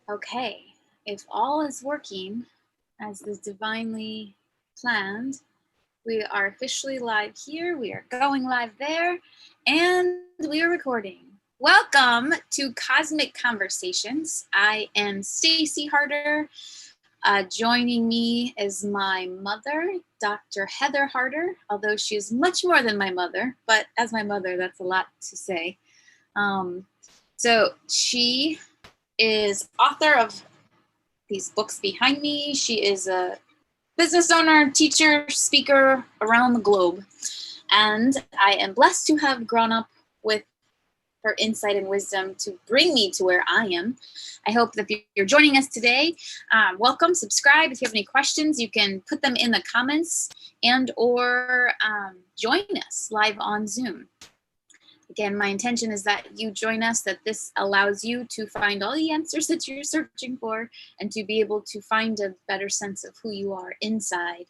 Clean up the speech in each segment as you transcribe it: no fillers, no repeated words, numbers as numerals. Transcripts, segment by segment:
Okay, if all is working as is divinely planned, we are officially live here, we are going live there, and we are recording. Welcome to Cosmic Conversations. I am Stacy Harder. Joining me is my mother, Dr. Heather Harder, although she is much more than my mother, but as my mother, that's a lot to say. So she is author of these books behind me. She is a business owner, teacher, speaker around the globe. And I am blessed to have grown up with her insight and wisdom to bring me to where I am. I hope that you're joining us today. Welcome, subscribe. If you have any questions, you can put them in the comments and or join us live on Zoom. Again, my intention is that you join us, that this allows you to find all the answers that you're searching for and to be able to find a better sense of who you are inside,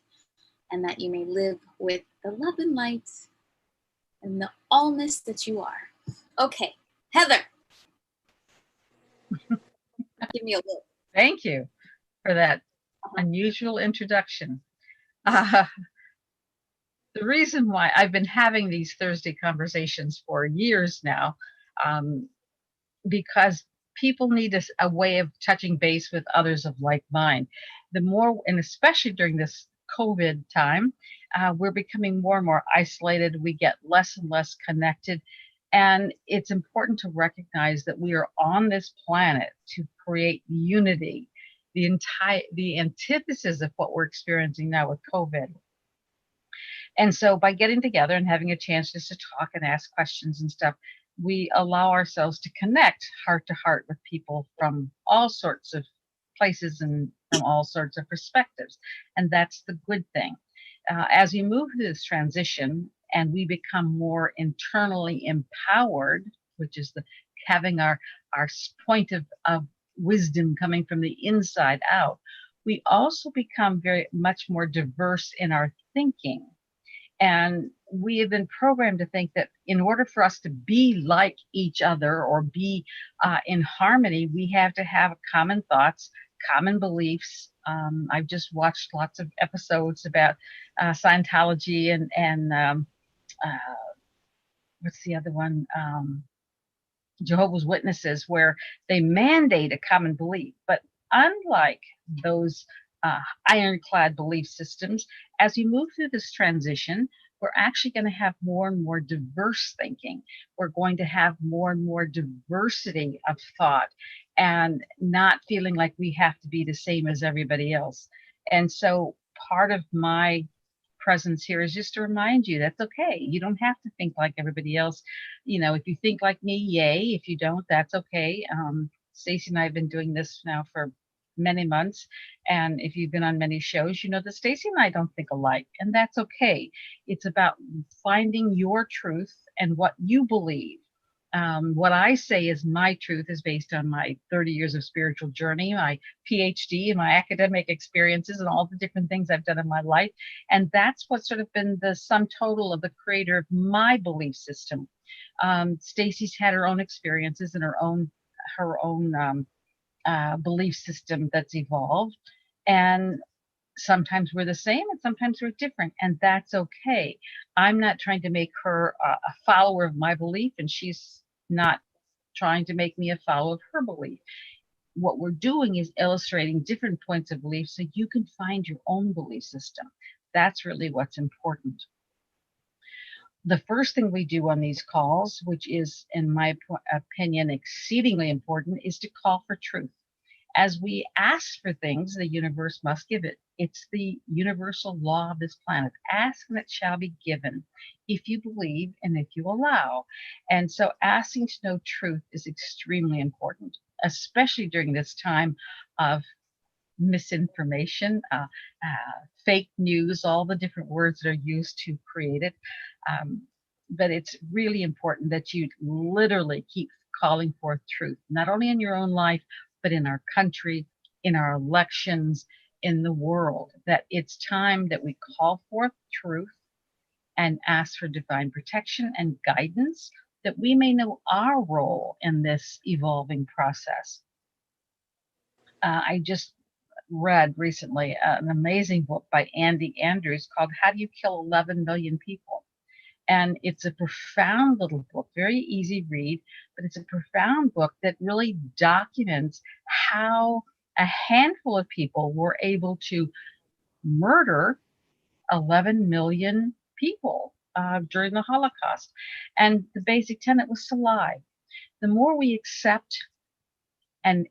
and that you may live with the love and light and the allness that you are. Okay, Heather. Give me a look. Thank you for that unusual introduction. The reason why I've been having these Thursday conversations for years now, because people need a way of touching base with others of like mind. The more, and especially during this COVID time, we're becoming more and more isolated. We get less and less connected. And it's important to recognize that we are on this planet to create unity, the antithesis of what we're experiencing now with COVID. And so by getting together and having a chance just to talk and ask questions and stuff, we allow ourselves to connect heart to heart with people from all sorts of places and from all sorts of perspectives. And that's the good thing. As we move through this transition and we become more internally empowered, which is the having our point of wisdom coming from the inside out, we also become very much more diverse in our thinking. And we have been programmed to think that in order for us to be like each other or be in harmony, we have to have common thoughts, common beliefs. I've just watched lots of episodes about Scientology and what's the other one? Jehovah's Witnesses, where they mandate a common belief. But unlike those ironclad belief systems, as we move through this transition, we're actually going to have more and more diverse thinking. We're going to have more and more diversity of thought and not feeling like we have to be the same as everybody else. And so part of my presence here is just to remind you that's okay. You don't have to think like everybody else. You know, if you think like me, yay. If you don't, that's okay. Stacy and I have been doing this now for many months. And if you've been on many shows, you know that Stacy and I don't think alike, and that's okay. It's about finding your truth and what you believe. What I say is my truth is based on my 30 years of spiritual journey, my PhD, and my academic experiences, and all the different things I've done in my life. And that's what's sort of been the sum total of the creator of my belief system. Stacy's had her own experiences and her own belief system that's evolved. And sometimes we're the same and sometimes we're different, and that's okay. I'm not trying to make her a follower of my belief, and she's not trying to make me a follower of her belief. What we're doing is illustrating different points of belief so you can find your own belief system. That's really what's important. The first thing we do on these calls, which is, in my opinion, exceedingly important, is to call for truth. As we ask for things, the universe must give it. It's the universal law of this planet. Ask and it shall be given if you believe and if you allow. And so asking to know truth is extremely important, especially during this time of misinformation, fake news, all the different words that are used to create it. But it's really important that you literally keep calling forth truth, not only in your own life, but in our country, in our elections, in the world, that it's time that we call forth truth and ask for divine protection and guidance that we may know our role in this evolving process. I just read recently an amazing book by Andy Andrews called How Do You Kill 11 Million People? And it's a profound little book, very easy read, but it's a profound book that really documents how a handful of people were able to murder 11 million people during the Holocaust. And the basic tenet was to lie. The more we accept and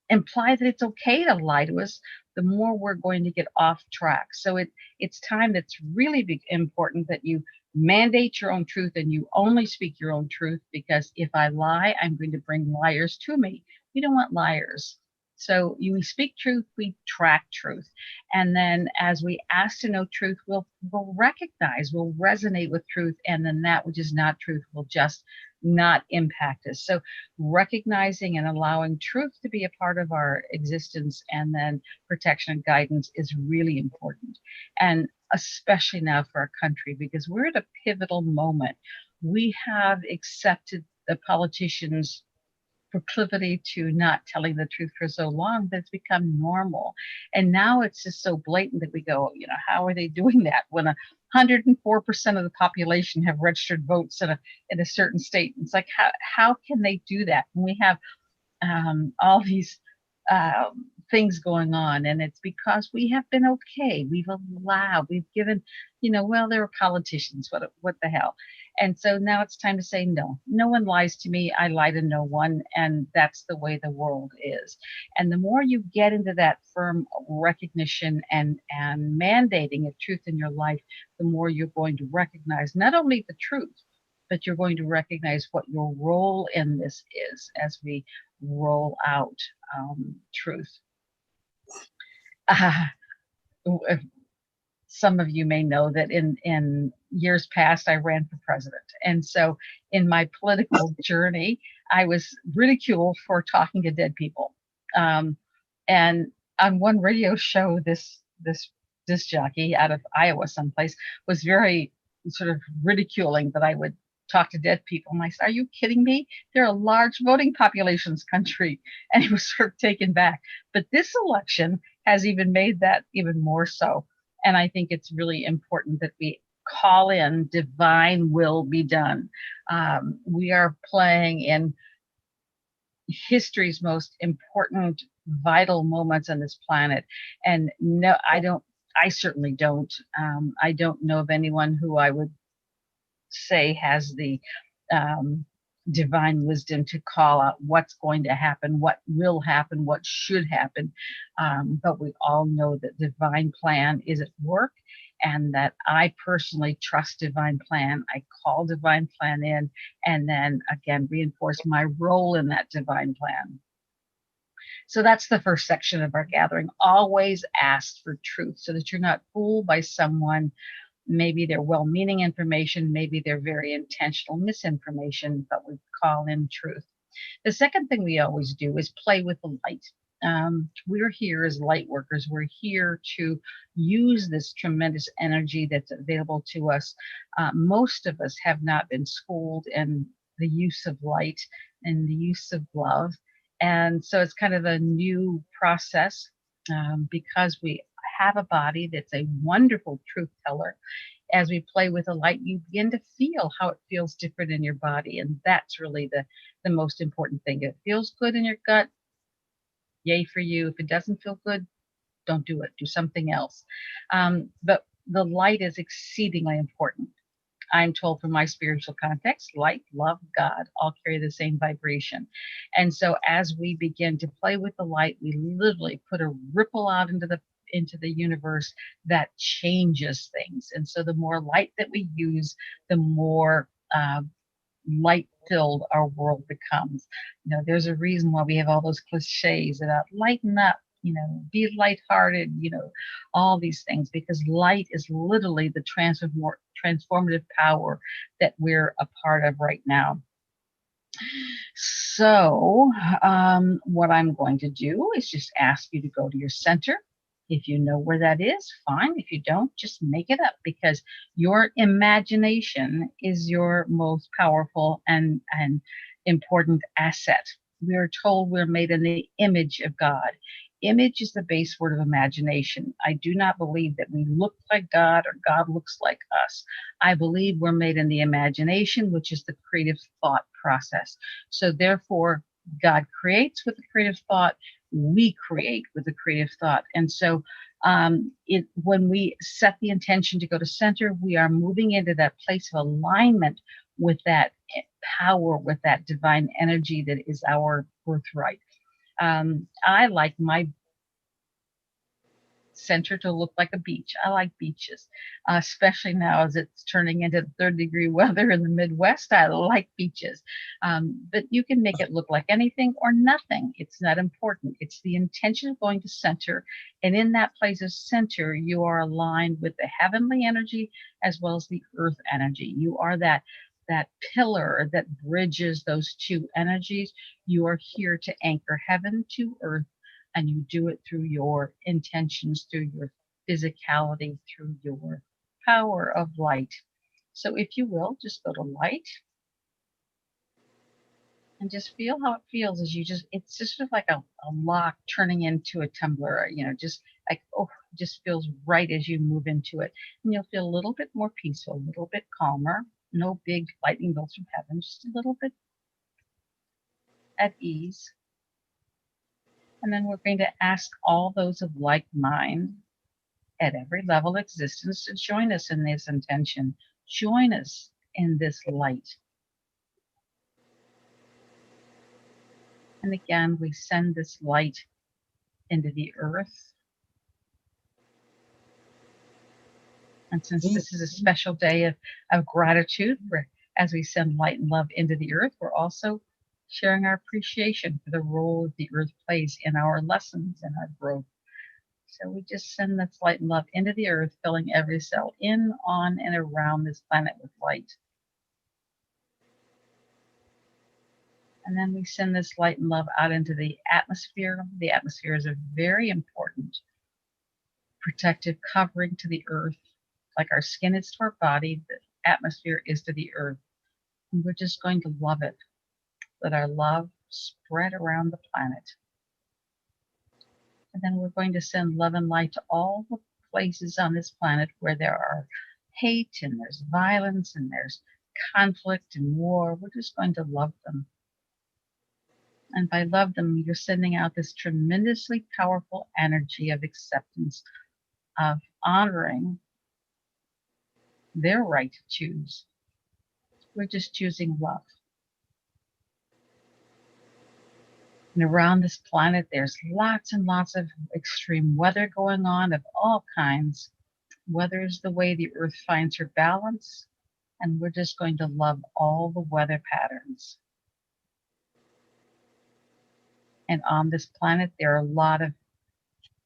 imply that it's okay to lie to us, the more we're going to get off track. So it's time that's really important that you mandate your own truth and you only speak your own truth, because if I lie, I'm going to bring liars to me. We don't want liars. So we speak truth, we track truth. And then as we ask to know truth, we'll recognize, we'll resonate with truth. And then that which is not truth will just not impact us. So recognizing and allowing truth to be a part of our existence, and then protection and guidance, is really important. And especially now for our country, because we're at a pivotal moment. We have accepted the politicians' proclivity to not telling the truth for so long that it's become normal. And now it's just so blatant that we go, how are they doing that when 104% of the population have registered votes in a certain state? It's like, how can they do that when we have all these things going on? And it's because we have been okay. We've allowed, we've given, well, they're politicians. What the hell? And so now it's time to say, no one lies to me. I lie to no one. And that's the way the world is. And the more you get into that firm recognition and mandating of truth in your life, the more you're going to recognize not only the truth, but you're going to recognize what your role in this is as we roll out truth. Some of you may know that in years past, I ran for president. And so in my political journey, I was ridiculed for talking to dead people. And on one radio show, this disc jockey out of Iowa someplace was very sort of ridiculing that I would talk to dead people. And I said, are you kidding me? They're a large voting populations country. And he was sort of taken back. But this election has even made that even more so. And I think it's really important that we call in divine will be done. We are playing in history's most important, vital moments on this planet. And no, I certainly don't. I don't know of anyone who I would say has the divine wisdom to call out what's going to happen, what will happen, what should happen. But we all know that divine plan is at work, and that I personally trust divine plan. I call divine plan in, and then again, reinforce my role in that divine plan. So that's the first section of our gathering. Always ask for truth so that you're not fooled by someone. Maybe they're well-meaning information, maybe they're very intentional misinformation, but we call in truth. The second thing we always do is play with the light. We're here as light workers. We're here to use this tremendous energy that's available to us. Most of us have not been schooled in the use of light and the use of love. And so it's kind of a new process because we have a body that's a wonderful truth teller. As we play with the light, you begin to feel how it feels different in your body. And that's really the most important thing. If it feels good in your gut, yay for you. If it doesn't feel good, don't do it. Do something else. But the light is exceedingly important. I'm told from my spiritual context, light, love, God, all carry the same vibration. And so as we begin to play with the light, we literally put a ripple out into the universe that changes things. And so the more light that we use, the more light filled our world becomes. There's a reason why we have all those cliches about lighten up, be lighthearted, all these things, because light is literally the transformative power that we're a part of right now. So what I'm going to do is just ask you to go to your center. If you know where that is, fine. If you don't, just make it up, because your imagination is your most powerful and important asset. We are told we're made in the image of God. Image is the base word of imagination. I do not believe that we look like God or God looks like us. I believe we're made in the imagination, which is the creative thought process. So therefore, God creates with a creative thought. We create with a creative thought. And so when we set the intention to go to center, we are moving into that place of alignment with that power, with that divine energy that is our birthright. I like my center to look like a beach. I like beaches, especially now as it's turning into 30-degree weather in the Midwest. I like beaches. But you can make it look like anything or nothing. It's not important. It's the intention of going to center. And in that place of center, you are aligned with the heavenly energy as well as the earth energy. You are that pillar that bridges those two energies. You are here to anchor heaven to earth, and you do it through your intentions, through your physicality, through your power of light. So if you will, just go to light and just feel how it feels as it's just sort of like a lock turning into a tumbler, just like, oh, it just feels right as you move into it. And you'll feel a little bit more peaceful, a little bit calmer, no big lightning bolts from heaven, just a little bit at ease. And then we're going to ask all those of like mind at every level of existence to join us in this intention. Join us in this light. And again, we send this light into the earth. And since this is a special day of gratitude, as we send light and love into the earth, we're also sharing our appreciation for the role the earth plays in our lessons and our growth. So we just send this light and love into the earth, filling every cell in, on, and around this planet with light. And then we send this light and love out into the atmosphere. The atmosphere is a very important protective covering to the earth. Like our skin is to our body, the atmosphere is to the earth. And we're just going to love it. Let our love spread around the planet. And then we're going to send love and light to all the places on this planet where there are hate and there's violence and there's conflict and war. We're just going to love them. And by love them, you're sending out this tremendously powerful energy of acceptance, of honoring their right to choose. We're just choosing love. And around this planet, there's lots and lots of extreme weather going on of all kinds. Weather is the way the earth finds her balance, and we're just going to love all the weather patterns. And on this planet, there are a lot of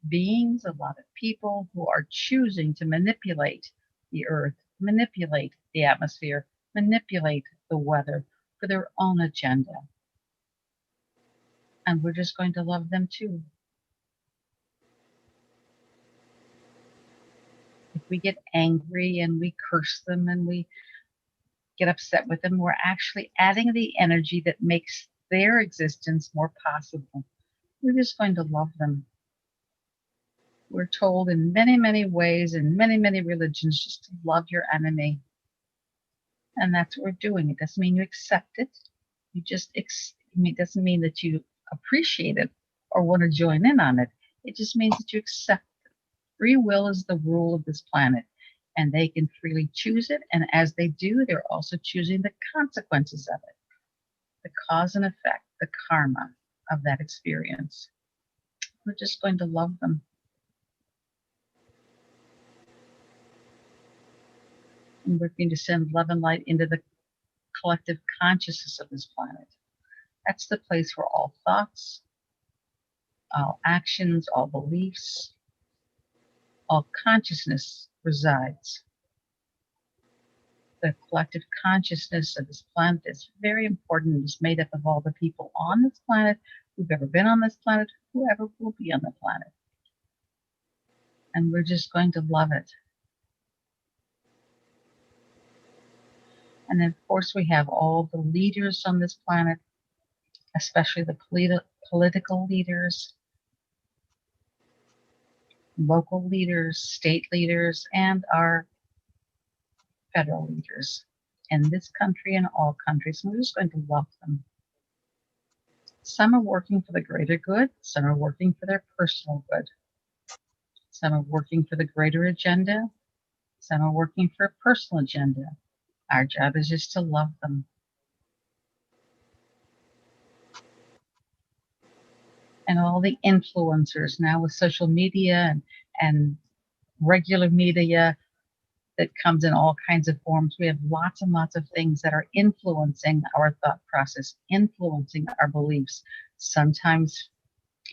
beings, a lot of people who are choosing to manipulate the earth, manipulate the atmosphere, manipulate the weather for their own agenda. And we're just going to love them too. If we get angry and we curse them and we get upset with them, we're actually adding the energy that makes their existence more possible. We're just going to love them. We're told in many, many ways, in many, many religions, just to love your enemy. And that's what we're doing. It doesn't mean you accept it. You just, it doesn't mean that you appreciate it or want to join in on it. It just means that you accept it. Free will is the rule of this planet, and they can freely choose it. And as they do, they're also choosing the consequences of it, the cause and effect, the karma of that experience. We're just going to love them. And we're going to send love and light into the collective consciousness of this planet. That's the place where all thoughts, all actions, all beliefs, all consciousness resides. The collective consciousness of this planet is very important. It's made up of all the people on this planet, who've ever been on this planet, whoever will be on the planet. And we're just going to love it. And then, of course, we have all the leaders on this planet, especially the political leaders, local leaders, state leaders, and our federal leaders in this country and all countries. And we're just going to love them. Some are working for the greater good, some are working for their personal good, some are working for the greater agenda, some are working for a personal agenda. Our job is just to love them. And all the influencers now with social media and regular media that comes in all kinds of forms. We have lots and lots of things that are influencing our thought process, influencing our beliefs, sometimes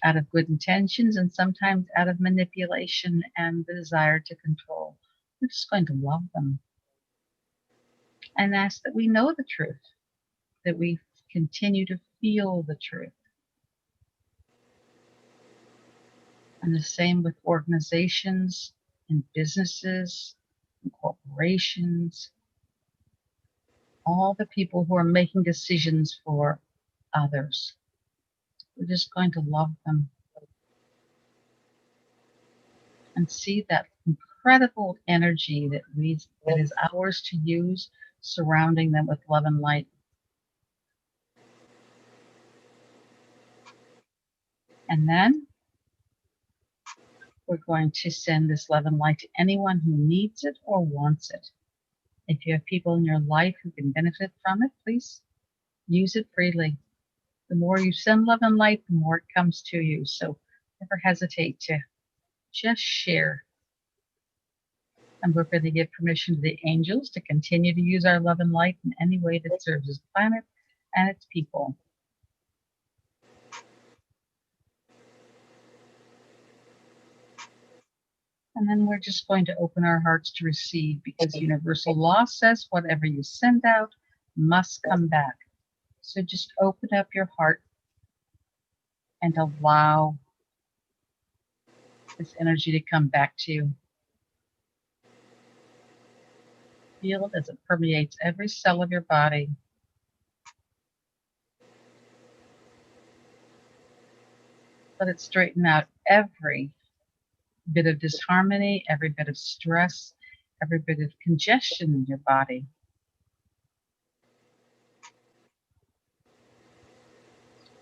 out of good intentions and sometimes out of manipulation and the desire to control. We're just going to love them and ask that we know the truth, that we continue to feel the truth. And the same with organizations and businesses and corporations, all the people who are making decisions for others. We're just going to love them and see that incredible energy that is ours to use, surrounding them with love and light. And then we're going to send this love and light to anyone who needs it or wants it. If you have people in your life who can benefit from it, please use it freely. The more you send love and light, the more it comes to you. So never hesitate to just share. And we're going to give permission to the angels to continue to use our love and light in any way that serves this planet and its people. And then we're just going to open our hearts to receive, because universal law says whatever you send out must come back. So just open up your heart and allow this energy to come back to you. Feel it as it permeates every cell of your body. Let it straighten out every bit of disharmony, every bit of stress, every bit of congestion in your body.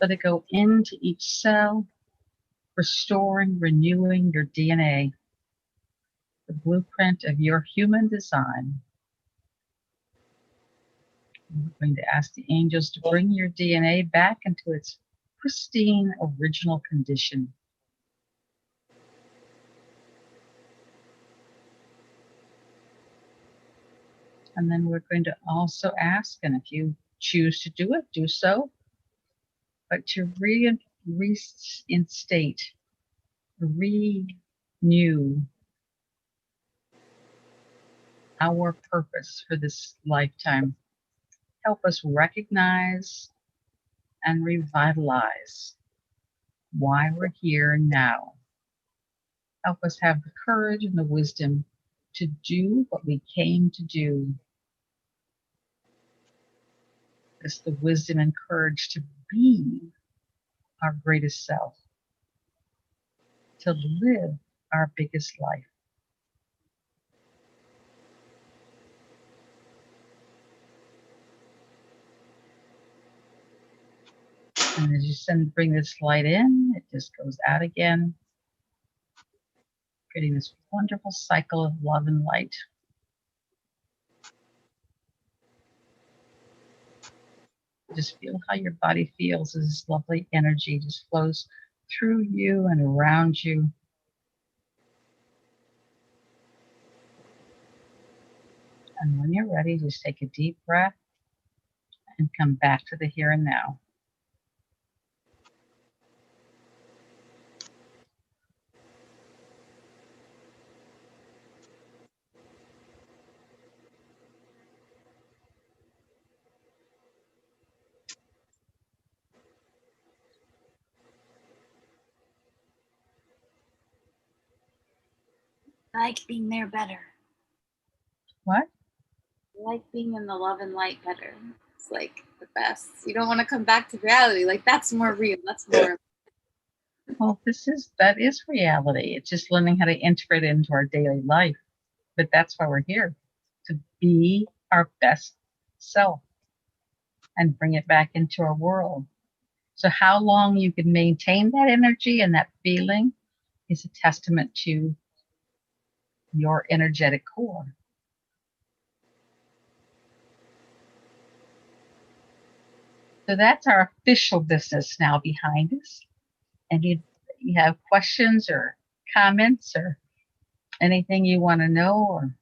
Let it go into each cell, restoring, renewing your DNA, the blueprint of your human design. We're going to ask the angels to bring your DNA back into its pristine original condition. And then we're going to also ask, and if you choose to do it, do so, but to reinstate, renew our purpose for this lifetime. Help us recognize and revitalize why we're here now. Help us have the courage and the wisdom to do what we came to do. It's the wisdom and courage to be our greatest self, to live our biggest life. And as you bring this light in, it just goes out again, creating this wonderful cycle of love and light. Just feel how your body feels as this lovely energy just flows through you and around you. And when you're ready, just take a deep breath and come back to the here and now. like being there better. What? I like being in the love and light better. It's like the best. You don't want to come back to reality. Like that's more real. That's more. Well, that is reality. It's just learning how to integrate it into our daily life. But that's why we're here, to be our best self and bring it back into our world. So how long you can maintain that energy and that feeling is a testament to your energetic core. So that's our official business now behind us. And you have questions or comments or anything you want to know, or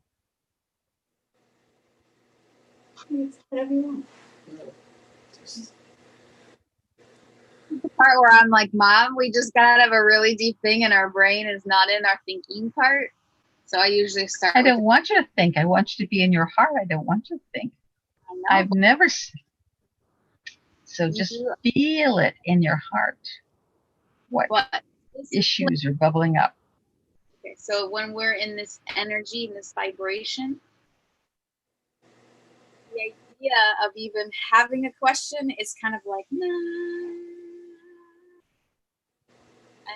Whatever you want. The part where I'm like, Mom, we just got out of a really deep thing and our brain is not in our thinking part. So I usually start. I don't want you to think. I want you to be in your heart. I don't want you to think. I've never seen. So just feel it in your heart. What issues are bubbling up? Okay, so when we're in this energy, in this vibration, the idea of even having a question is kind of like, nah.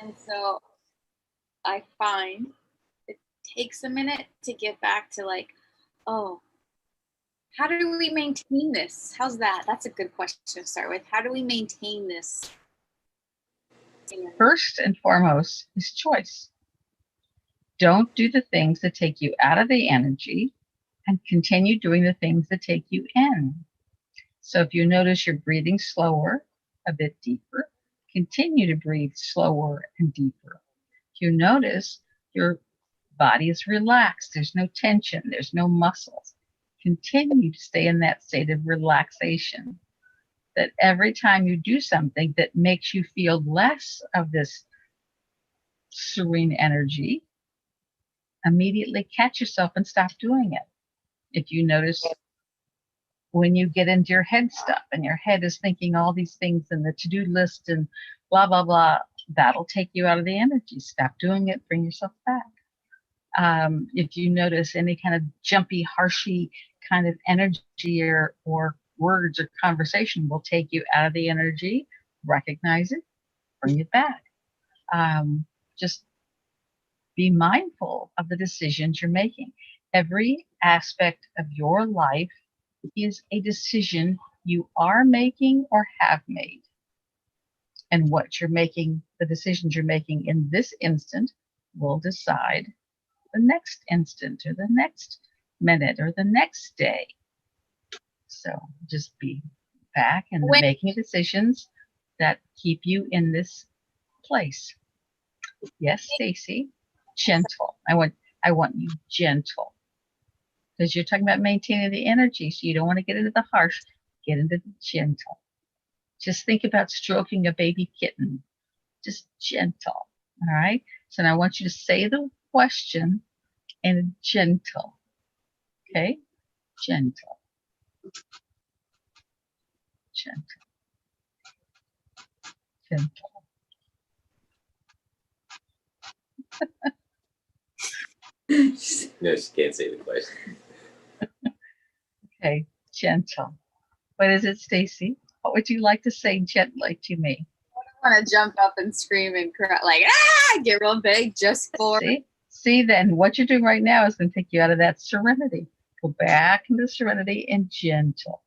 And so I find it takes a minute to get back to like, oh, how do we maintain this? How's that? That's a good question to start with. How do we maintain this? First and foremost is choice. Don't do the things that take you out of the energy and continue doing the things that take you in. So if you notice you're breathing slower, a bit deeper, continue to breathe slower and deeper. If you notice your body is relaxed, there's no tension, there's no muscles, continue to stay in that state of relaxation. That every time you do something that makes you feel less of this serene energy, immediately catch yourself and stop doing it. If you notice when you get into your head stuff and your head is thinking all these things and the to-do list and blah, blah, blah, that'll take you out of the energy. Stop doing it, bring yourself back. If you notice any kind of jumpy, harshy kind of energy or words or conversation will take you out of the energy, recognize it, bring it back. Just be mindful of the decisions you're making. Every aspect of your life is a decision you are making or have made. And what you're making, the decisions you're making in this instant will decide the next instant or the next minute or the next day. So just be back and making decisions that keep you in this place. Yes, Stacy, gentle. I want you gentle. Because you're talking about maintaining the energy, so you don't want to get into the harsh, get into the gentle. Just think about stroking a baby kitten. Just gentle. All right? So now I want you to say the question in gentle. Okay? Gentle. Gentle. Gentle. No, she can't say the question. Okay, gentle. What is it, Stacy? What would you like to say gently to me? I want to jump up and scream and cry, like, get real big just for. See, then what you're doing right now is going to take you out of that serenity. Go back into serenity and gentle.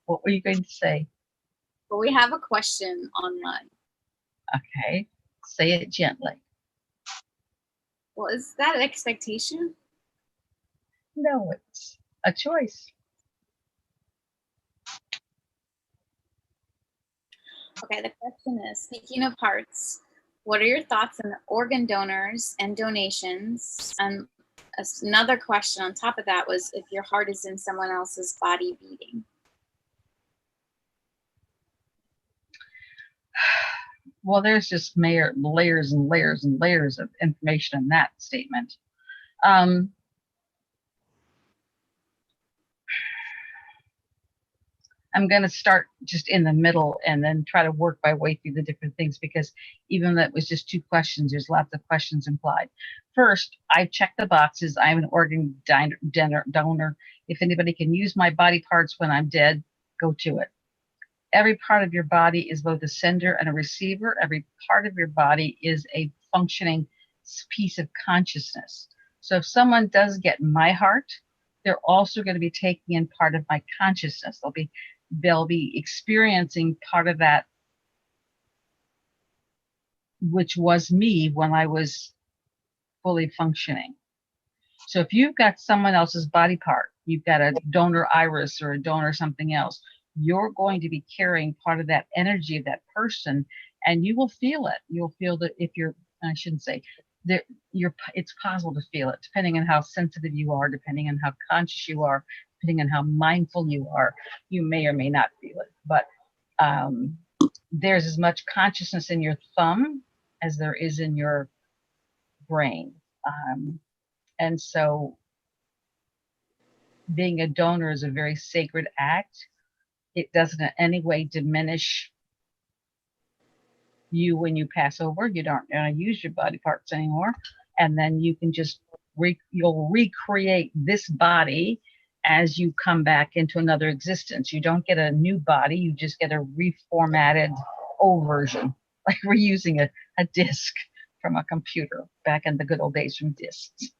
What were you going to say? Well, we have a question online. Okay, say it gently. Well, is that an expectation? No, it's a choice. Okay, the question is, speaking of hearts, what are your thoughts on organ donors and donations? And another question on top of that was if your heart is in someone else's body beating. Well, there's just layers and layers and layers of information in that statement. I'm going to start just in the middle and then try to work my way through the different things, because even though that was just 2 questions, there's lots of questions implied. First, I checked the boxes. I'm an organ donor. If anybody can use my body parts when I'm dead, go to it. Every part of your body is both a sender and a receiver. Every part of your body is a functioning piece of consciousness. So if someone does get my heart, they're also going to be taking in part of my consciousness. They'll be experiencing part of that, which was me when I was fully functioning. So if you've got someone else's body part, you've got a donor iris or a donor something else, you're going to be carrying part of that energy of that person, and you will feel it. You'll feel that if you're, I shouldn't say, it's possible to feel it, depending on how sensitive you are, depending on how conscious you are, depending on how mindful you are. You may or may not feel it, but there's as much consciousness in your thumb as there is in your brain. And so being a donor is a very sacred act. It doesn't in any way diminish you when you pass over. You don't use your body parts anymore. And then you can just, you'll recreate this body as you come back into another existence. You don't get a new body, you just get a reformatted old version, like reusing a disk from a computer back in the good old days from disks.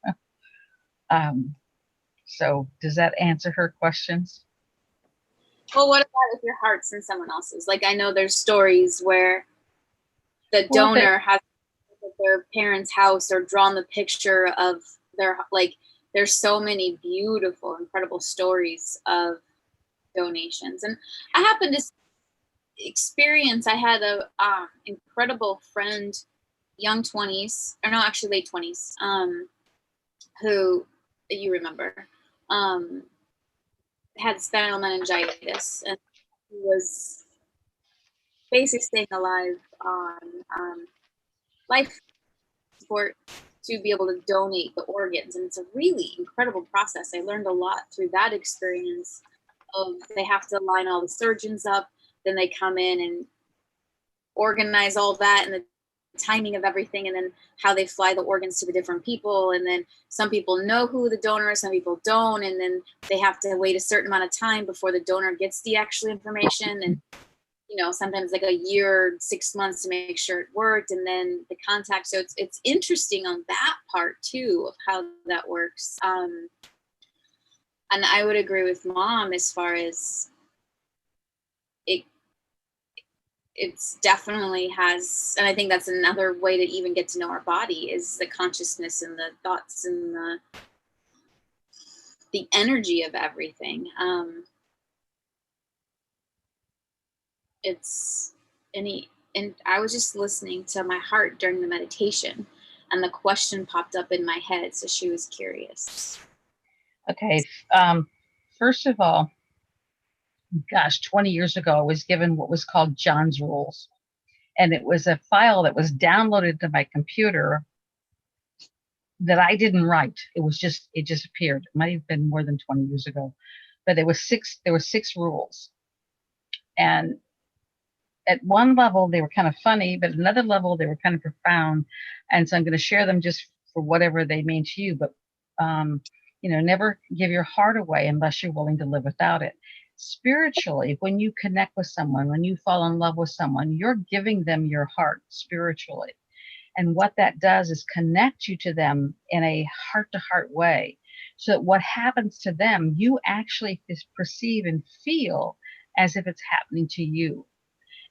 So does that answer her questions? Well, what about if your heart's in someone else's? Like, I know there's stories where the donor has their parents' house or drawn the picture of their, like, there's so many beautiful, incredible stories of donations. And I happened to experience, I had a incredible friend, young 20s, or no, actually late 20s, who you remember, had spinal meningitis, and he was basically staying alive on life support to be able to donate the organs. And it's a really incredible process. I learned a lot through that experience of, they have to line all the surgeons up, then they come in and organize all that and the timing of everything, and then how they fly the organs to the different people. And then some people know who the donor is, some people don't. And then they have to wait a certain amount of time before the donor gets the actual information. And, you know, sometimes like a year, 6 months to make sure it worked, and then the contact. So it's interesting on that part too, of how that works. And I would agree with Mom as far as it's definitely has, and I think that's another way to even get to know our body, is the consciousness and the thoughts and the energy of everything. And I was just listening to my heart during the meditation, and the question popped up in my head, so she was curious. Okay. First of all, gosh, 20 years ago, I was given what was called John's Rules. And it was a file that was downloaded to my computer that I didn't write. It just appeared. It might have been more than 20 years ago. But there were 6 rules. And at one level, they were kind of funny, but at another level, they were kind of profound. And so I'm going to share them just for whatever they mean to you. But, never give your heart away unless you're willing to live without it. Spiritually, when you connect with someone, when you fall in love with someone, you're giving them your heart spiritually. And what that does is connect you to them in a heart-to-heart way. So that what happens to them, you actually perceive and feel as if it's happening to you.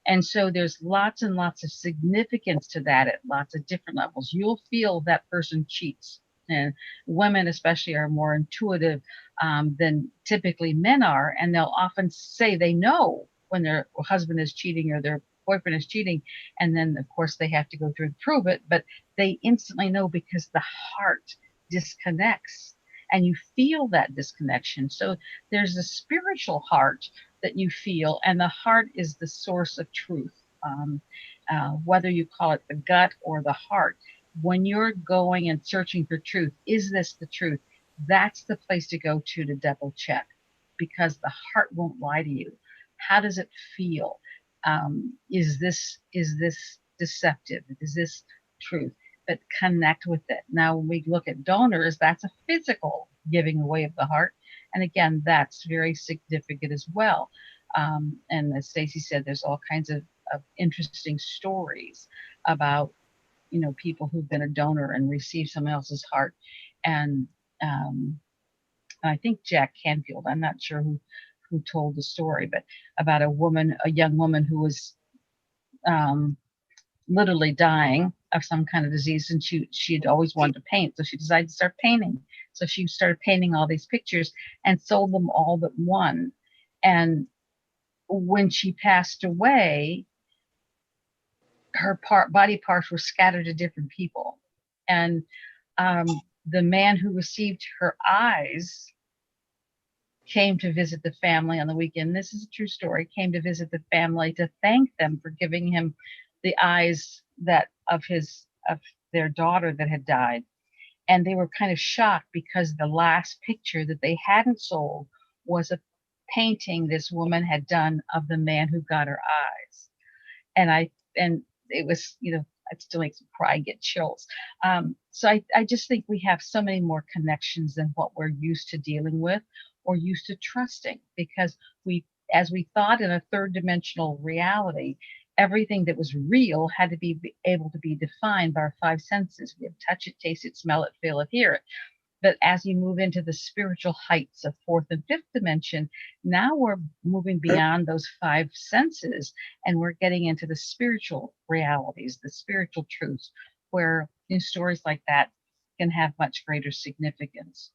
And so there's lots and lots of significance to that at lots of different levels. You'll feel that person cheats. And women especially are more intuitive than typically men are. And they'll often say they know when their husband is cheating or their boyfriend is cheating. And then, of course, they have to go through and prove it. But they instantly know because the heart disconnects and you feel that disconnection. So there's a spiritual heart that you feel, and the heart is the source of truth. Whether you call it the gut or the heart, when you're going and searching for truth, is this the truth? That's the place to go to double check, because the heart won't lie to you. How does it feel? Is this deceptive? Is this truth? But connect with it. Now, when we look at donors, that's a physical giving away of the heart. And again, that's very significant as well. And as Stacy said, there's all kinds of interesting stories about, people who've been a donor and received someone else's heart. And I think Jack Canfield, I'm not sure who told the story, but about a young woman who was literally dying of some kind of disease, and she'd always wanted to paint, so she decided to start painting. So she started painting all these pictures and sold them all but one. And when she passed away, her body parts were scattered to different people. And the man who received her eyes came to visit the family on the weekend. This is a true story. Came to visit the family to thank them for giving him the eyes of their daughter that had died. And they were kind of shocked because the last picture that they hadn't sold was a painting this woman had done of the man who got her eyes. And it was, it still makes me cry, get chills. So I just think we have so many more connections than what we're used to dealing with or used to trusting, because as we thought in a third dimensional reality, everything that was real had to be able to be defined by our five senses. We have touch it, taste it, smell it, feel it, hear it. But as you move into the spiritual heights of fourth and fifth dimension, now we're moving beyond those five senses, and we're getting into the spiritual realities, the spiritual truths, where stories like that can have much greater significance.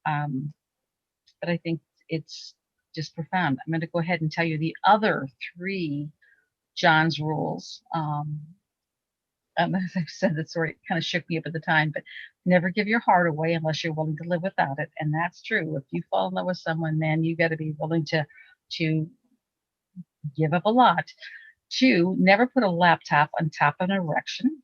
But I think it's just profound. I'm going to go ahead and tell you the other three John's rules. As I've said, that story kind of shook me up at the time, but never give your heart away unless you're willing to live without it. And that's true. If you fall in love with someone, man, you got to be willing to give up a lot. 2, never put a laptop on top of an erection.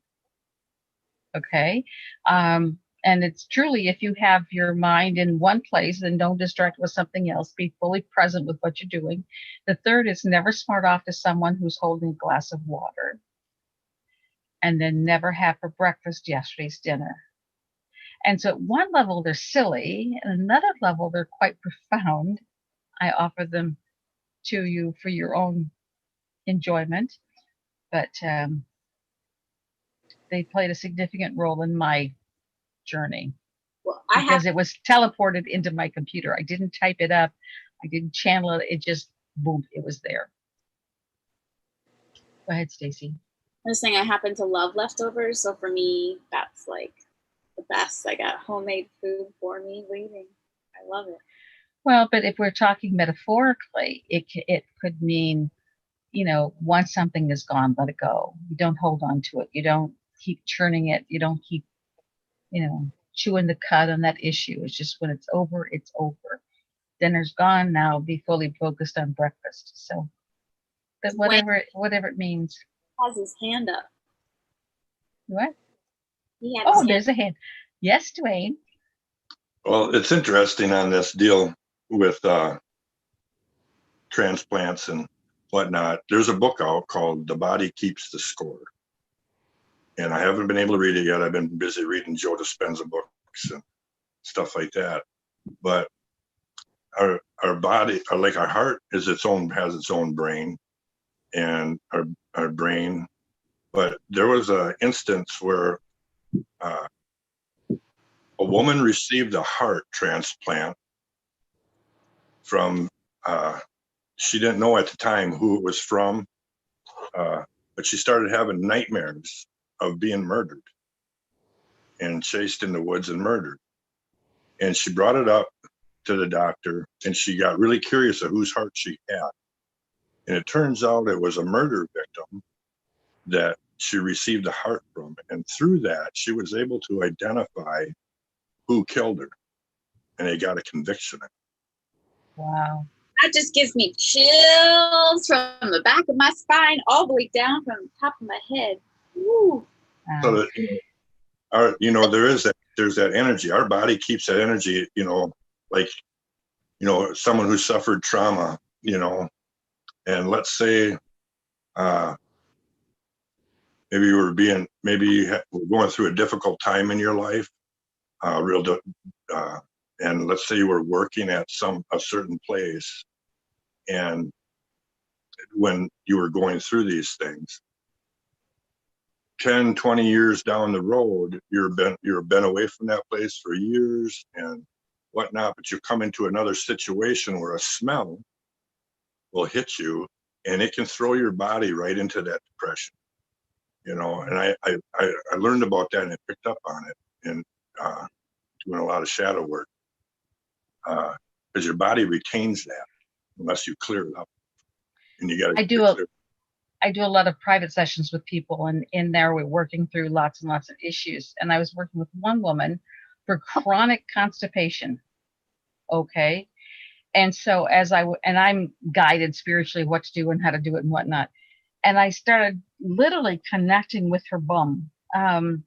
Okay. And it's truly, if you have your mind in one place, then don't distract with something else. Be fully present with what you're doing. The 3rd is never smart off to someone who's holding a glass of water. And then never have for breakfast yesterday's dinner. And so at one level, they're silly, and another level, they're quite profound. I offer them to you for your own enjoyment, but they played a significant role in my journey. Well, it was teleported into my computer. I didn't type it up. I didn't channel it. It just, boom, it was there. Go ahead, Stacy. I was saying I happen to love leftovers, so for me, that's like the best. I got homemade food for me waiting. I love it. Well, but if we're talking metaphorically, it could mean, once something is gone, let it go. You don't hold on to it. You don't keep churning it. You don't keep, chewing the cud on that issue. It's just when it's over, it's over. Dinner's gone. Now be fully focused on breakfast. So, but whatever it means. Has his hand up. What? There's a hand. Yes, Dwayne. Well, it's interesting on this deal with transplants and whatnot. There's a book out called The Body Keeps the Score. And I haven't been able to read it yet. I've been busy reading Joe Dispenza books and stuff like that. But our body, like our heart, has its own brain, and our brain. But there was an instance where a woman received a heart transplant from, she didn't know at the time who it was from, but she started having nightmares of being murdered and chased in the woods and murdered. And she brought it up to the doctor, and she got really curious of whose heart she had. And it turns out it was a murder victim that she received a heart from. And through that, she was able to identify who killed her. And they got a conviction. Wow. That just gives me chills from the back of my spine all the way down from the top of my head. Woo. So that, there's that energy. Our body keeps that energy, like, someone who suffered trauma, And let's say maybe you were were going through a difficult time in your life, and let's say you were working at a certain place, and when you were going through these things, 10, 20 years down the road, you're been away from that place for years and whatnot, but you come into another situation where a smell will hit you and it can throw your body right into that depression, you know. And I learned about that and I picked up on it and doing a lot of shadow work, because your body retains that unless you clear it up, and you got to I do a lot of private sessions with people, and in there we're working through lots and lots of issues. And I was working with one woman for chronic constipation. Okay. And so and I'm guided spiritually what to do and how to do it and whatnot. And I started literally connecting with her bum. And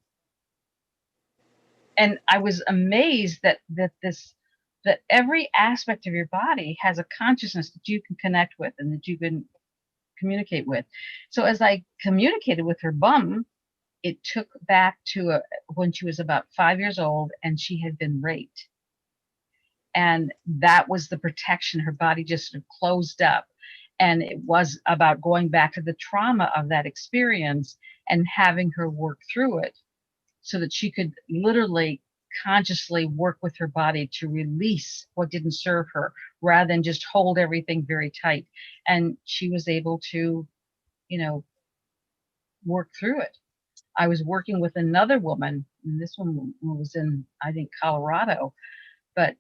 I was amazed that every aspect of your body has a consciousness that you can connect with and that you can communicate with. So as I communicated with her bum, it took back to when she was about 5 years old and she had been raped. And that was the protection. Her body just sort of closed up. And it was about going back to the trauma of that experience and having her work through it so that she could literally consciously work with her body to release what didn't serve her rather than just hold everything very tight. And she was able to, you know, work through it. I was working with another woman, and this one was in, I think, Colorado, but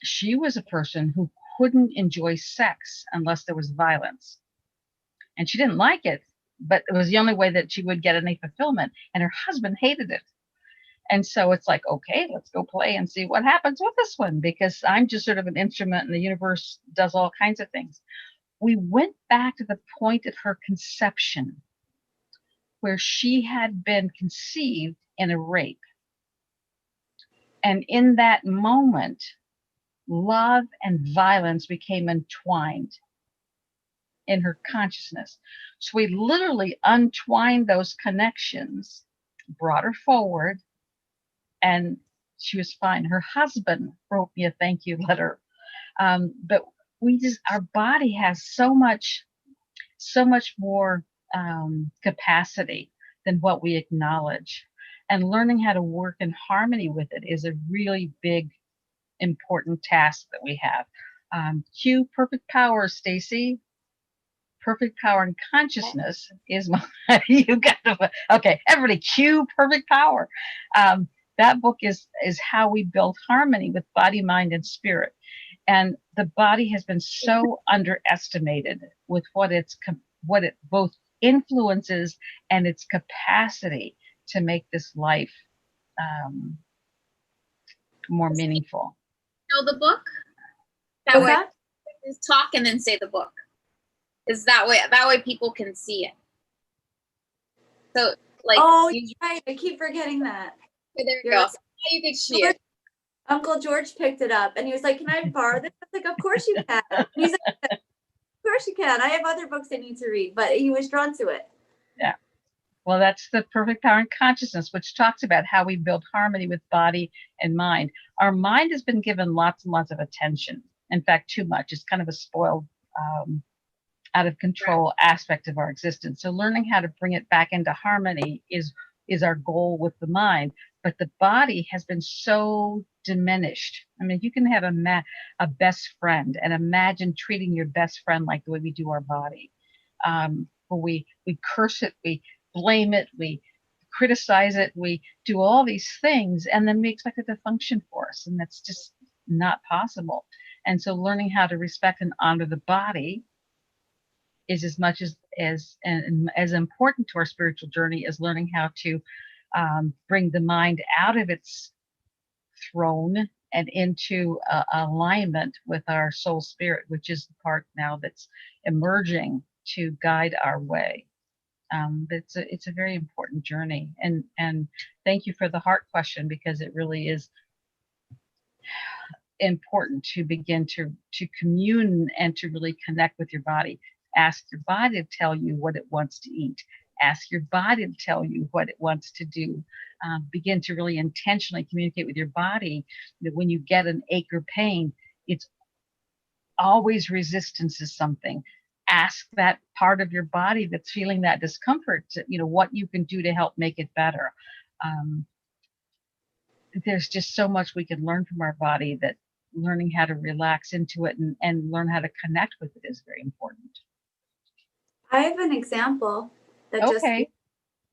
she was a person who couldn't enjoy sex unless there was violence. And she didn't like it, but it was the only way that she would get any fulfillment. And her husband hated it. And so it's like, okay, let's go play and see what happens with this one, because I'm just sort of an instrument and the universe does all kinds of things. We went back to the point of her conception where she had been conceived in a rape. And in that moment, love and violence became entwined in her consciousness. So we literally untwined those connections, brought her forward, and she was fine. Her husband wrote me a thank you letter. But our body has so much more capacity than what we acknowledge. And learning how to work in harmony with it is a really big, important task that we have. Cue perfect power, Stacy. Perfect power and consciousness is my, you got to, okay, everybody cue perfect power. That book is how we build harmony with body, mind, and spirit. And the body has been so underestimated with what it both influences and its capacity to make this life more meaningful. Know the book? That way, just talk and then say the book. Is that way people can see it. So like, oh, right. I keep forgetting that. Okay, there you go. So you could see it. Uncle George picked it up and he was like, "Can I borrow this?" I was like, "Of course you can." And he's like, "Of course you can. I have other books I need to read," but he was drawn to it. Yeah. Well, that's the perfect power and consciousness, which talks about how we build harmony with body and mind. Our mind has been given lots and lots of attention. In fact, too much. It's kind of a spoiled, out of control aspect of our existence. So learning how to bring it back into harmony is our goal with the mind. But the body has been so diminished. I mean, you can have a best friend and imagine treating your best friend like the way we do our body. We curse it, we blame it, we criticize it, we do all these things, and then we expect it to function for us. And that's just not possible. And so learning how to respect and honor the body is as much as important to our spiritual journey as learning how to bring the mind out of its throne and into alignment with our soul spirit, which is the part now that's emerging to guide our way. It's a very important journey, and thank you for the heart question, because it really is. important to begin to commune and to really connect with your body. Ask your body to tell you what it wants to eat. Ask your body to tell you what it wants to do. Begin to really intentionally communicate with your body that when you get an ache or pain, it's always resistance to something. Ask that part of your body that's feeling that discomfort, what you can do to help make it better. There's just so much we can learn from our body, that learning how to relax into it and learn how to connect with it is very important. I have an example that Okay.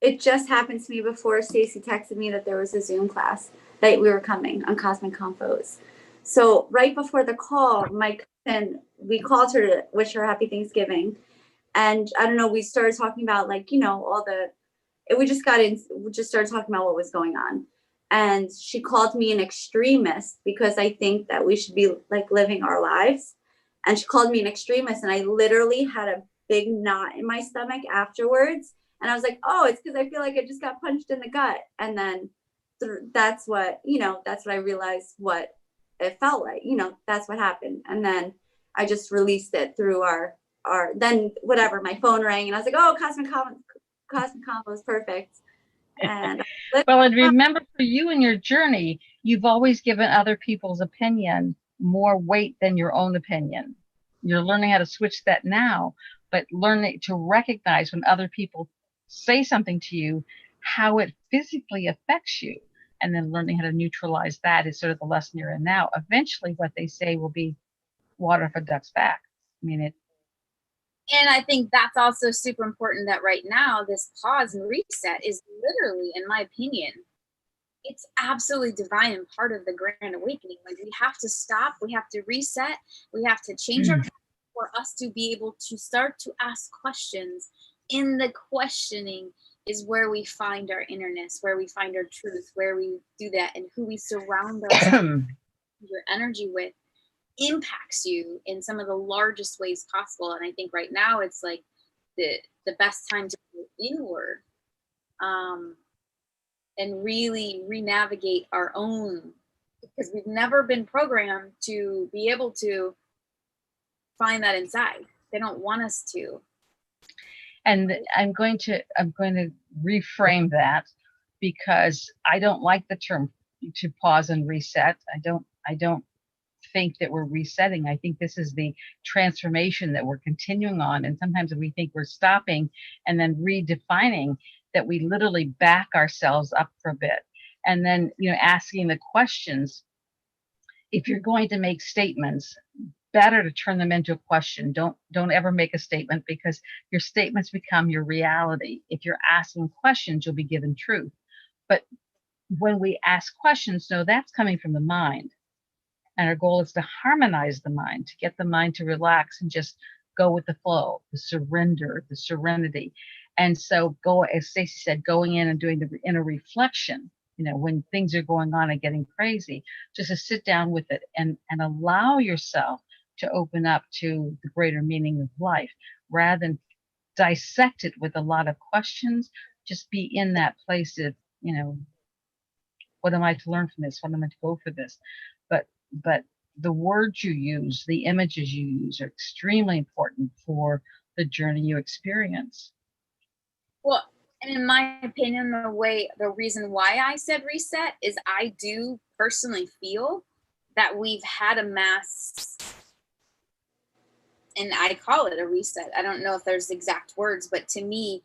it just happened to me before Stacy texted me that there was a Zoom class that we were coming on Cosmic Convos. So right before the call, my cousin, we called her to wish her happy Thanksgiving. And I don't know, we started talking about we just started talking about what was going on. And she called me an extremist because I think that we should be like living our lives. And she called me an extremist, and I literally had a big knot in my stomach afterwards. And I was like, oh, it's because I feel like I just got punched in the gut. And then that's what I realized what it felt like, that's what happened. And then I just released it through then whatever, my phone rang and I was like, oh, Cosmic Combo is perfect. And well, and remember, for you and your journey, you've always given other people's opinion more weight than your own opinion. You're learning how to switch that now, but learning to recognize when other people say something to you, how it physically affects you, and then learning how to neutralize that is sort of the lesson you're in now. Eventually, what they say will be water off a duck's back. I mean, and I think that's also super important, that right now, this pause and reset is literally, in my opinion, it's absolutely divine and part of the grand awakening. Like, we have to stop, we have to reset, we have to change our for us to be able to start to ask questions. In the questioning is where we find our innerness, where we find our truth, where we do that, and who we surround ourselves your energy with impacts you in some of the largest ways possible. And I think right now it's like the best time to go inward, and really re-navigate our own, because we've never been programmed to be able to find that inside. They don't want us to. And I'm going to reframe that, because I don't like the term to pause and reset. I don't think that we're resetting. I think this is the transformation that we're continuing on. And sometimes we think we're stopping and then redefining, that we literally back ourselves up for a bit. And then, asking the questions. If you're going to make statements, better to turn them into a question. Don't ever make a statement, because your statements become your reality. If you're asking questions, you'll be given truth. But when we ask questions, no, that's coming from the mind. And our goal is to harmonize the mind, to get the mind to relax and just go with the flow, the surrender, the serenity. And so as Stacy said, going in and doing the inner reflection, when things are going on and getting crazy, just to sit down with it and allow yourself to open up to the greater meaning of life, rather than dissect it with a lot of questions. Just be in that place of, what am I to learn from this? What am I to go for this? But the words you use, the images you use, are extremely important for the journey you experience. Well, and in my opinion, the reason why I said reset is I do personally feel that we've had a mass, and I call it a reset. I don't know if there's exact words, but to me,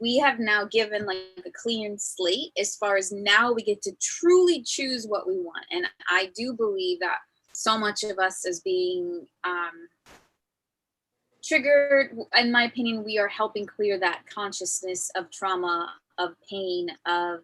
we have now given like a clean slate, as far as now we get to truly choose what we want. And I do believe that so much of us is being triggered. In my opinion, we are helping clear that consciousness of trauma, of pain, of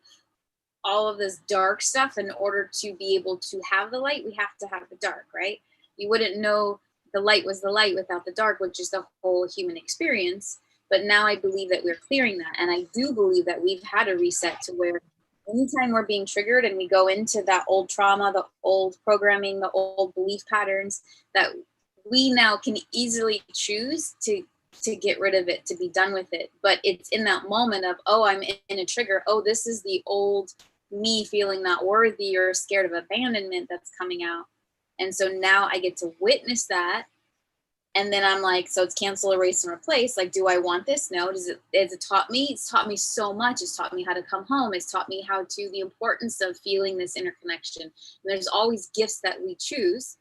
all of this dark stuff. In order to be able to have the light, we have to have the dark, right? You wouldn't know the light was the light without the dark, which is the whole human experience. But now I believe that we're clearing that. And I do believe that we've had a reset to where anytime we're being triggered and we go into that old trauma, the old programming, the old belief patterns, that we now can easily choose to get rid of it, to be done with it. But it's in that moment of, oh, I'm in a trigger. Oh, this is the old me feeling not worthy or scared of abandonment that's coming out. And so now I get to witness that. And then I'm like, so it's cancel, erase, and replace. Like, do I want this? No. Has it taught me? It's taught me so much. It's taught me how to come home. It's taught me the importance of feeling this interconnection. And there's always gifts that we choose.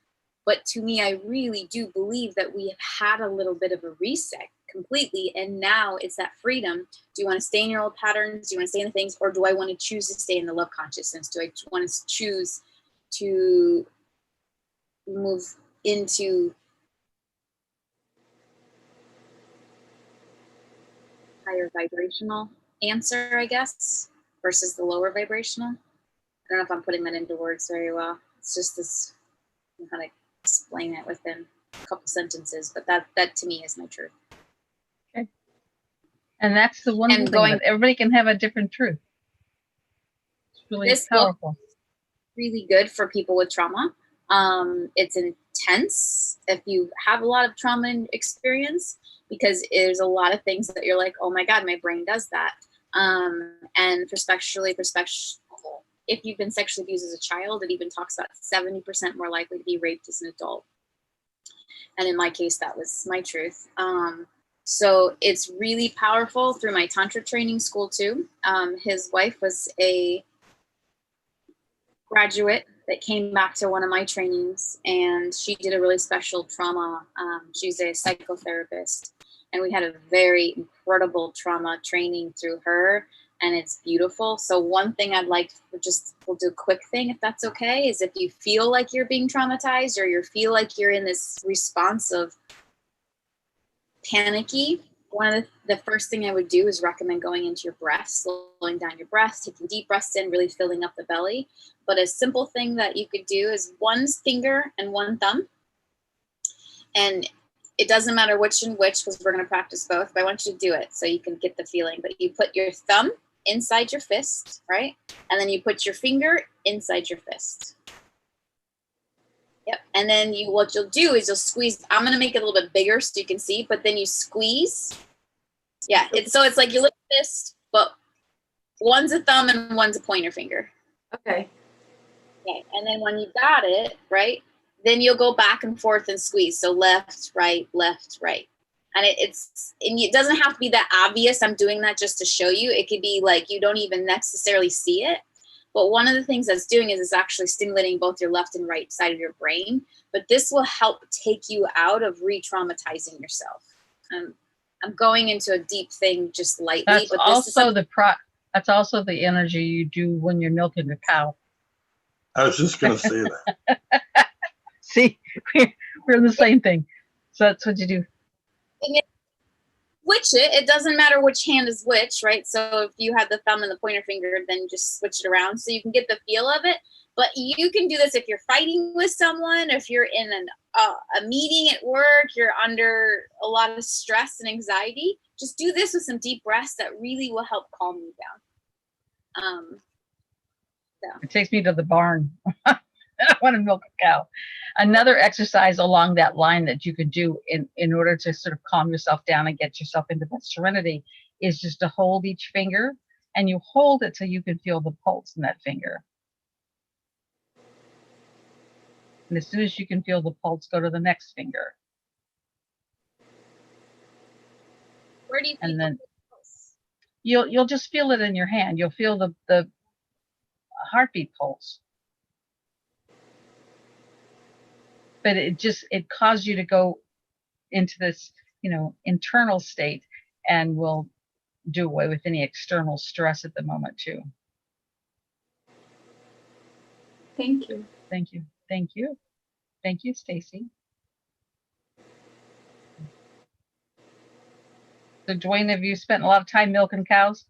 But to me, I really do believe that we have had a little bit of a reset completely. And now it's that freedom. Do you want to stay in your old patterns? Do you want to stay in the things? Or do I want to choose to stay in the love consciousness? Do I want to choose to move into higher vibrational answer, I guess, versus the lower vibrational? I don't know if I'm putting that into words very well. It's just this, I don't know how to explain it within a couple sentences, but that to me is my truth. Okay. And that's the one thing that everybody can have a different truth. It's really powerful. Really good for people with trauma. It's intense if you have a lot of trauma experience, because there's a lot of things that you're like, oh my God, my brain does that. And if you've been sexually abused as a child, it even talks about 70% more likely to be raped as an adult. And in my case, that was my truth. So it's really powerful through my Tantra training school too. His wife was a graduate that came back to one of my trainings, and she did a really special trauma. She's a psychotherapist, and we had a very incredible trauma training through her, and it's beautiful. So one thing I'd like, we'll do a quick thing if that's okay, is if you feel like you're being traumatized or you feel like you're in this response of panicky, one of the first thing I would do is recommend going into your breath, slowing down your breath, taking deep breaths in, really filling up the belly. But a simple thing that you could do is one finger and one thumb. And it doesn't matter which and which, because we're going to practice both, but I want you to do it so you can get the feeling. But you put your thumb inside your fist, right? And then you put your finger inside your fist. Yep. And then what you'll do is you'll squeeze. I'm going to make it a little bit bigger so you can see, but then you squeeze. Yeah. It's like your little fist, but one's a thumb and one's a pointer finger. Okay. Okay. And then when you got it, right, then you'll go back and forth and squeeze. So left, right, left, right. And it doesn't have to be that obvious. I'm doing that just to show you. It could be like you don't even necessarily see it. But one of the things that's doing is it's actually stimulating both your left and right side of your brain. But this will help take you out of re-traumatizing yourself. I'm going into a deep thing just lightly. That's but also that's also the energy you do when you're milking a cow. I was just going to say that. See, we're the same thing. So that's what you do. Switch it. It doesn't matter which hand is which, right? So if you have the thumb and the pointer finger, then just switch it around so you can get the feel of it. But you can do this if you're fighting with someone, if you're in a meeting at work, you're under a lot of stress and anxiety. Just do this with some deep breaths that really will help calm you down. It takes me to the barn. I want to milk a cow. Another exercise along that line that you could do in order to sort of calm yourself down and get yourself into that serenity is just to hold each finger, and you hold it so you can feel the pulse in that finger. And as soon as you can feel the pulse, go to the next finger. Where do you feel and then the pulse? You'll just feel it in your hand. You'll feel the heartbeat pulse. But it caused you to go into this, internal state, and will do away with any external stress at the moment too. Thank you. Thank you. Thank you. Thank you, Stacy. So, Dwayne, have you spent a lot of time milking cows?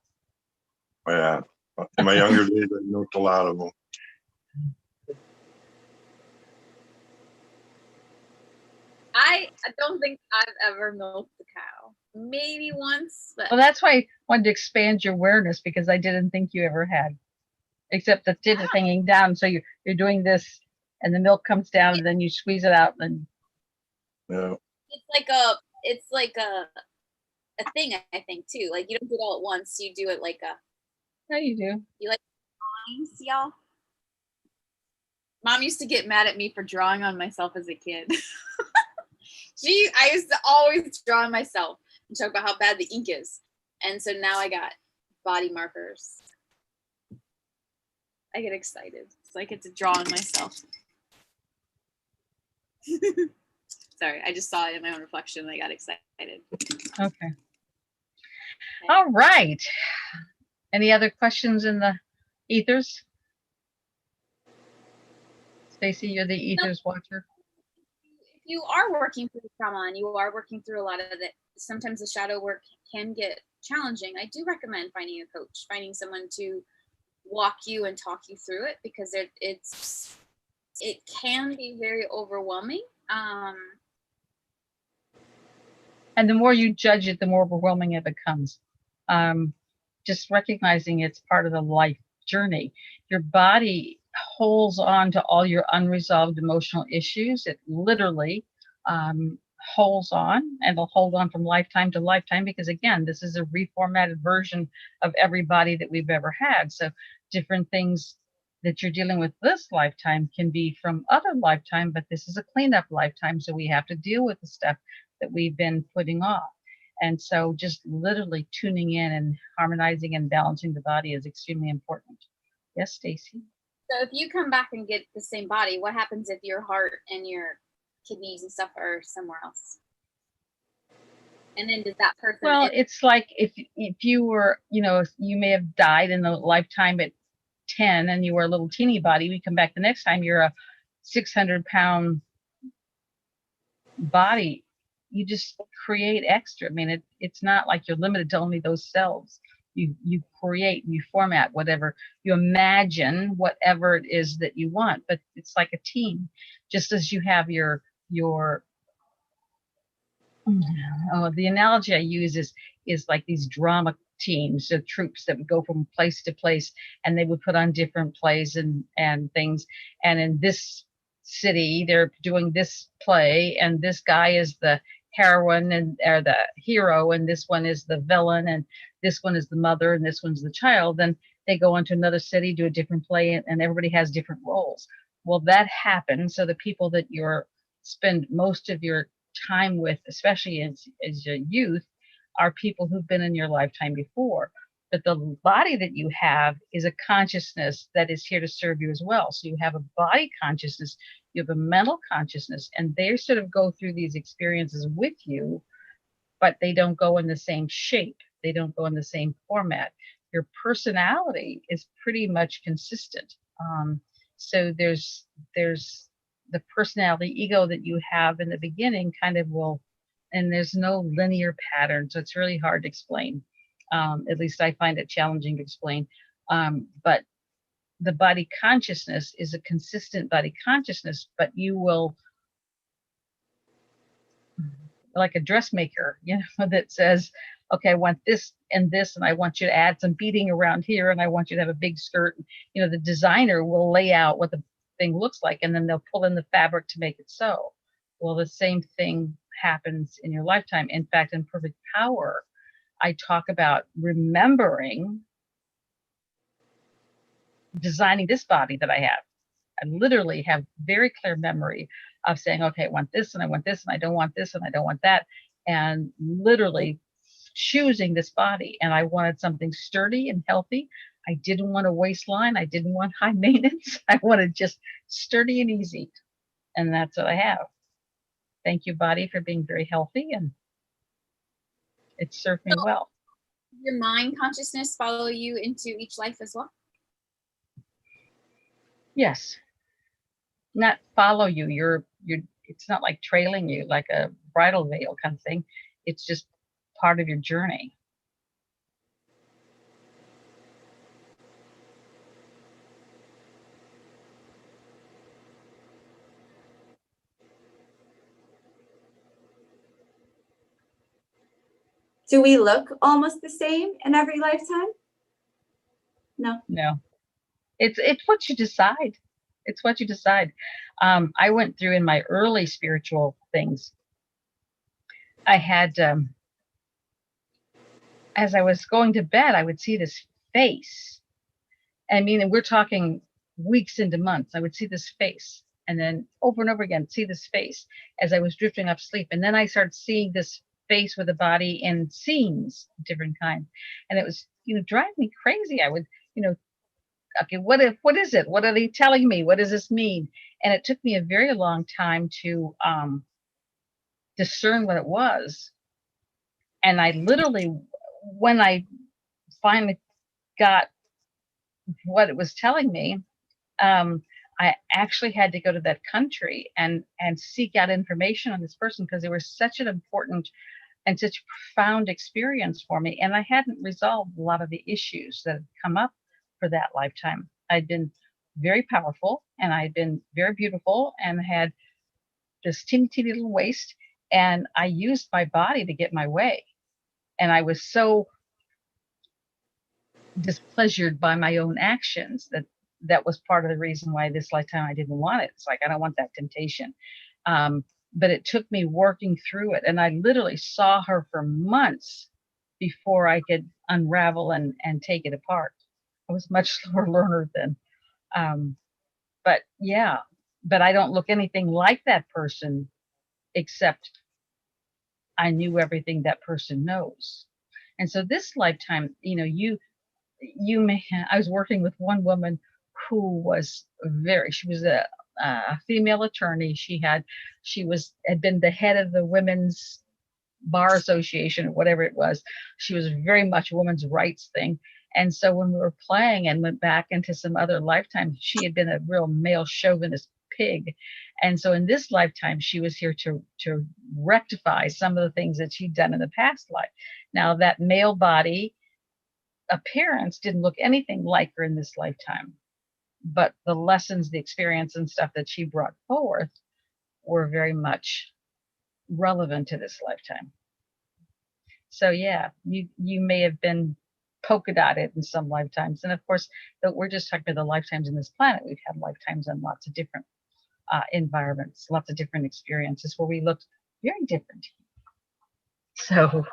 Yeah. In my younger days, I milked a lot of them. I don't think I've ever milked a cow. Maybe once, but Well, that's why I wanted to expand your awareness, because I didn't think you ever had, except the tip is hanging down. So you're doing this, and the milk comes down, and then you squeeze it out, and Yeah. it's like a thing, I think too. Like, you don't do it all at once. You do it like yeah, you do. you like lines, y'all. Mom used to get mad at me for drawing on myself as a kid. I used to always draw on myself and talk about how bad the ink is. And so now I got body markers. I get excited. So I get to draw on myself. Sorry, I just saw it in my own reflection and I got excited. Okay. All right. Any other questions in the ethers? Stacy, you're the ethers watcher. If you are working through trauma and you are working through a lot of it, sometimes the shadow work can get challenging. I do recommend finding a coach, finding someone to walk you and talk you through it, because it can be very overwhelming. And the more you judge it, the more overwhelming it becomes. Just recognizing it's part of the life journey. Your body holds on to all your unresolved emotional issues. It literally holds on, and it'll hold on from lifetime to lifetime, because again, this is a reformatted version of every body that we've ever had. So different things that you're dealing with this lifetime can be from other lifetime, but this is a cleanup lifetime. So we have to deal with the stuff that we've been putting off. And so just literally tuning in and harmonizing and balancing the body is extremely important. Yes, Stacy? So if you come back and get the same body, what happens if your heart and your kidneys and stuff are somewhere else? And then does that person... Well, it's like if you were, you may have died in a lifetime at 10 and you were a little teeny body. We come back the next time, you're a 600-pound body. You just create extra. I mean, it's not like you're limited to only those cells. You create, you format whatever, you imagine whatever it is that you want, but it's like a team. Just as you have your the analogy I use is like these drama teams, the troops that would go from place to place, and they would put on different plays and things. And in this city, they're doing this play, and this guy is the heroine or the hero, and this one is the villain, and this one is the mother, and this one's the child. Then they go into another city, do a different play, and everybody has different roles. Well, that happens. So the people that you spend most of your time with, especially as a youth, are people who've been in your lifetime before. But the body that you have is a consciousness that is here to serve you as well. So you have a body consciousness, you have a mental consciousness, and they sort of go through these experiences with you, but they don't go in the same shape. They don't go in the same format. Your personality is pretty much consistent. So there's the personality ego that you have in the beginning kind of will, and there's no linear pattern. So it's really hard to explain. At least I find it challenging to explain. But the body consciousness is a consistent body consciousness, but you will, like a dressmaker, that says, okay, I want this, and I want you to add some beading around here, and I want you to have a big skirt. The designer will lay out what the thing looks like, and then they'll pull in the fabric to make it so. Well, the same thing happens in your lifetime. In fact, in Perfect Power, I talk about remembering designing this body that I have. I literally have very clear memory of saying, okay, I want this, and I want this, and I don't want this, and I don't want that, and literally choosing this body. And I wanted something sturdy and healthy. I didn't want a waistline. I didn't want high maintenance. I wanted just sturdy and easy. And that's what I have. Thank you, body, for being very healthy, and it served me well. Your mind consciousness follow you into each life as well? Yes. Not follow you. You're it's not like trailing you like a bridal veil kind of thing. It's just part of your journey. Do we look almost the same in every lifetime? No. No. It's what you decide. It's what you decide. I went through in my early spiritual things. I had, as I was going to bed, I would see this face. I mean, and we're talking weeks into months, I would see this face, and then over and over again, see this face as I was drifting off sleep. And then I started seeing this face with a body in scenes of different kinds. And it was, driving me crazy. I would, okay, what is it? What are they telling me? What does this mean? And it took me a very long time to discern what it was. And I literally, when I finally got what it was telling me, I actually had to go to that country and seek out information on this person, because it was such an important and such a profound experience for me. And I hadn't resolved a lot of the issues that had come up for that lifetime. I'd been very powerful, and I'd been very beautiful, and had this teeny little waist, and I used my body to get my way. And I was so displeasured by my own actions that was part of the reason why this lifetime I didn't want it. It's like, I don't want that temptation. But it took me working through it. And I literally saw her for months before I could unravel and take it apart. I was much slower learner then. But I don't look anything like that person, except I knew everything that person knows. And so this lifetime, you may I was working with one woman who was she was a female attorney. She had been the head of the Women's Bar Association, or whatever it was. She was very much a women's rights thing. And so when we were playing and went back into some other lifetime, she had been a real male chauvinist pig. And so in this lifetime, she was here to rectify some of the things that she'd done in the past life. Now, that male body appearance didn't look anything like her in this lifetime, but the lessons, the experience and stuff that she brought forth were very much relevant to this lifetime. So yeah, you may have been polka dotted in some lifetimes. And of course, we're just talking about the lifetimes in this planet. We've had lifetimes in lots of different environments, lots of different experiences where we looked very different. So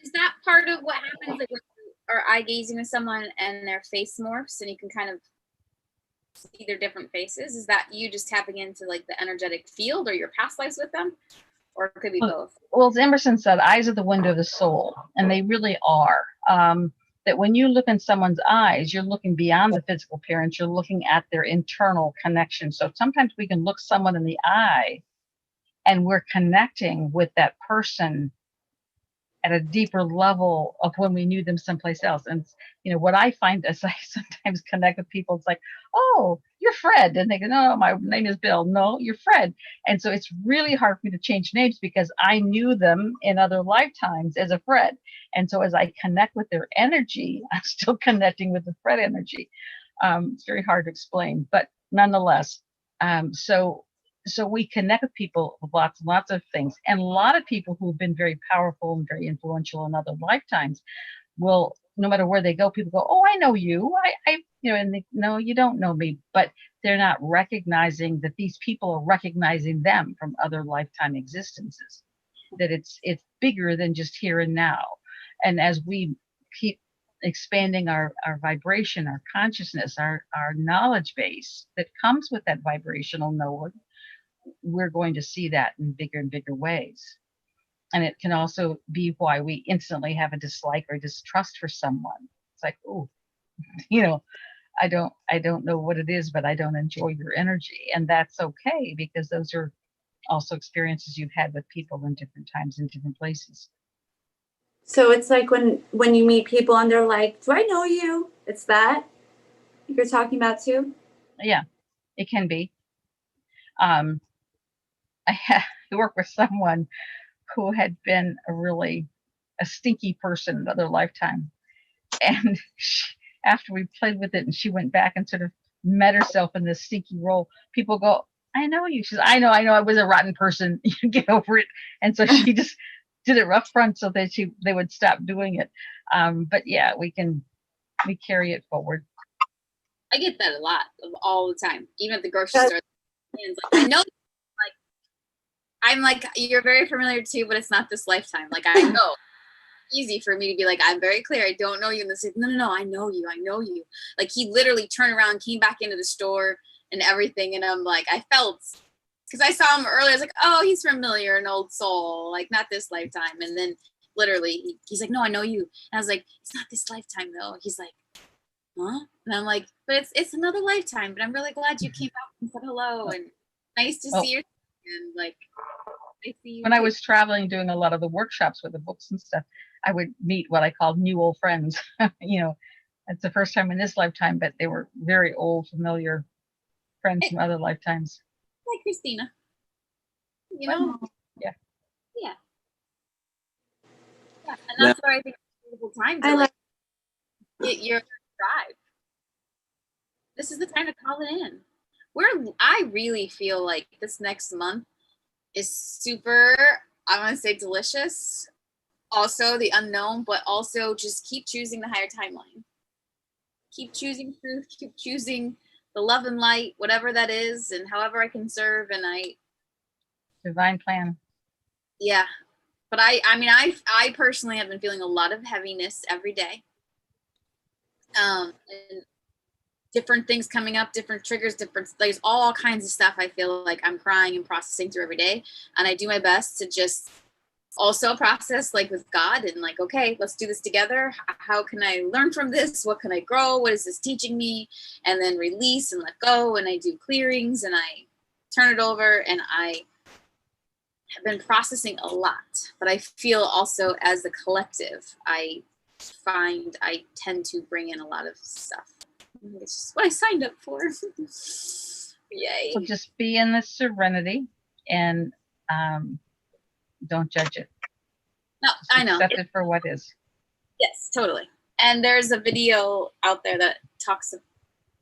is that part of what happens, like when you are eye gazing with someone and their face morphs and you can kind of see their different faces? Is that you just tapping into like the energetic field or your past lives with them? Or it could be both? Well, as Emerson said, eyes are the window of the soul, and they really are. That when you look in someone's eyes, you're looking beyond the physical appearance, you're looking at their internal connection. So sometimes we can look someone in the eye and we're connecting with that person at a deeper level of when we knew them someplace else. And what I find as I sometimes connect with people, it's like, oh, you're Fred. And they go, no, my name is Bill. No, you're Fred. And so it's really hard for me to change names because I knew them in other lifetimes as a Fred. And so as I connect with their energy, I'm still connecting with the Fred energy. It's very hard to explain, but nonetheless, so we connect with people with lots and lots of things. And a lot of people who've been very powerful and very influential in other lifetimes will, no matter where they go, people go, oh, I know you. And they, no, you don't know me. But they're not recognizing that these people are recognizing them from other lifetime existences, that it's bigger than just here and now. And as we keep expanding our vibration, our consciousness, our knowledge base that comes with that vibrational node, we're going to see that in bigger and bigger ways. And it can also be why we instantly have a dislike or distrust for someone. It's like, oh, I don't know what it is, but I don't enjoy your energy. And that's okay, because those are also experiences you've had with people in different times in different places. So it's like when you meet people and they're like, do I know you? It's that you're talking about too? Yeah, it can be. I had to work with someone who had been a stinky person in another lifetime. And after we played with it and she went back and sort of met herself in this stinky role, people go, I know you. She says, I know, I was a rotten person. You get over it. And so she just did it rough front so that they would stop doing it. But yeah, we carry it forward. I get that a lot, all the time, even at the grocery store. I know, I'm like, you're very familiar too, but it's not this lifetime. Like, I know. easy for me to be like, I'm very clear, I don't know you. And this is, no, I know you, I know you. Like, he literally turned around, came back into the store and everything. And I'm like, I felt, because I saw him earlier, I was like, oh, he's familiar, an old soul, like not this lifetime. And then literally he's like, no, I know you. And I was like, it's not this lifetime though. He's like, huh? And I'm like, but it's another lifetime. But I'm really glad you came back and said hello, and nice to see you. And like, I see you when I was traveling, doing a lot of the workshops with the books and stuff, I would meet what I called new old friends. It's the first time in this lifetime, but they were very old, familiar friends from other lifetimes. Like Christina. Yeah. Yeah. And that's why I think it's a beautiful time to get your drive. This is the time to call it in. I really feel like this next month is super, I want to say delicious. Also the unknown, but also just keep choosing the higher timeline. Keep choosing truth, keep choosing the love and light, whatever that is, and however I can serve. And Divine plan. Yeah. But I personally have been feeling a lot of heaviness every day. And different things coming up, different triggers, there's all kinds of stuff I feel like I'm crying and processing through every day. And I do my best to just also process like with God and like, okay, let's do this together. How can I learn from this? What can I grow? What is this teaching me? And then release and let go. And I do clearings and I turn it over, and I have been processing a lot. But I feel also as a collective, I find I tend to bring in a lot of stuff. It's just what I signed up for. Yay. So just be in the serenity and don't judge it. No, Just I know. accept it for what is. Yes, totally. And there's a video out there that talks,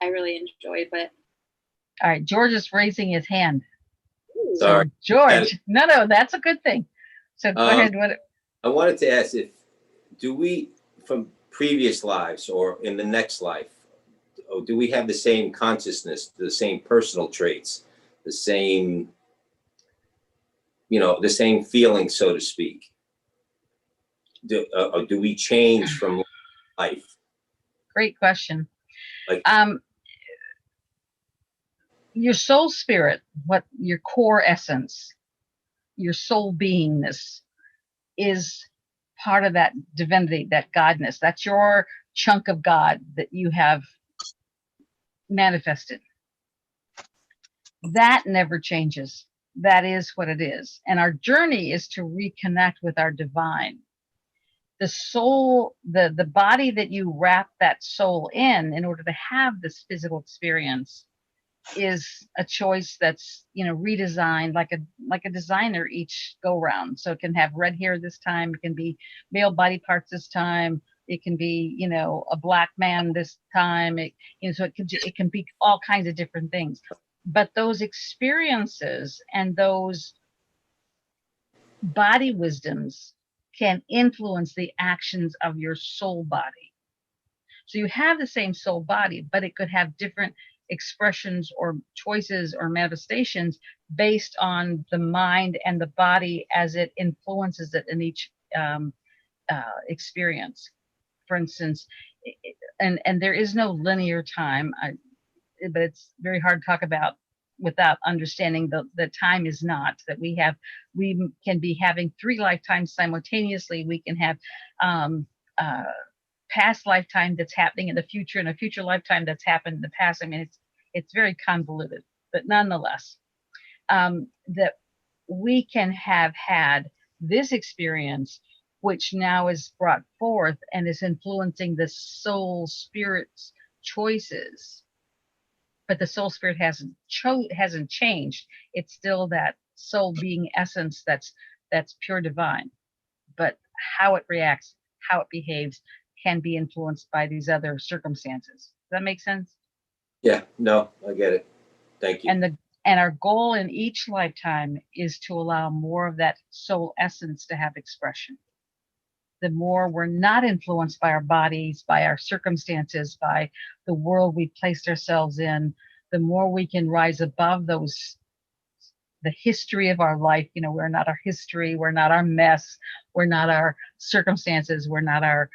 I really enjoyed, but. All right, George is raising his hand. Sorry. So George, no, that's a good thing. So go ahead. I wanted to ask do we, from previous lives or in the next life, do we have the same consciousness, the same personal traits, the same, the same feeling, so to speak? Or do we change from life? Great question. Like, your soul spirit, what your core essence, your soul beingness is part of that divinity, that godness. That's your chunk of God that you have manifested. That never changes. That is what it is. And our journey is to reconnect with our divine. The soul, the body that you wrap that soul in order to have this physical experience is a choice that's redesigned like a designer each go round. So it can have red hair this time, it can be male body parts this time, it can be a black man this time, so it can be all kinds of different things. But those experiences and those body wisdoms can influence the actions of your soul body. So you have the same soul body, but it could have different expressions or choices or manifestations based on the mind and the body as it influences it in each experience. For instance, and there is no linear time, but it's very hard to talk about without understanding the time is not that we can be having 3 lifetimes simultaneously. We can have past lifetime that's happening in the future and a future lifetime that's happened in the past. I mean, it's very convoluted, but nonetheless, that we can have had this experience, which now is brought forth and is influencing the soul spirit's choices. But the soul spirit hasn't changed. It's still that soul being essence that's pure divine. But how it reacts, how it behaves, can be influenced by these other circumstances. Does that make sense? Yeah, no, I get it. Thank you. And our goal in each lifetime is to allow more of that soul essence to have expression. The more we're not influenced by our bodies, by our circumstances, by the world we've placed ourselves in, the more we can rise above those the history of our life. You know, we're not our history, we're not our mess, we're not our circumstances, we're not our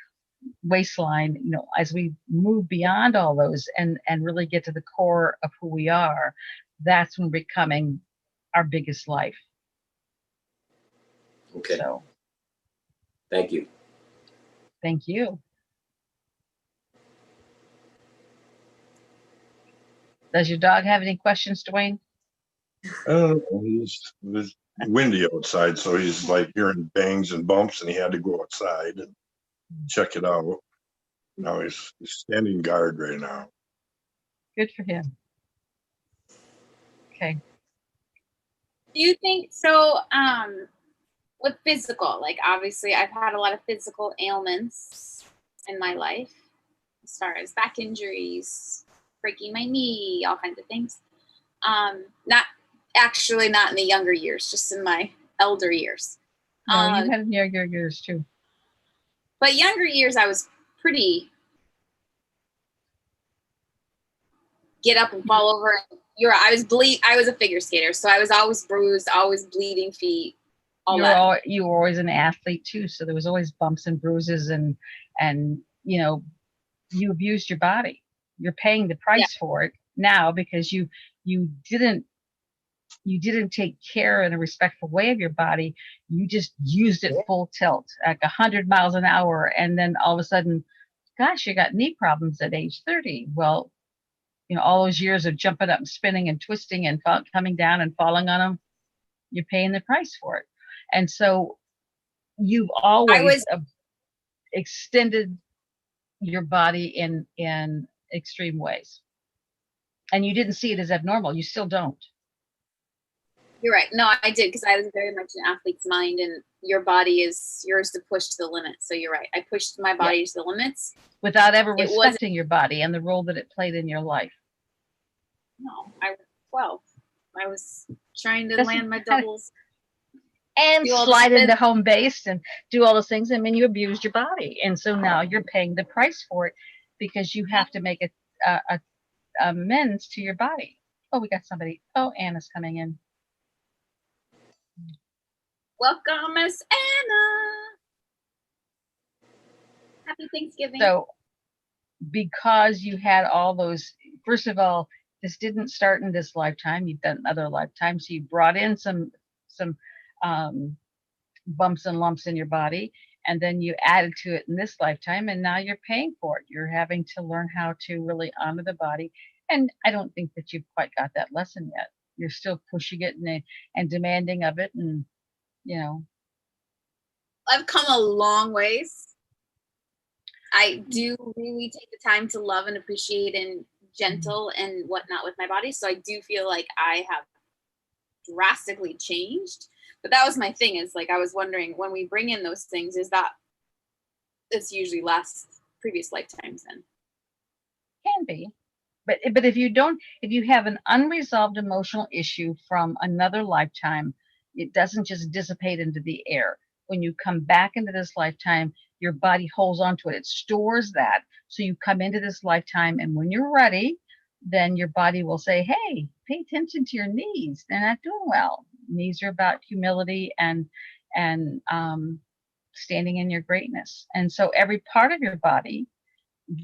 waistline. You know, as we move beyond all those and really get to the core of who we are, that's when we're becoming our biggest life. Okay, So thank you. thank you. Does your dog have any questions, Dwayne? It was windy outside, so he's like hearing bangs and bumps, and he had to go outside and check it out. Now he's standing guard right now. Good for him. Okay. Do you think so? With physical, like obviously I've had a lot of physical ailments in my life, as far as back injuries, breaking my knee, all kinds of things. Not in the younger years, just in my elder years. No, you had younger years too. But younger years, I was pretty get up and fall over. I was a figure skater, so I was always bruised, always bleeding feet. You were always an athlete too, so there was always bumps and bruises, and you know, you abused your body. You're paying the price for it now because you didn't take care in a respectful way of your body. You just used it full tilt, like 100 miles an hour, and then all of a sudden, gosh, you got knee problems at age 30. Well, you know, all those years of jumping up and spinning and twisting and coming down and falling on them, you're paying the price for it. And so you've always extended your body in extreme ways. And you didn't see it as abnormal. You still don't. You're right. No, I did, because I was very much an athlete's mind, and your body is yours to push to the limit. So you're right. I pushed my body to the limits. Without ever respecting your body and the role that it played in your life. No, I was 12. I was trying to land my doubles. And slide into home base and do all those things. I mean, you abused your body. And so now you're paying the price for it because you have to make a amends to your body. Oh, we got somebody. Oh, Anna's coming in. Welcome, Miss Anna. Happy Thanksgiving. So because you had all those, first of all, this didn't start in this lifetime. You've done other lifetimes. So you brought in some bumps and lumps in your body, and then you added to it in this lifetime, and now you're paying for it. You're having to learn how to really honor the body. And I don't think that you've quite got that lesson yet. You're still pushing it and demanding of it, and you know. I've come a long ways. I do really take the time to love and appreciate and gentle and whatnot with my body. So I do feel like I have drastically changed. But that was my thing, is like I was wondering, when we bring in those things, is that it's usually previous lifetimes then? Can be. But if you have an unresolved emotional issue from another lifetime, it doesn't just dissipate into the air. When you come back into this lifetime, your body holds on to it. It stores that. So you come into this lifetime, and when you're ready, then your body will say, hey, pay attention to your knees. They're not doing well. Knees are about humility and standing in your greatness. And so every part of your body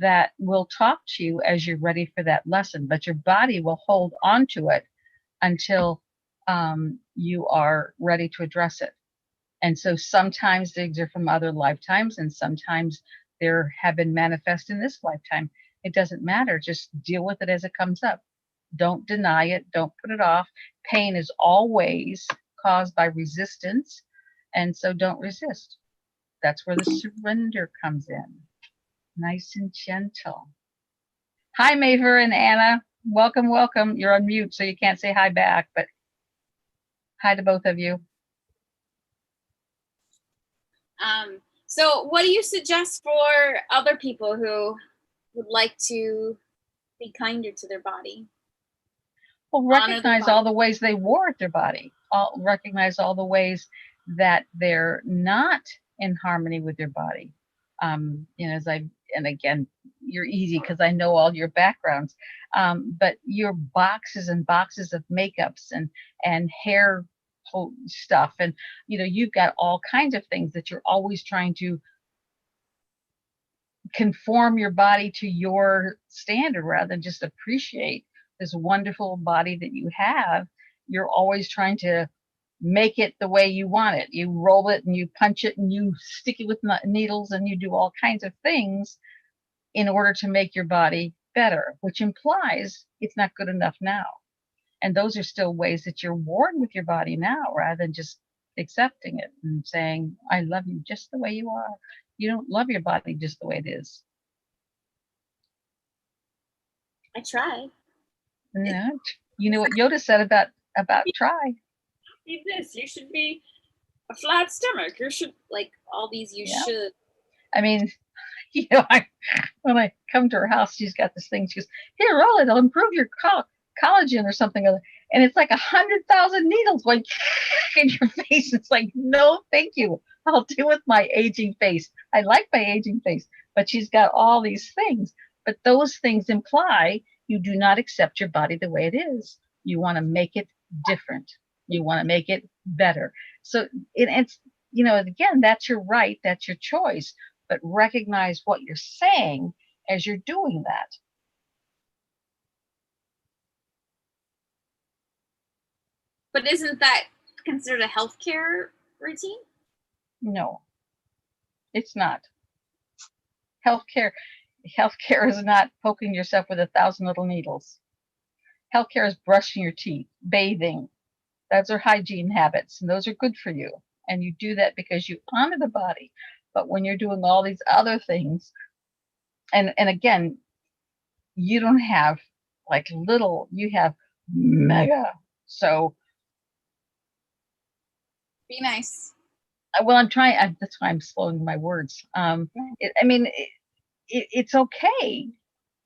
that will talk to you as you're ready for that lesson, but your body will hold on to it until you are ready to address it. And so sometimes things are from other lifetimes, and sometimes there have been manifest in this lifetime. It doesn't matter. Just deal with it as it comes up. Don't deny it. Don't put it off. Pain is always caused by resistance. And so don't resist. That's where the surrender comes in. Nice and gentle. Hi, Maver and Anna. Welcome, welcome. You're on mute, so you can't say hi back, but hi to both of you. So what do you suggest for other people who would like to be kinder to their body? Well, recognize all the ways they war at their body. Recognize all the ways that they're not in harmony with their body. You know, and again, you're easy because I know all your backgrounds. But your boxes and boxes of makeups and hair stuff, and you've got all kinds of things that you're always trying to conform your body to your standard rather than just appreciate this wonderful body that you have. You're always trying to make it the way you want it. You roll it and you punch it and you stick it with needles and you do all kinds of things in order to make your body better, which implies it's not good enough now. And those are still ways that you're warring with your body now rather than just accepting it and saying, I love you just the way you are. You don't love your body just the way it is. I tried. Yeah. You know what Yoda said about try. Need this. You should be a flat stomach. You should like all these. You Yeah. should. I mean, when I come to her house, she's got this thing. She goes, "Here, roll it. It'll improve your collagen or something." And it's like 100,000 needles going in your face. It's like, no, thank you. I'll deal with my aging face. I like my aging face, but she's got all these things. But those things imply you do not accept your body the way it is. You want to make it different. You want to make it better. So it's, again, that's your right. That's your choice. But recognize what you're saying as you're doing that. But isn't that considered a healthcare routine? No, it's not. Healthcare is not poking yourself with 1,000 little needles. Healthcare is brushing your teeth, bathing. Those are hygiene habits, and those are good for you. And you do that because you honor the body. But when you're doing all these other things, and again, you don't have like little, you have mega. So be nice. Well, I'm trying. That's why I'm slowing my words. It's okay.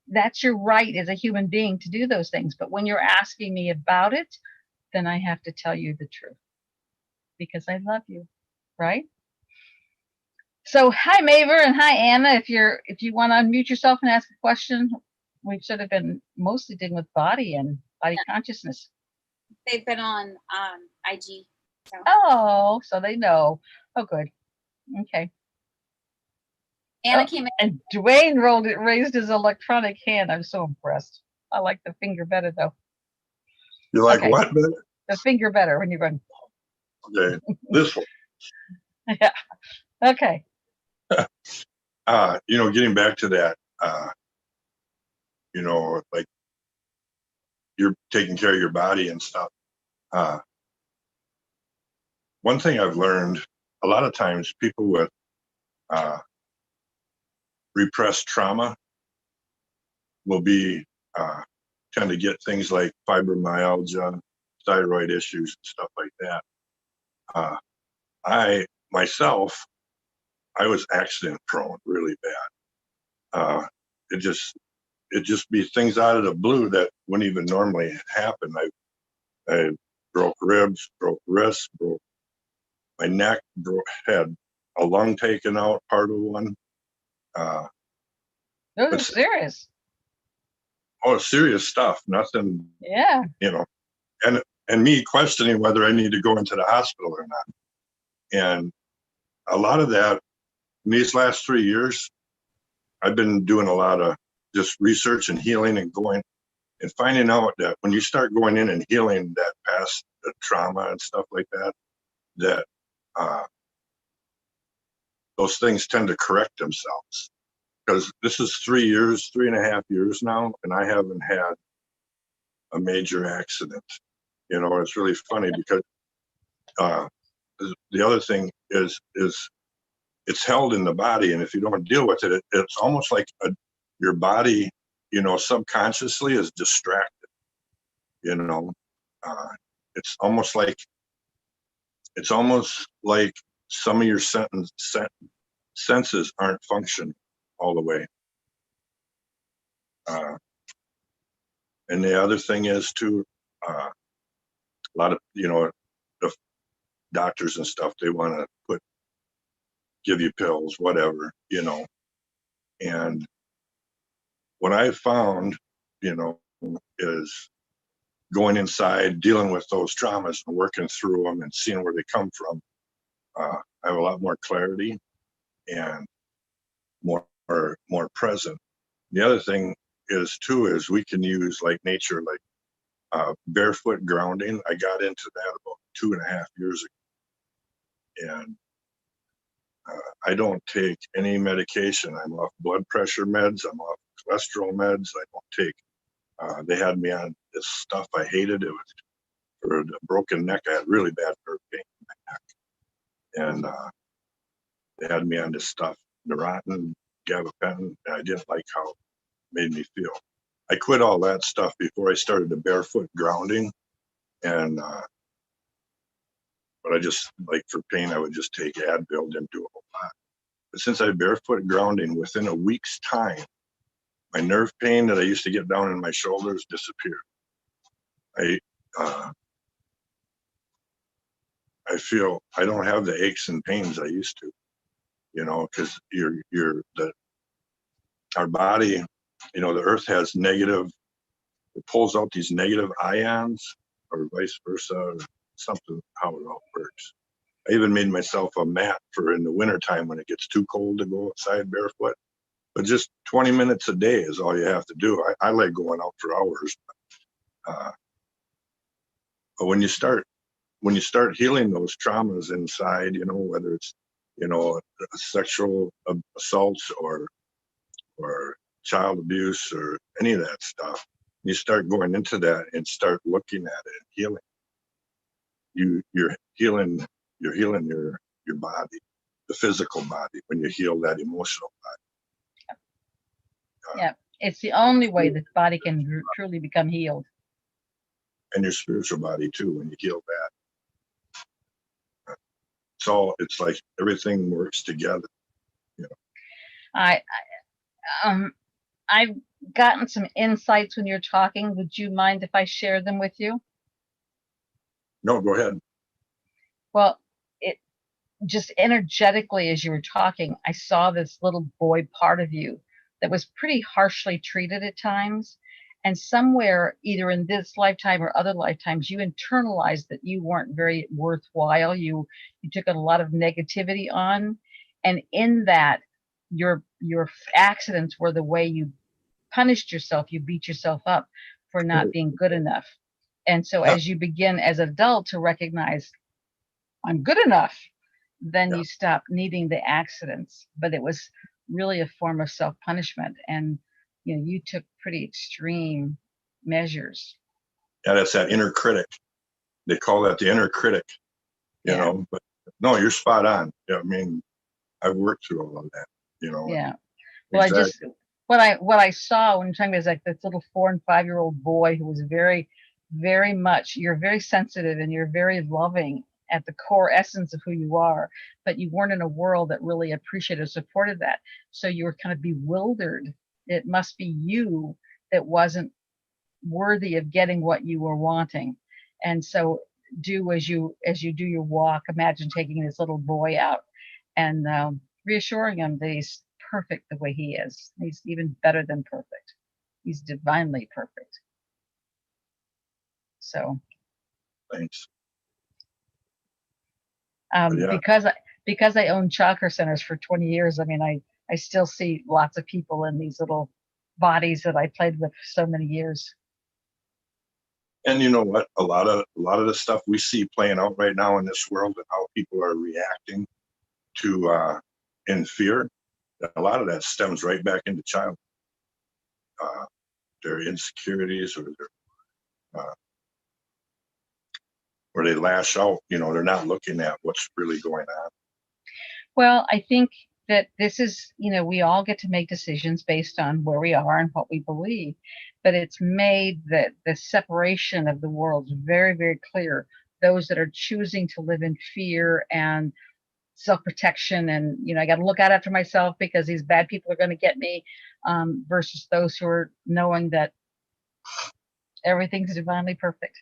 That's your right as a human being to do those things. But when you're asking me about it, then I have to tell you the truth because I love you, right? So, hi, Maver, and hi, Anna. If you want to unmute yourself and ask a question, we've sort of been mostly dealing with body and body consciousness. They've been on IG. So. Oh, so they know. Oh, good. Okay. Anna came in. And Dwayne raised his electronic hand. I'm so impressed. I like the finger better, though. You like what better? The finger better when you're going. Okay, this one. Yeah. Okay. Getting back to that, like you're taking care of your body and stuff. One thing I've learned, a lot of times people with repressed trauma will tend to get things like fibromyalgia, thyroid issues, and stuff like that. I was accident prone really bad. It just be things out of the blue that wouldn't even normally happen. I broke ribs, broke wrists, broke my neck, had a lung taken out, part of one. Those are serious. Oh, serious stuff. Nothing. Yeah. And me questioning whether I need to go into the hospital or not. And a lot of that in these last 3 years, I've been doing a lot of just research and healing and going and finding out that when you start going in and healing that past the trauma and stuff like that, that those things tend to correct themselves. Because this is 3.5 years now, and I haven't had a major accident. It's really funny because the other thing is it's held in the body, and if you don't deal with it, it's almost like your body, subconsciously is distracted. It's almost like some of your senses aren't functioning all the way. And the other thing is too, a lot of the doctors and stuff, they want to give you pills, whatever, and what I found, you know, is going inside, dealing with those traumas and working through them and seeing where they come from. I have a lot more clarity and more present. The other thing is too, is we can use like nature, like barefoot grounding. I got into that about 2.5 years ago. And I don't take any medication. I'm off blood pressure meds. I'm off cholesterol meds. I don't take, they had me on this stuff I hated. It was for a broken neck. I had really bad nerve pain in my neck. And they had me on this stuff, Neurontin, gabapentin, and I didn't like how it made me feel. I quit all that stuff before I started the barefoot grounding. And, but I just, like for pain, I would just take Advil, didn't do a whole lot. But since I barefoot grounding, within a week's time, my nerve pain that I used to get down in my shoulders disappeared. I feel I don't have the aches and pains I used to, you know, because our body, you know, the earth has negative, it pulls out these negative ions or vice versa, or something, how it all works. I even made myself a mat for in the wintertime when it gets too cold to go outside barefoot. But just 20 minutes a day is all you have to do. I like going out for hours. But when you start healing those traumas inside, you know, whether it's, you know, sexual assaults or child abuse or any of that stuff, you start going into that and start looking at it and healing. You're healing your body, the physical body, when you heal that emotional body. Yeah, it's the only way the body can truly become healed. And your spiritual body too, when you heal that. It's like everything works together. You know. I've gotten some insights when you're talking. Would you mind if I share them with you? No, go ahead. Well, it just energetically, as you were talking, I saw this little boy part of you that was pretty harshly treated at times. And somewhere, either in this lifetime or other lifetimes, you internalized that you weren't very worthwhile. You took a lot of negativity on. And in that, your accidents were the way you punished yourself. You beat yourself up for not being good enough. And so as you begin as an adult to recognize, I'm good enough, then you stop needing the accidents. But it was really a form of self-punishment. And you know, you took pretty extreme measures. Yeah, that's that inner critic. They call that the inner critic, you know, but no, you're spot on. Yeah, I mean, I've worked through all of that, you know. Yeah. Well, exactly. what I saw when you're talking about is like this little 4 and 5 year old boy who was very, very much, you're very sensitive and you're very loving at the core essence of who you are, but you weren't in a world that really appreciated or supported that. So you were kind of bewildered. It must be you that wasn't worthy of getting what you were wanting. And so do as you do your walk, imagine taking this little boy out and reassuring him that he's perfect the way he is. He's even better than perfect. He's divinely perfect. So thanks. Because I own chakra centers for 20 years, I mean, I still see lots of people in these little bodies that I played with for so many years. And you know what? A lot of the stuff we see playing out right now in this world and how people are reacting to in fear, a lot of that stems right back into childhood. Their insecurities or their where they lash out, you know, they're not looking at what's really going on. Well, I think that this is, you know, we all get to make decisions based on where we are and what we believe, but it's made that the separation of the world is very, very clear. Those that are choosing to live in fear and self-protection and, you know, I got to look out after myself because these bad people are going to get me, versus those who are knowing that everything's divinely perfect.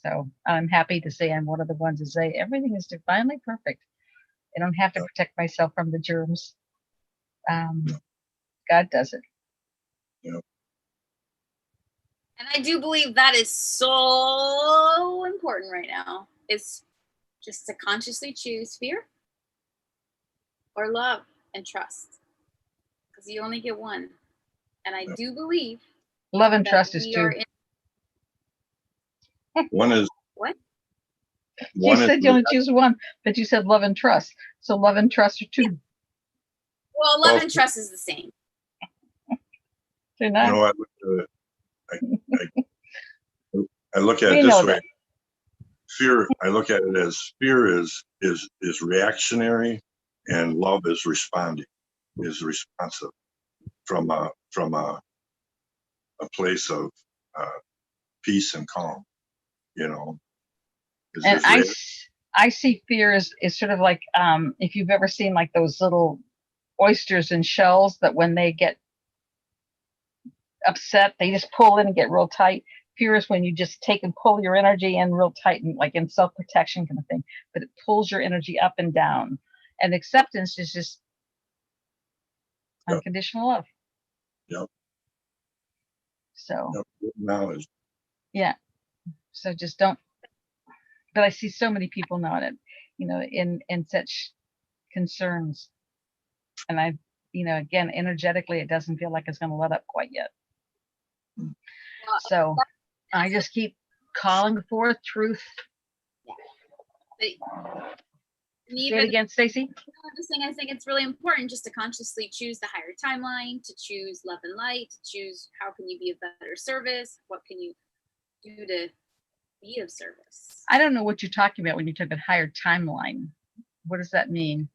So I'm happy to say I'm one of the ones who say everything is divinely perfect. I don't have to protect myself from the germs. God does it. Yep. And I do believe that is so important right now. It's just to consciously choose fear or love and trust, because you only get one. And I do believe Love and that trust is we two. are in One is, what? You one is, said you only choose one, but you said love and trust. So love and trust are two. Well, love Well, and trust is the same. They're you not. know, I look at We it know this way. that. Fear, I look at it as fear is reactionary, and love is responding, is responsive from a place of peace and calm, you know. And Is rea- I see fear is sort of like if you've ever seen like those little oysters in shells that when they get upset, they just pull in and get real tight. Fear is when you just take and pull your energy in real tight and like in self-protection kind of thing, but it pulls your energy up and down. And acceptance is just Yep. unconditional love. Yep. So knowledge. yeah. So just don't, but I see so many people now in it, you know, in such concerns. And I, you know, again, energetically, it doesn't feel like it's going to let up quite yet. So I just keep calling forth truth. But Say it even again, Stacy. I'm just saying, I think it's really important just to consciously choose the higher timeline, to choose love and light, to choose how can you be of better service, what can you do to be of service. I don't know what you're talking about when you talk about higher timeline. What does that mean?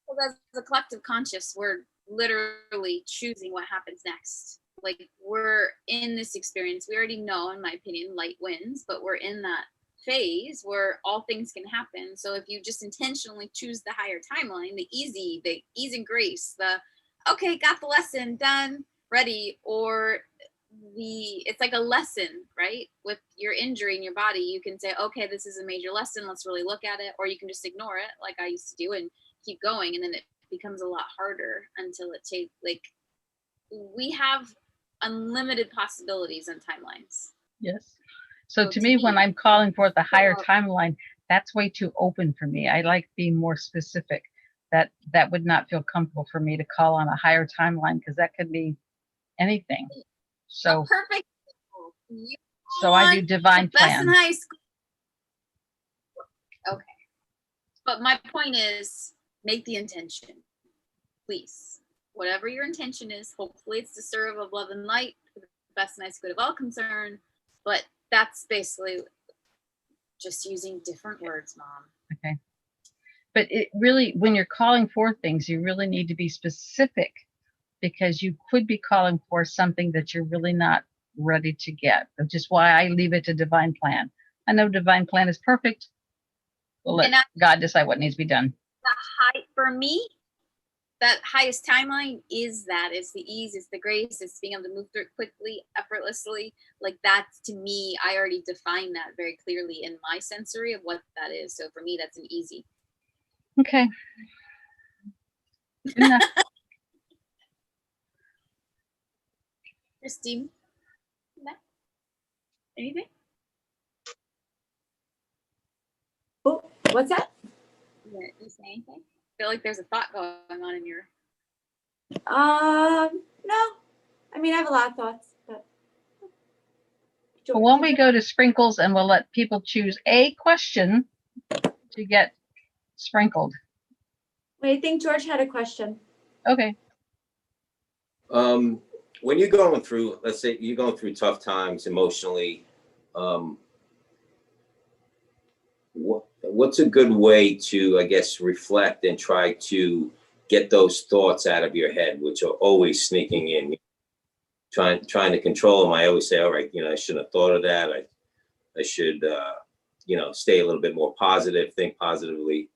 Well, as a collective conscious, we're literally choosing what happens next. Like we're in this experience. We already know, in my opinion, light wins, but we're in that phase where all things can happen. So if you just intentionally choose the higher timeline, the ease and grace, the okay, got the lesson done, ready, or it's like a lesson, right? With your injury in your body, you can say, okay, this is a major lesson, let's really look at it, or you can just ignore it like I used to do and keep going, and then it becomes a lot harder until it takes, like, we have unlimited possibilities and timelines. Yes. So So to me, when I'm calling forth the higher timeline, that's way too open for me. I like being more specific. That would not feel comfortable for me to call on a higher timeline, because that could be anything. So perfect. So I do divine best plan. in high school. Okay. But my point is, make the intention, please. Whatever your intention is, hopefully it's to serve of love and light for the best and highest good of all concerned. But that's basically just using different words, Mom. Okay. But it really, when you're calling for things, you really need to be specific, because you could be calling for something that you're really not ready to get, which is why I leave it to divine plan. I know divine plan is perfect. We'll let God decide what needs to be done. For me, that highest timeline is that. It's the ease, it's the grace, it's being able to move through it quickly, effortlessly. Like that's, to me, I already defined that very clearly in my sensory of what that is. So for me, that's an easy. Okay. Enough. Christine, anything? Oh, what's that? You say anything? I feel like there's a thought going on in your. No. I mean, I have a lot of thoughts, but. Well, when we go to sprinkles, and we'll let people choose a question to get sprinkled. Wait, I think George had a question. Okay. When you're going through, let's say you're going through tough times emotionally, what's a good way to, I guess, reflect and try to get those thoughts out of your head, which are always sneaking in? Trying to control them. I always say, all right, I shouldn't have thought of that. I should, stay a little bit more positive, think positively.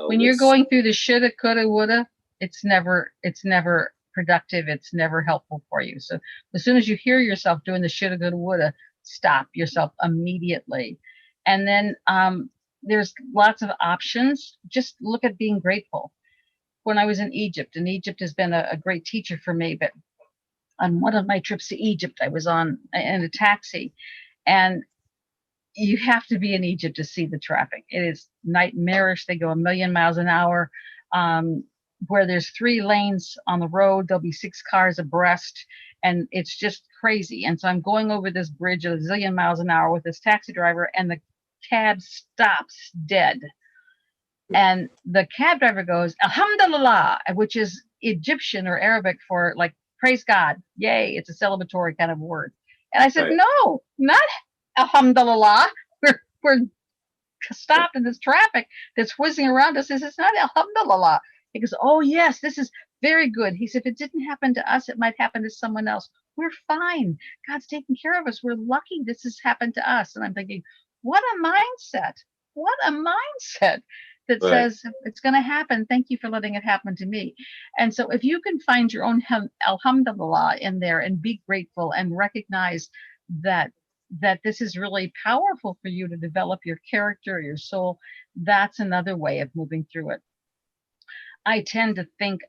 When you're going through the shoulda, coulda, woulda, it's never productive. It's never helpful for you. So as soon as you hear yourself doing the shoulda, coulda, woulda, stop yourself immediately. And then there's lots of options. Just look at being grateful. When I was in Egypt, and Egypt has been a great teacher for me, but on one of my trips to Egypt. I was in a taxi, and you have to be in Egypt to see the traffic. It is nightmarish. They go a million miles an hour. Where there's 3 lanes on the road, there'll be 6 cars abreast, and it's just crazy. And so I'm going over this bridge at a zillion miles an hour with this taxi driver, and the cab stops dead. And the cab driver goes, Alhamdulillah, which is Egyptian or Arabic for like, praise God, yay. It's a celebratory kind of word. And I said, Right. no, not Alhamdulillah. We're stopped in this traffic that's whizzing around us. This is not Alhamdulillah. He goes, oh yes, this is very good. He said, if it didn't happen to us, it might happen to someone else. We're fine. God's taking care of us. We're lucky this has happened to us. And I'm thinking, what a mindset. What a mindset that Right. says it's going to happen. Thank you for letting it happen to me. And so if you can find your own Alhamdulillah in there and be grateful and recognize that this is really powerful for you to develop your character, your soul, that's another way of moving through it. I tend to think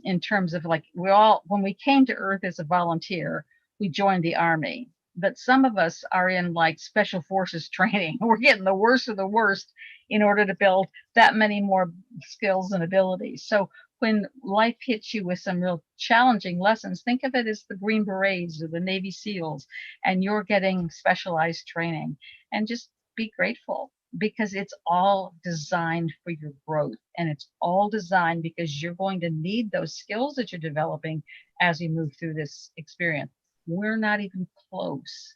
in terms of like, when we came to Earth as a volunteer, we joined the Army, but some of us are in like special forces training. We're getting the worst of the worst in order to build that many more skills and abilities. So when life hits you with some real challenging lessons, think of it as the Green Berets or the Navy SEALs, and you're getting specialized training, and just be grateful, because it's all designed for your growth, and it's all designed because you're going to need those skills that you're developing as you move through this experience. We're not even close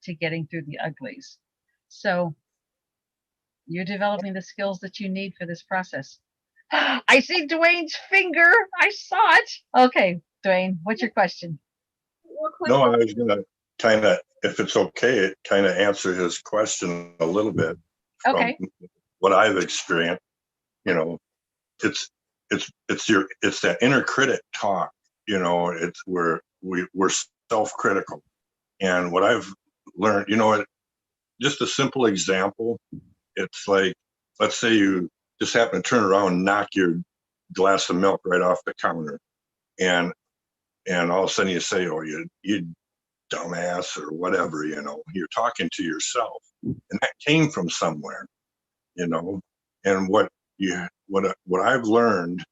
to getting through the uglies. So you're developing the skills that you need for this process. I see Dwayne's finger. I saw it. Okay, Dwayne, what's your question? No, I was gonna kind of, if it's okay, kind of answer his question a little bit from Okay. what I've experienced. You know, it's that inner critic talk. You know, it's where we're self-critical, and what I've learned, you know, just a simple example. It's like, let's say you just happen to turn around and knock your glass of milk right off the counter, and all of a sudden you say, oh, you dumbass or whatever, you know, you're talking to yourself, and that came from somewhere, you know. And what I've learned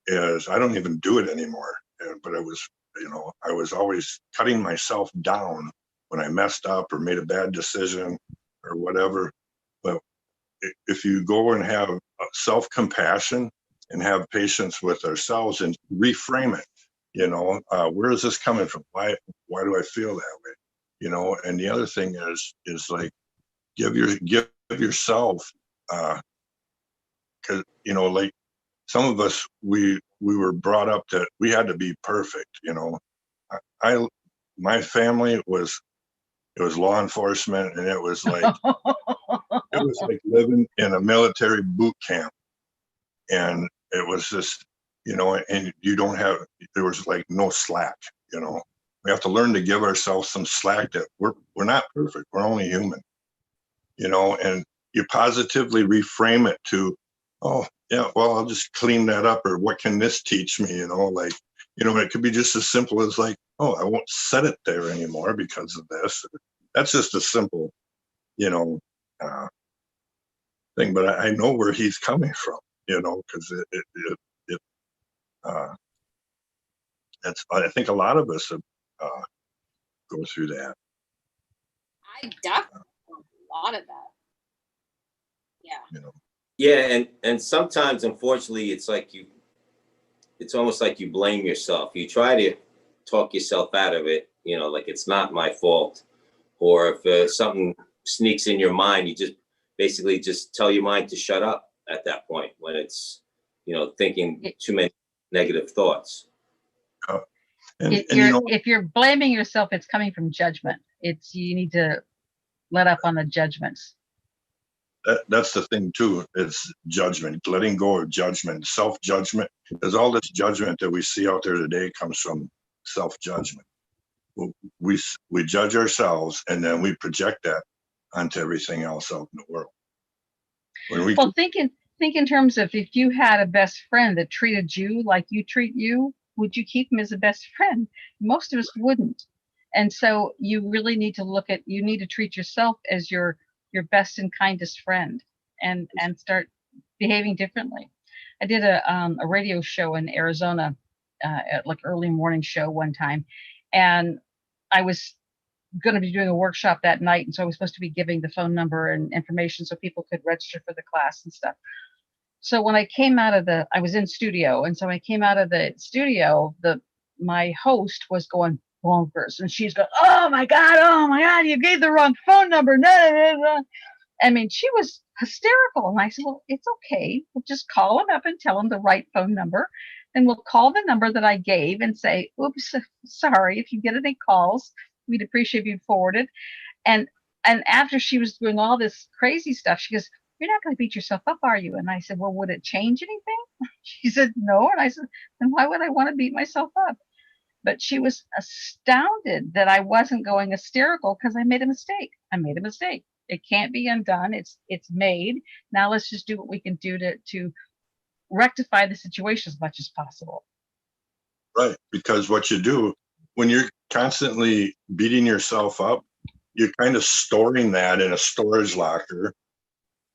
is I don't even do it anymore. But it was, you know, I was always cutting myself down when I messed up or made a bad decision or whatever. But if you go and have self-compassion and have patience with ourselves and reframe it, you know, where is this coming from? Why do I feel that way? You know, and the other thing is like, give yourself, cause you know, like some of us, we were brought up that we had to be perfect, you know. My family it was law enforcement, and it was like living in a military boot camp, and it was just, you know, and there was like no slack, you know. We have to learn to give ourselves some slack, that we're not perfect, we're only human, you know. And you positively reframe it to, oh yeah, well, I'll just clean that up, or what can this teach me, you know. Like, you know, it could be just as simple as like, oh, I won't set it there anymore because of this. That's just a simple, you know, thing. But I know where he's coming from, you know, because that's, I think a lot of us have, go through that. I definitely a lot of that. Yeah. You know. Yeah, and sometimes, unfortunately, it's almost like you blame yourself. You try to talk yourself out of it, you know, like it's not my fault. Or if something sneaks in your mind, you just basically just tell your mind to shut up at that point when it's, you know, thinking too many negative thoughts. If you're blaming yourself, it's coming from judgment. You need to let up on the judgments. That's the thing too. It's judgment, letting go of judgment, self-judgment. Because all this judgment that we see out there today comes from self-judgment. We judge ourselves, and then we project that onto everything else out in the world. Well, think in terms of, if you had a best friend that treated you like you treat you, would you keep him as a best friend? Most of us wouldn't. And so you really need to you need to treat yourself as your best and kindest friend, and start behaving differently. I did a radio show in Arizona, at like early morning show one time, and I was going to be doing a workshop that night, and so I was supposed to be giving the phone number and information so people could register for the class and stuff. So when I came out of I was in studio, and so when I came out of the studio, my host was going bonkers, and she's going, oh my God, you gave the wrong phone number. Nah, nah, nah. I mean, she was hysterical. And I said, well, it's okay. We'll just call him up and tell him the right phone number. And we'll call the number that I gave and say, oops, sorry, if you get any calls, we'd appreciate you forwarded. And after she was doing all this crazy stuff, she goes, you're not going to beat yourself up, are you? And I said, well, would it change anything? She said, no. And I said, then why would I want to beat myself up? But she was astounded that I wasn't going hysterical because I made a mistake. I made a mistake. It can't be undone. It's made. Now let's just do what we can do to rectify the situation as much as possible. Right. Because what you do when you're constantly beating yourself up, you're kind of storing that in a storage locker.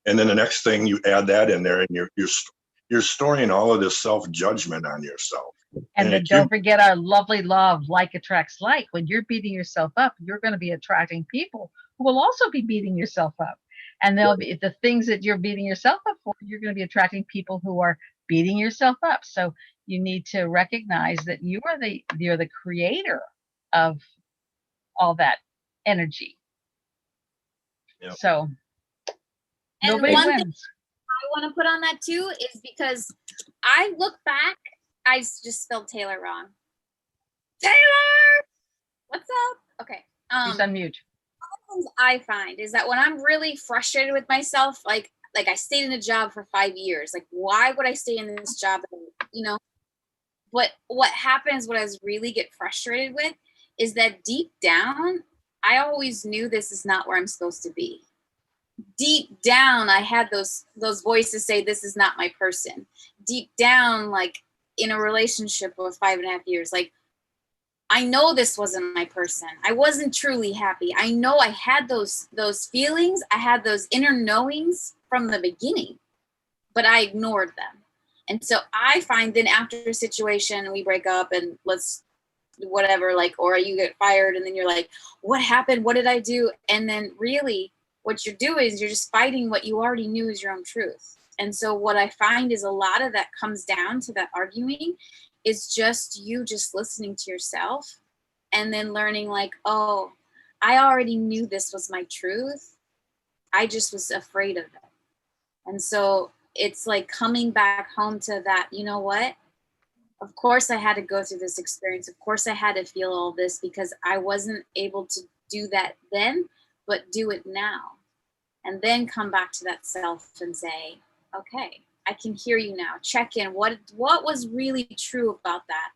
And then the next thing you add that in there, and you're storing all of this self-judgment on yourself. And then don't forget our lovely law of like attracts like. When you're beating yourself up, you're going to be attracting people who will also be beating yourself up. And they'll be the things that you're beating yourself up for, you're going to be attracting people who are beating yourself up. So you need to recognize that you're the creator of all that energy. Yep. So And nobody one wins. thing I want to put on that too is because I look back, I just spelled Taylor wrong. Taylor, what's up? Okay. Please unmute. Things I find is that when I'm really frustrated with myself, like I stayed in a job for 5 years. Like, why would I stay in this job? You know, but what happens, what I really get frustrated with is that deep down, I always knew this is not where I'm supposed to be. Deep down, I had those voices say, this is not my person. Deep down, like in a relationship of 5.5 years, like, I know this wasn't my person. I wasn't truly happy. I know I had those feelings. I had those inner knowings from the beginning, but I ignored them. And so I find then after a situation, we break up and let's whatever, like, or you get fired and then you're like, what happened? What did I do? And then really what you're doing is you're just fighting what you already knew is your own truth. And so what I find is a lot of that comes down to that arguing is just you just listening to yourself and then learning like, oh, I already knew this was my truth. I just was afraid of it. And so it's like coming back home to that, you know what? Of course I had to go through this experience. Of course I had to feel all this because I wasn't able to do that then, but do it now. And then come back to that self and say, okay, I can hear you now. Check in. What was really true about that?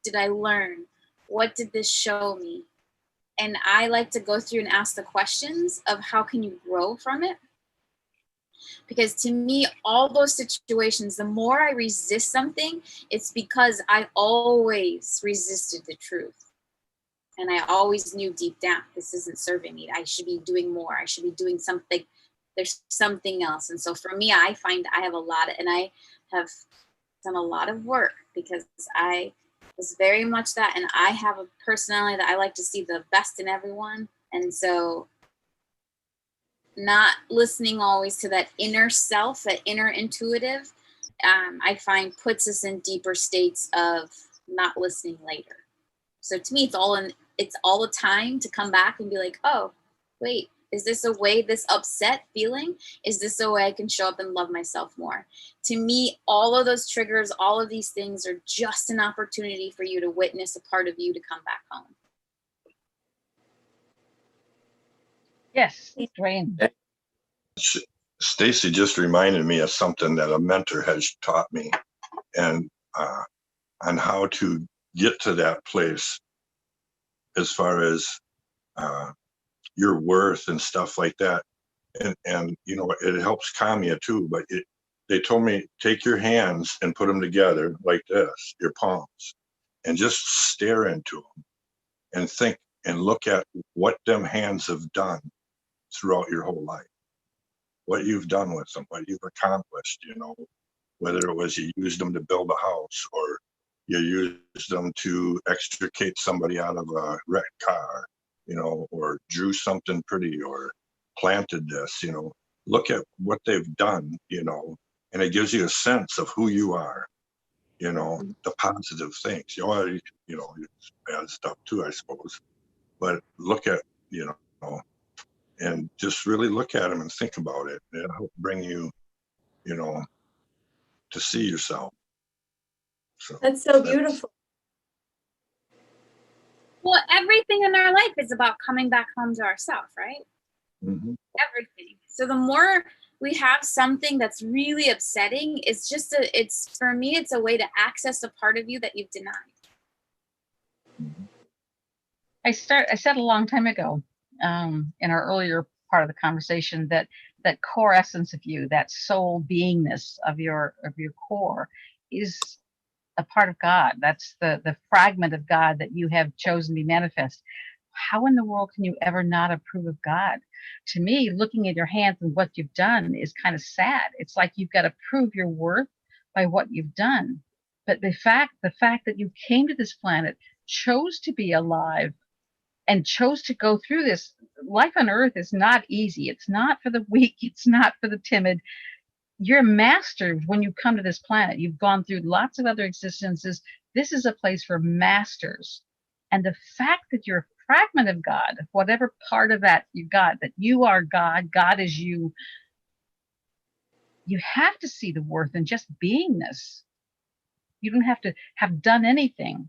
Did I learn? What did this show me? And I like to go through and ask the questions of how can you grow from it? Because to me, all those situations, the more I resist something, it's because I always resisted the truth. And I always knew deep down, this isn't serving me. I should be doing more. I should be doing something. There's something else. And so for me, I find I have I have done a lot of work because I was very much that. And I have a personality that I like to see the best in everyone. And so not listening always to that inner self, that inner intuitive, I find puts us in deeper states of not listening later. So to me, it's all the time to come back and be like, oh, wait, is this a way, this upset feeling? Is this a way I can show up and love myself more? To me, all of those triggers, all of these things are just an opportunity for you to witness a part of you to come back home. Yes, Dwayne. Stacy just reminded me of something that a mentor has taught me, and on how to get to that place as far as your worth and stuff like that. And you know, it helps calm you too, but they told me, take your hands and put them together like this, your palms, and just stare into them and think and look at what them hands have done throughout your whole life, what you've done with them, what you've accomplished, you know, whether it was you used them to build a house or you used them to extricate somebody out of a wrecked car, you know, or drew something pretty or planted this, you know, look at what they've done, you know, and it gives you a sense of who you are, you know, the positive things. You know, it's bad stuff too, I suppose, but look at, you know, and just really look at them and think about it. It'll help bring you, you know, to see yourself. So That's so beautiful. Well, everything in our life is about coming back home to ourselves, right? Mhm. Everything. So the more we have something that's really upsetting, it's for me, it's a way to access a part of you that you've denied. I said a long time ago, in our earlier part of the conversation, that that core essence of you, that soul beingness of your core, is a part of God. That's the fragment of God that you have chosen to be manifest. How in the world can you ever not approve of God? To me, looking at your hands and what you've done is kind of sad. It's like you've got to prove your worth by what you've done. But the fact that you came to this planet, chose to be alive, and chose to go through this life on earth is not easy. It's not for the weak. It's not for the timid. You're mastered when you come to this planet. You've gone through lots of other existences. This is a place for masters. And the fact that you're a fragment of God, whatever part of that you got, that you are God, God is you, you have to see the worth in just beingness. You don't have to have done anything.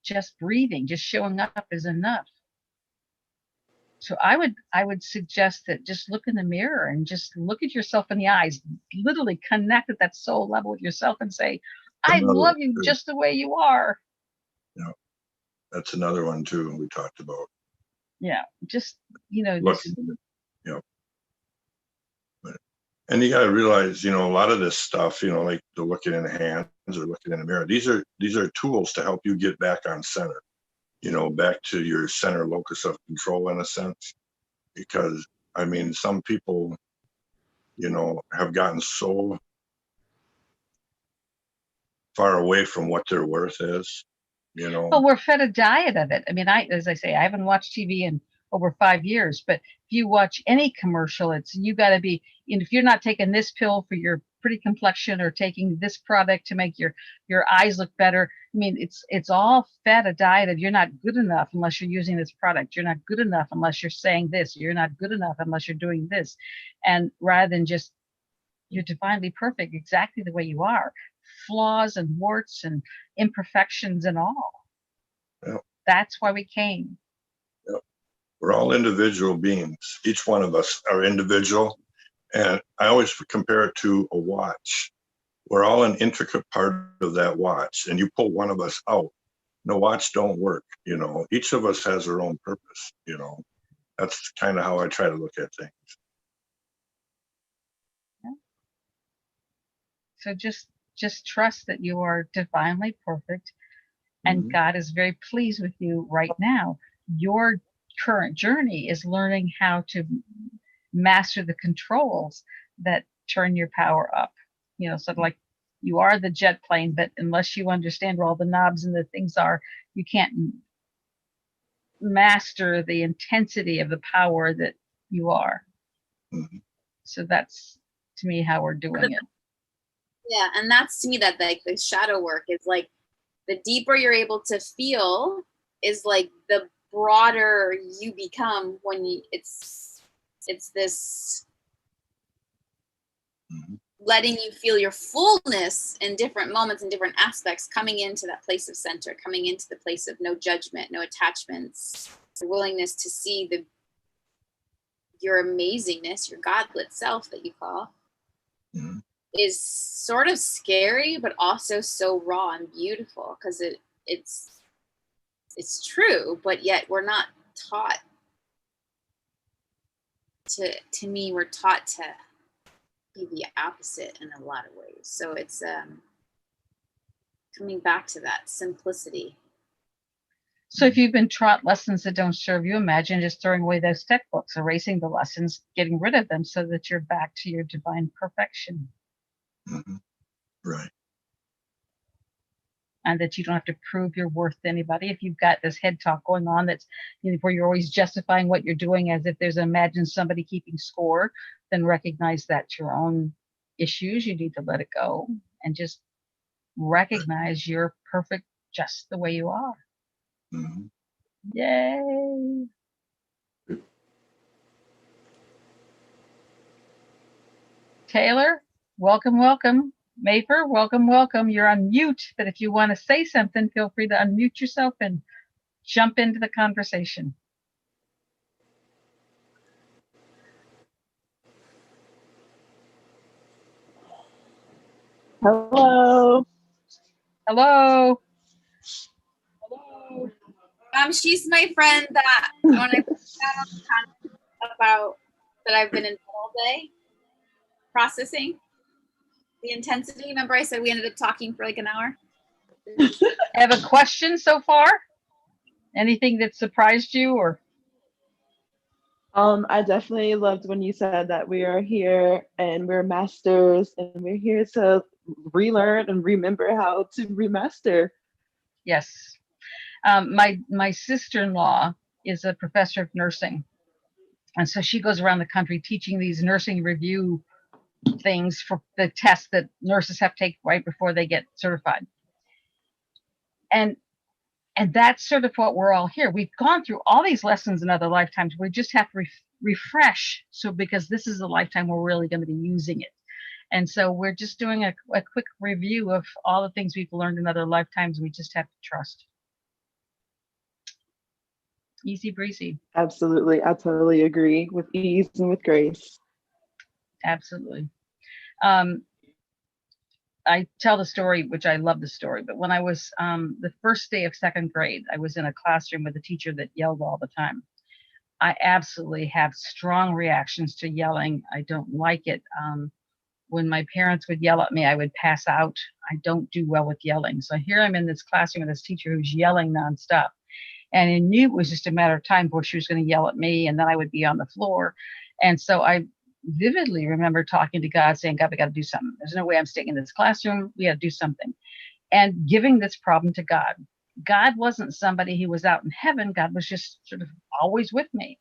Just breathing, just showing up is enough. So I would suggest that just look in the mirror and just look at yourself in the eyes, literally connect at that soul level with yourself and say, I Another love one, you too. just the way you are. Yeah, that's another one too we talked about. Yeah, just, you know, Looking, this, you know, but, and you got to realize, you know, a lot of this stuff, you know, like the looking in the hands or looking in the mirror, these are tools to help you get back on center, you know, back to your center locus of control in a sense. Because I mean, some people, you know, have gotten so far away from what their worth is, you know. well, we're fed a diet of it. I mean, as I say, I haven't watched TV in over 5 years, but if you watch any commercial, it's you got to be, and if you're not taking this pill for your pretty complexion or taking this product to make your eyes look better. I mean, it's all fed a diet of you're not good enough unless you're using this product. You're not good enough unless you're saying this. You're not good enough unless you're doing this. And rather than just you're divinely perfect exactly the way you are, flaws and warts and imperfections and all. Yeah. That's why we came. Yeah. We're all individual beings. Each one of us are individual. And I always compare it to a watch. We're all an intricate part of that watch. And you pull one of us out, the watch don't work. You know, each of us has our own purpose. You know, that's kind of how I try to look at things. Yeah. So just trust that you are divinely perfect and God is very pleased with you right now. Your current journey is learning how to master the controls that turn your power up. You know, sort of like you are the jet plane, but unless you understand where all the knobs and the things are, you can't master the intensity of the power that you are. Mhm. So that's to me how we're doing it. Yeah, and that's to me that like the shadow work is like the deeper you're able to feel is like the broader you become when you it's this Mhm. letting you feel your fullness in different moments and different aspects, coming into that place of center, coming into the place of no judgment, no attachments, the willingness to see your amazingness, your godlit self that you call, Mhm. is sort of scary, but also so raw and beautiful because it's true, but yet we're not taught to me, we're taught to be the opposite in a lot of ways. So it's coming back to that simplicity. So if you've been taught lessons that don't serve you, imagine just throwing away those textbooks, erasing the lessons, getting rid of them so that you're back to your divine perfection. Mhm. Right. And that you don't have to prove your worth to anybody. If you've got this head talk going on that's, you know, where you're always justifying what you're doing as if there's imagine somebody keeping score, then recognize that's your own issues. You need to let it go and just recognize you're perfect just the way you are. Mhm. Yay. Taylor, welcome, welcome. Maper, welcome, welcome. You're on mute, but if you want to say something, feel free to unmute yourself and jump into the conversation. Hello. Hello. She's my friend that when I put that on the comment about that I've been in all day processing the intensity. Remember I said we ended up talking for like an hour? Have a question so far? Anything that surprised you or? I definitely loved when you said that we are here and we're masters and we're here to relearn and remember how to remaster. Yes. My sister-in-law is a professor of nursing. And so she goes around the country teaching these nursing review things for the tests that nurses have to take right before they get certified. And that's sort of what we're all here. We've gone through all these lessons in other lifetimes. We just have to refresh. So because this is a lifetime, we're really going to be using it. And so we're just doing a quick review of all the things we've learned in other lifetimes. We just have to trust. Easy breezy. Absolutely. I totally agree, with ease and with grace. Absolutely. I tell the story, which I love the story, but when I was the first day of second grade, I was in a classroom with a teacher that yelled all the time. I absolutely have strong reactions to yelling. I don't like it. When my parents would yell at me, I would pass out. I don't do well with yelling. So here I'm in this classroom with this teacher who's yelling nonstop. And I knew it was just a matter of time before she was going to yell at me, and then I would be on the floor. And so I vividly remember talking to God, saying, God, we got to do something. There's no way I'm staying in this classroom. We got to do something. And giving this problem to God. God wasn't somebody who was out in heaven. God was just sort of always with me.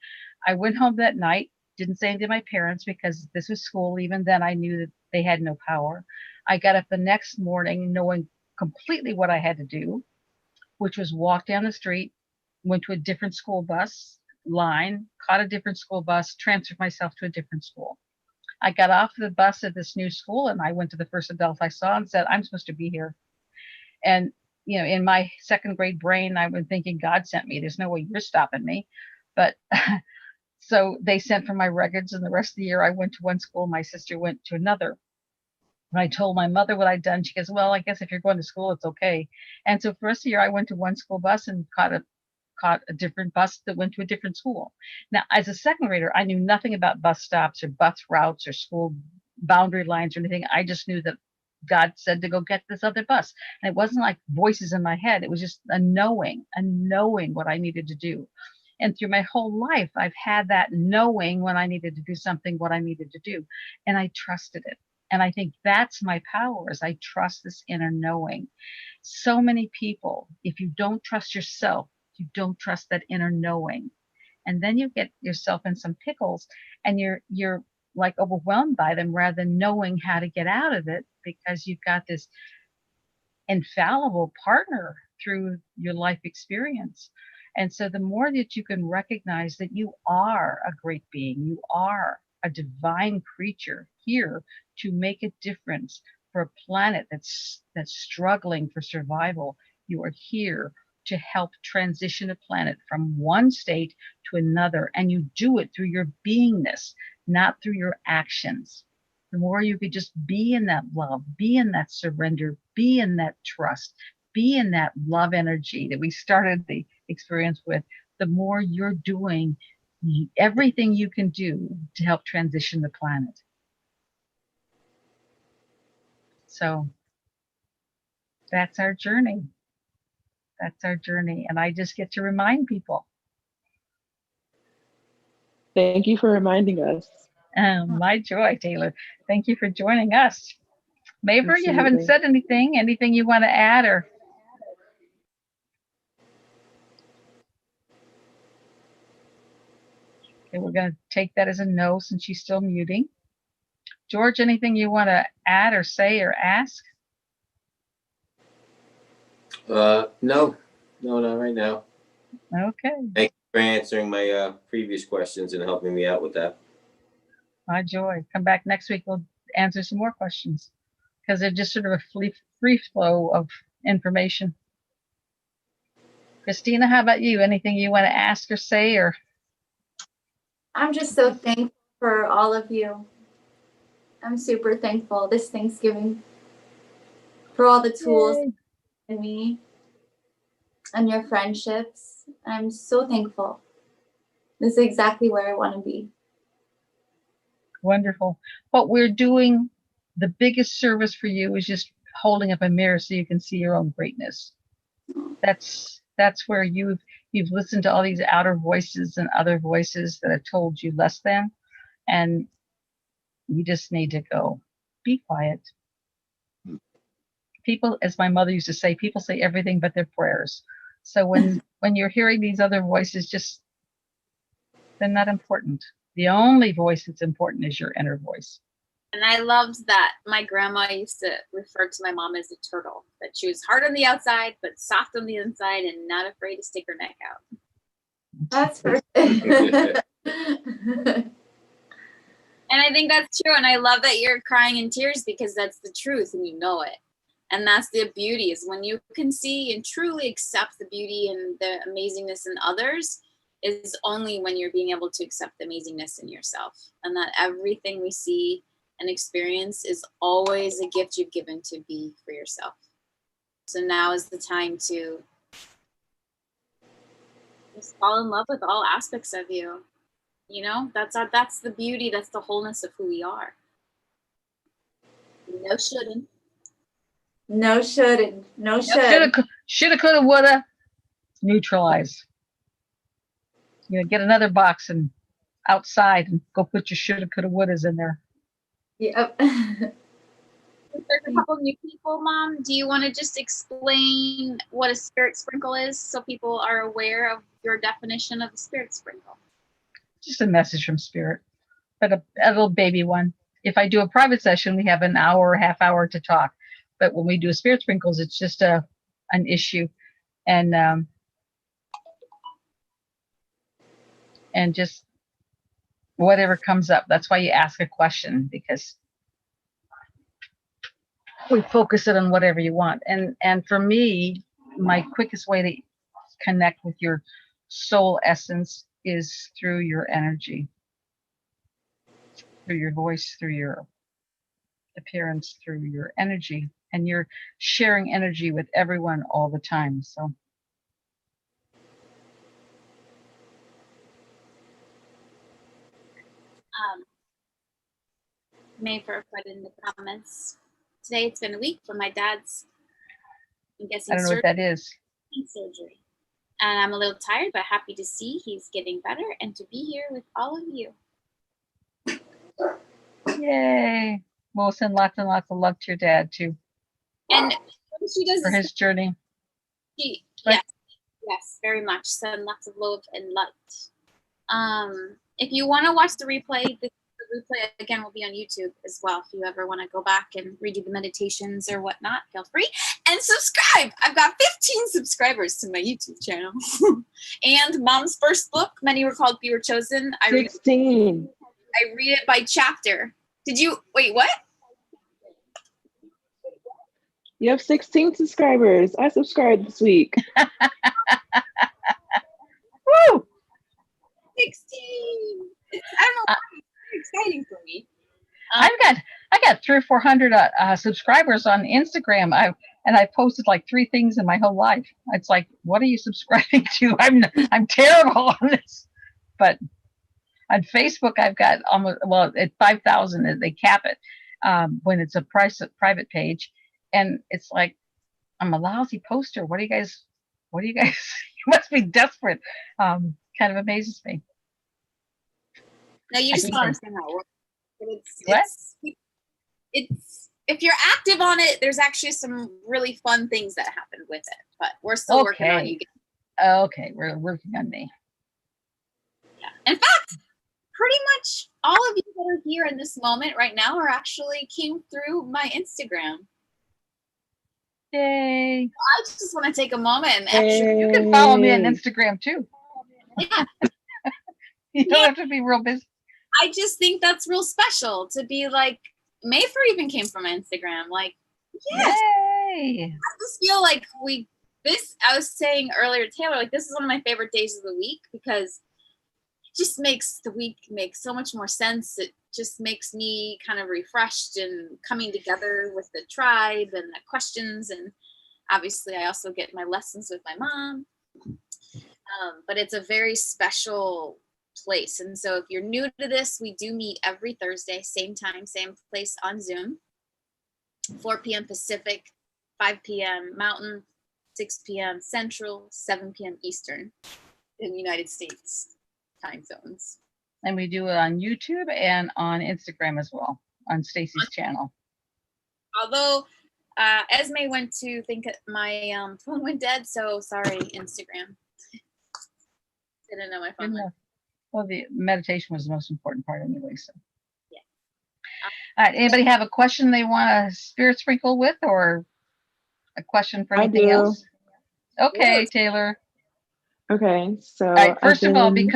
I went home that night, didn't say anything to my parents because this was school. Even then, I knew that they had no power. I got up the next morning knowing completely what I had to do, which was walk down the street, went to a different school bus line, caught a different school bus, transferred myself to a different school. I got off the bus at this new school and I went to the first adult I saw and said, I'm supposed to be here. And, you know, in my second grade brain, I was thinking God sent me. There's no way you're stopping me. But so they sent for my records, and the rest of the year I went to one school, my sister went to another. When I told my mother what I'd done, she goes, well, I guess if you're going to school, it's okay. And so for the rest of the year, I went to one school bus and caught a different bus that went to a different school. Now, as a second grader, I knew nothing about bus stops or bus routes or school boundary lines or anything. I just knew that God said to go get this other bus. And it wasn't like voices in my head. It was just a knowing what I needed to do. And through my whole life, I've had that knowing when I needed to do something, what I needed to do. And I trusted it. And I think that's my power, is I trust this inner knowing. So many people, if you don't trust yourself, you don't trust that inner knowing. And then you get yourself in some pickles and you're like overwhelmed by them rather than knowing how to get out of it, because you've got this infallible partner through your life experience. And so the more that you can recognize that you are a great being, you are a divine creature here to make a difference for a planet that's struggling for survival. You are here to help transition a planet from one state to another, and you do it through your beingness, not through your actions. The more you could just be in that love, be in that surrender, be in that trust, be in that love energy that we started the experience with, the more you're doing everything you can do to help transition the planet. So that's our journey. That's our journey. And I just get to remind people. Thank you for reminding us. My joy, Taylor. Thank you for joining us. Maver, you haven't Absolutely. said anything. Anything you want to add or? Okay, we're going to take that as a no since she's still muting. George, anything you want to add or say or ask? No, not right now. Okay, Thank you for answering my previous questions and helping me out with that. my joy. Come back next week. We'll answer some more questions because they're just sort of a free flow of information. Christina, how about you? Anything you want to ask or say or? I'm just so thankful for all of you. I'm super thankful this Thanksgiving for all the tools Yay. in me and your friendships. I'm so thankful. This is exactly where I want to be. Wonderful. What we're doing, the biggest service for you is just holding up a mirror so you can see your own greatness. That's where you've listened to all these outer voices and other voices that have told you less than, and you just need to go be quiet. People, as my mother used to say, people say everything but their prayers. So when you're hearing these other voices, just they're not important. The only voice that's important is your inner voice. And I loved that my grandma used to refer to my mom as a turtle, that she was hard on the outside, but soft on the inside and not afraid to stick her neck out. That's perfect. And I think that's true. And I love that you're crying in tears because that's the truth and you know it. And that's the beauty, is when you can see and truly accept the beauty and the amazingness in others, is only when you're being able to accept the amazingness in yourself. And that everything we see and experience is always a gift you've given to be for yourself. So now is the time to just fall in love with all aspects of you. You know, that's the beauty, that's the wholeness of who we are. No shouldn't. No shouldn't. No should. Shoulda, coulda, woulda. Neutralize. You know, get another box and outside and go put your shoulda, coulda, wouldas in there. Yep. There's a couple new people, Mom. Do you want to just explain what a spirit sprinkle is so people are aware of your definition of a spirit sprinkle? Just a message from spirit, but a little baby one. If I do a private session, we have an hour or half hour to talk. But when we do spirit sprinkles, it's just an issue, and just whatever comes up. That's why you ask a question, because we focus it on whatever you want. And for me, my quickest way to connect with your soul essence is through your energy, through your voice, through your appearance, through your energy. And you're sharing energy with everyone all the time. So Mayfer put in the comments. Today it's been a week for my dad's, I'm guessing, I don't know what that is. surgery. And I'm a little tired, but happy to see he's getting better and to be here with all of you. Yay. We'll send lots and lots of love to your dad too. And she does for his journey. Yes, yes, very much. Send lots of love and light. If you want to watch the replay, the replay again will be on YouTube as well. If you ever want to go back and redo the meditations or whatnot, feel free. And subscribe. I've got 15 subscribers to my YouTube channel. And Mom's first book, Many Were Called, Few Were Chosen. 16. I read it by chapter. Did you, wait, what? You have 16 subscribers. I subscribed this week. Woo! 16. I don't know. It's exciting for me. I got 300 or 400 subscribers on Instagram. I posted like 3 things in my whole life. It's like, what are you subscribing to? I'm terrible on this. But on Facebook, I've got almost, well, at 5,000, they cap it. when it's a private page, and it's like, I'm a lousy poster. What do you guys? You must be desperate. Kind of amazes me. No, you I just keep don't saying, understand how it works. But What? it's if you're active on it, there's actually some really fun things that happen with it. But we're still working on you. Okay, we're working on me. Yeah. In fact, pretty much all of you that are here in this moment right now are actually came through my Instagram. Yay! I just want to take a moment and actually, You can follow me on Yay. Instagram too. yeah, You don't have to be real busy. I just think that's real special to be like, Mayfair even came from Instagram. Like, yes, Yay! I just feel like I was saying earlier to Taylor, like this is one of my favorite days of the week because it just makes the week make so much more sense. It just makes me kind of refreshed and coming together with the tribe and the questions. And obviously I also get my lessons with my mom. But it's a very special place. And so if you're new to this, we do meet every Thursday, same time, same place on Zoom, 4 p.m. Pacific, 5 p.m. Mountain, 6 p.m. Central, 7 p.m. Eastern in the United States time zones. And we do it on YouTube and on Instagram as well, on Stacy's channel. Although Esme went to think my phone went dead, so sorry, Instagram. Didn't know my phone went. Well, the meditation was the most important part anyway. So, Yeah. All right. Anybody have a question they want a spirit sprinkle with, or a question for I anything do. else? Okay, Yes. Taylor. Okay, so All right. First of all, been-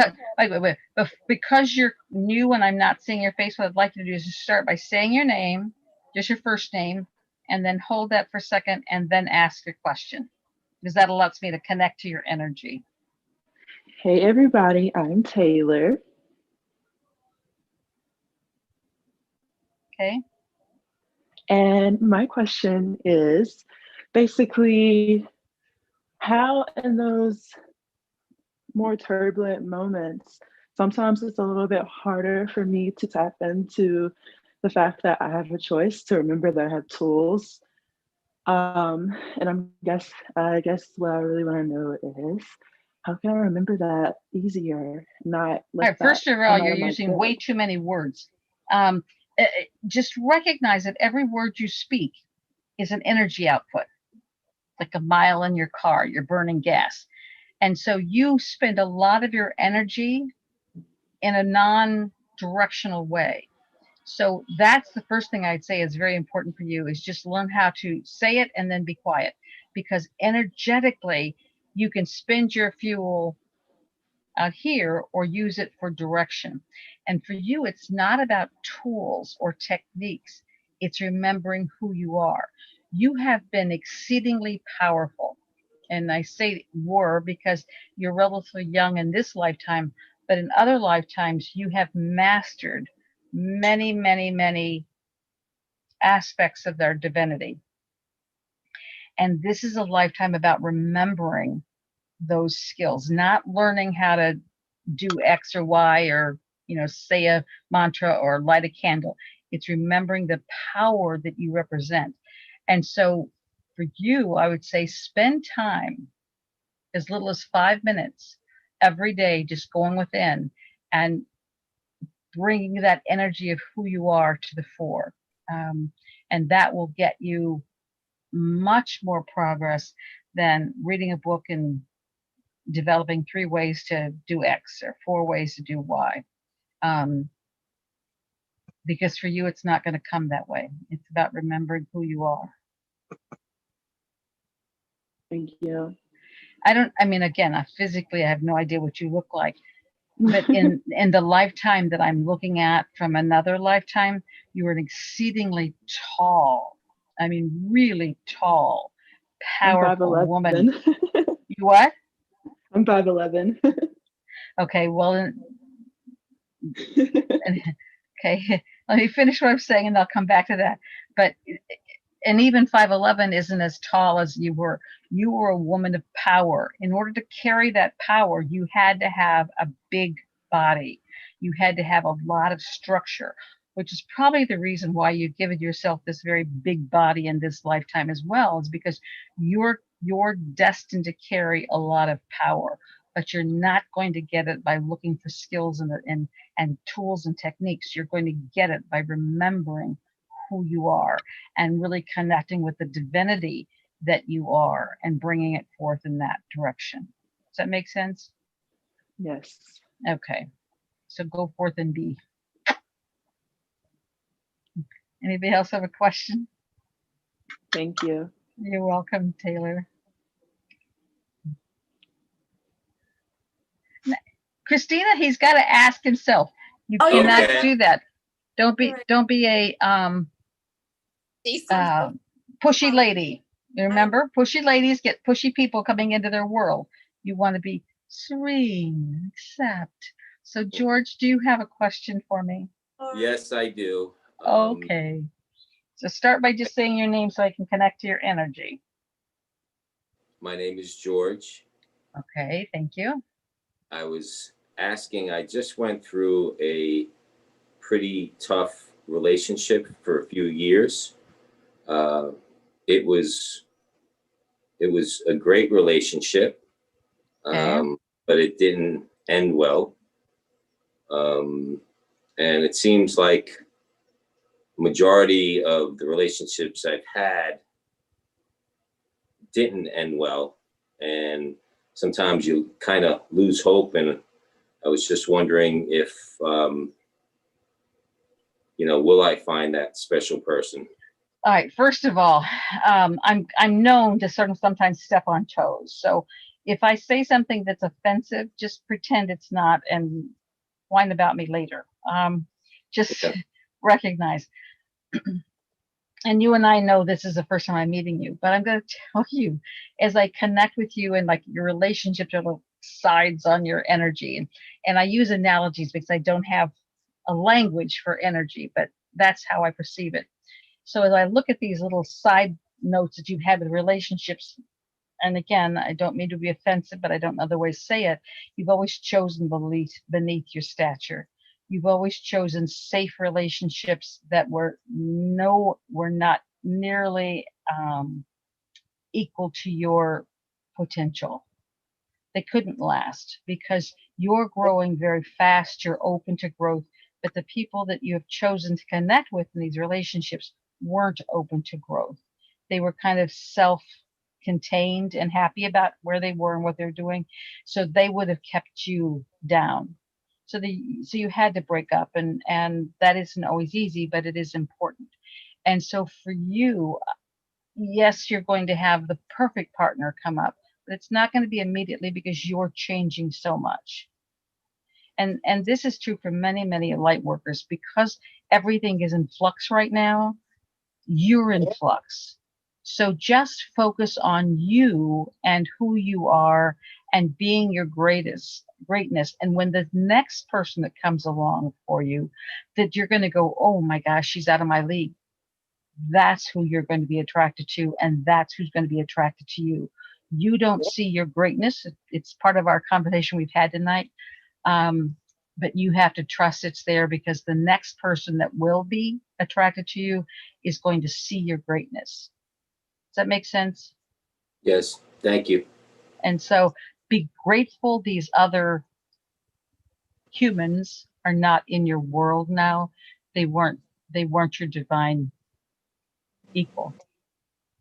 because you're new and I'm not seeing your face, what I'd like you to do is just start by saying your name, just your first name, and then hold that for a second, and then ask your question, because that allows me to connect to your energy. Hey everybody, I'm Taylor. Okay. And my question is basically how in those more turbulent moments, sometimes it's a little bit harder for me to tap into the fact that I have a choice, to remember that I have tools. And I guess what I really want to know is, how can I remember that easier? Not All let right. that First of come all, out you're of my using gut. way too many words. Just recognize that every word you speak is an energy output, like a mile in your car, you're burning gas. And so you spend a lot of your energy in a non-directional way. So that's the first thing I'd say is very important for you, is just learn how to say it and then be quiet, because energetically you can spend your fuel out here or use it for direction. And for you, it's not about tools or techniques. It's remembering who you are. You have been exceedingly powerful. And I say were because you're relatively young in this lifetime, but in other lifetimes, you have mastered many, many, many aspects of their divinity. And this is a lifetime about remembering those skills, not learning how to do X or Y, or say a mantra or light a candle. It's remembering the power that you represent. And so for you, I would say spend time, as little as 5 minutes every day, just going within and bringing that energy of who you are to the fore. And that will get you much more progress than reading a book and developing 3 ways to do X or 4 ways to do Y. Because for you, it's not going to come that way. It's about remembering who you are. Thank you. Again, physically, I have no idea what you look like, but in the lifetime that I'm looking at from another lifetime, you were an exceedingly tall, really tall, powerful woman. You what? I'm 5'11". Okay, well, okay, let me finish what I'm saying and I'll come back to that. But, and even 5'11" isn't as tall as you were. You were a woman of power. In order to carry that power, you had to have a big body. You had to have a lot of structure. which is probably the reason why you've given yourself this very big body in this lifetime as well, is because you're destined to carry a lot of power, but you're not going to get it by looking for skills and tools and techniques. You're going to get it by remembering who you are and really connecting with the divinity that you are and bringing it forth in that direction. Does that make sense? Yes. Okay. So go forth and be. Anybody else have a question? Thank you. You're welcome, Taylor. Christina, he's got to ask himself. You Oh, you're cannot Okay. do that. Don't be Right. don't be a pushy lady. You remember, pushy ladies get pushy people coming into their world. You want to be serene, accept. So George, do you have a question for me? Yes, I do. Okay. So start by just saying your name so I can connect to your energy. My name is George. Okay, thank you. I was asking, I just went through a pretty tough relationship for a few years. It was a great relationship, Okay. but it didn't end well. And it seems like majority of the relationships I've had didn't end well, and sometimes you kind of lose hope. And I was just wondering if will I find that special person? All right. First of all, I'm known to sometimes step on toes. So if I say something that's offensive, just pretend it's not and whine about me later. Just Okay. recognize. And you and I know this is the first time I'm meeting you, but I'm going to tell you, as I connect with you and like your relationships are little sides on your energy, and I use analogies because I don't have a language for energy, but that's how I perceive it. So as I look at these little side notes that you've had with relationships, and again, I don't mean to be offensive, but I don't know other way to say it. You've always chosen beneath your stature. You've always chosen safe relationships that were not nearly equal to your potential. They couldn't last because you're growing very fast. You're open to growth, but the people that you have chosen to connect with in these relationships weren't open to growth. They were kind of self-contained and happy about where they were and what they're doing. So they would have kept you down. So you had to break up, and that isn't always easy, but it is important. And so for you, yes, you're going to have the perfect partner come up, but it's not going to be immediately because you're changing so much. And this is true for many, many light workers because everything is in flux right now. You're in flux. So just focus on you and who you are and being your greatness. And when the next person that comes along for you, that you're going to go, oh my gosh, she's out of my league. That's who you're going to be attracted to, and that's who's going to be attracted to you. You don't see your greatness. It's part of our conversation we've had tonight. But you have to trust it's there because the next person that will be attracted to you is going to see your greatness. Does that make sense? Yes, thank you. And so be grateful these other humans are not in your world now. They weren't your divine equal.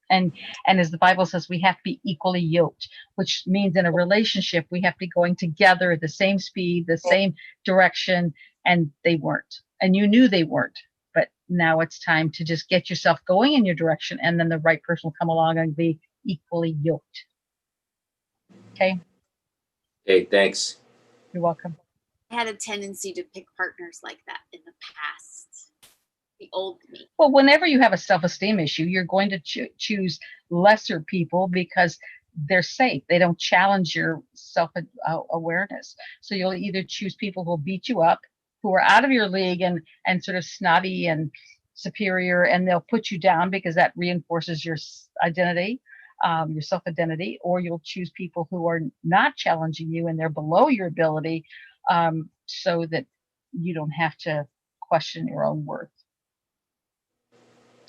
And as the Bible says, we have to be equally yoked, which means in a relationship, we have to be going together at the same speed, the same direction, and they weren't. And you knew they weren't, but now it's time to just get yourself going in your direction, and then the right person will come along and be equally yoked. Okay? Hey, thanks. You're welcome. I had a tendency to pick partners like that in the past. The old me. Well, whenever you have a self-esteem issue, you're going to choose lesser people because they're safe. They don't challenge your self-awareness. So you'll either choose people who will beat you up, who are out of your league and sort of snobby and superior, and they'll put you down because that reinforces your identity, your self-identity, or you'll choose people who are not challenging you and they're below your ability, so that you don't have to question your own worth.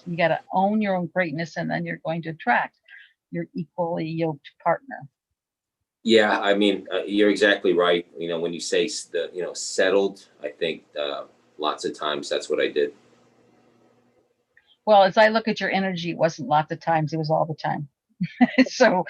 You got to own your own greatness, and then you're going to attract your equally yoked partner. Yeah, I mean, you're exactly right. You know, when you say settled, I think lots of times that's what I did. Well, as I look at your energy, it wasn't lots of times, it was all the time. So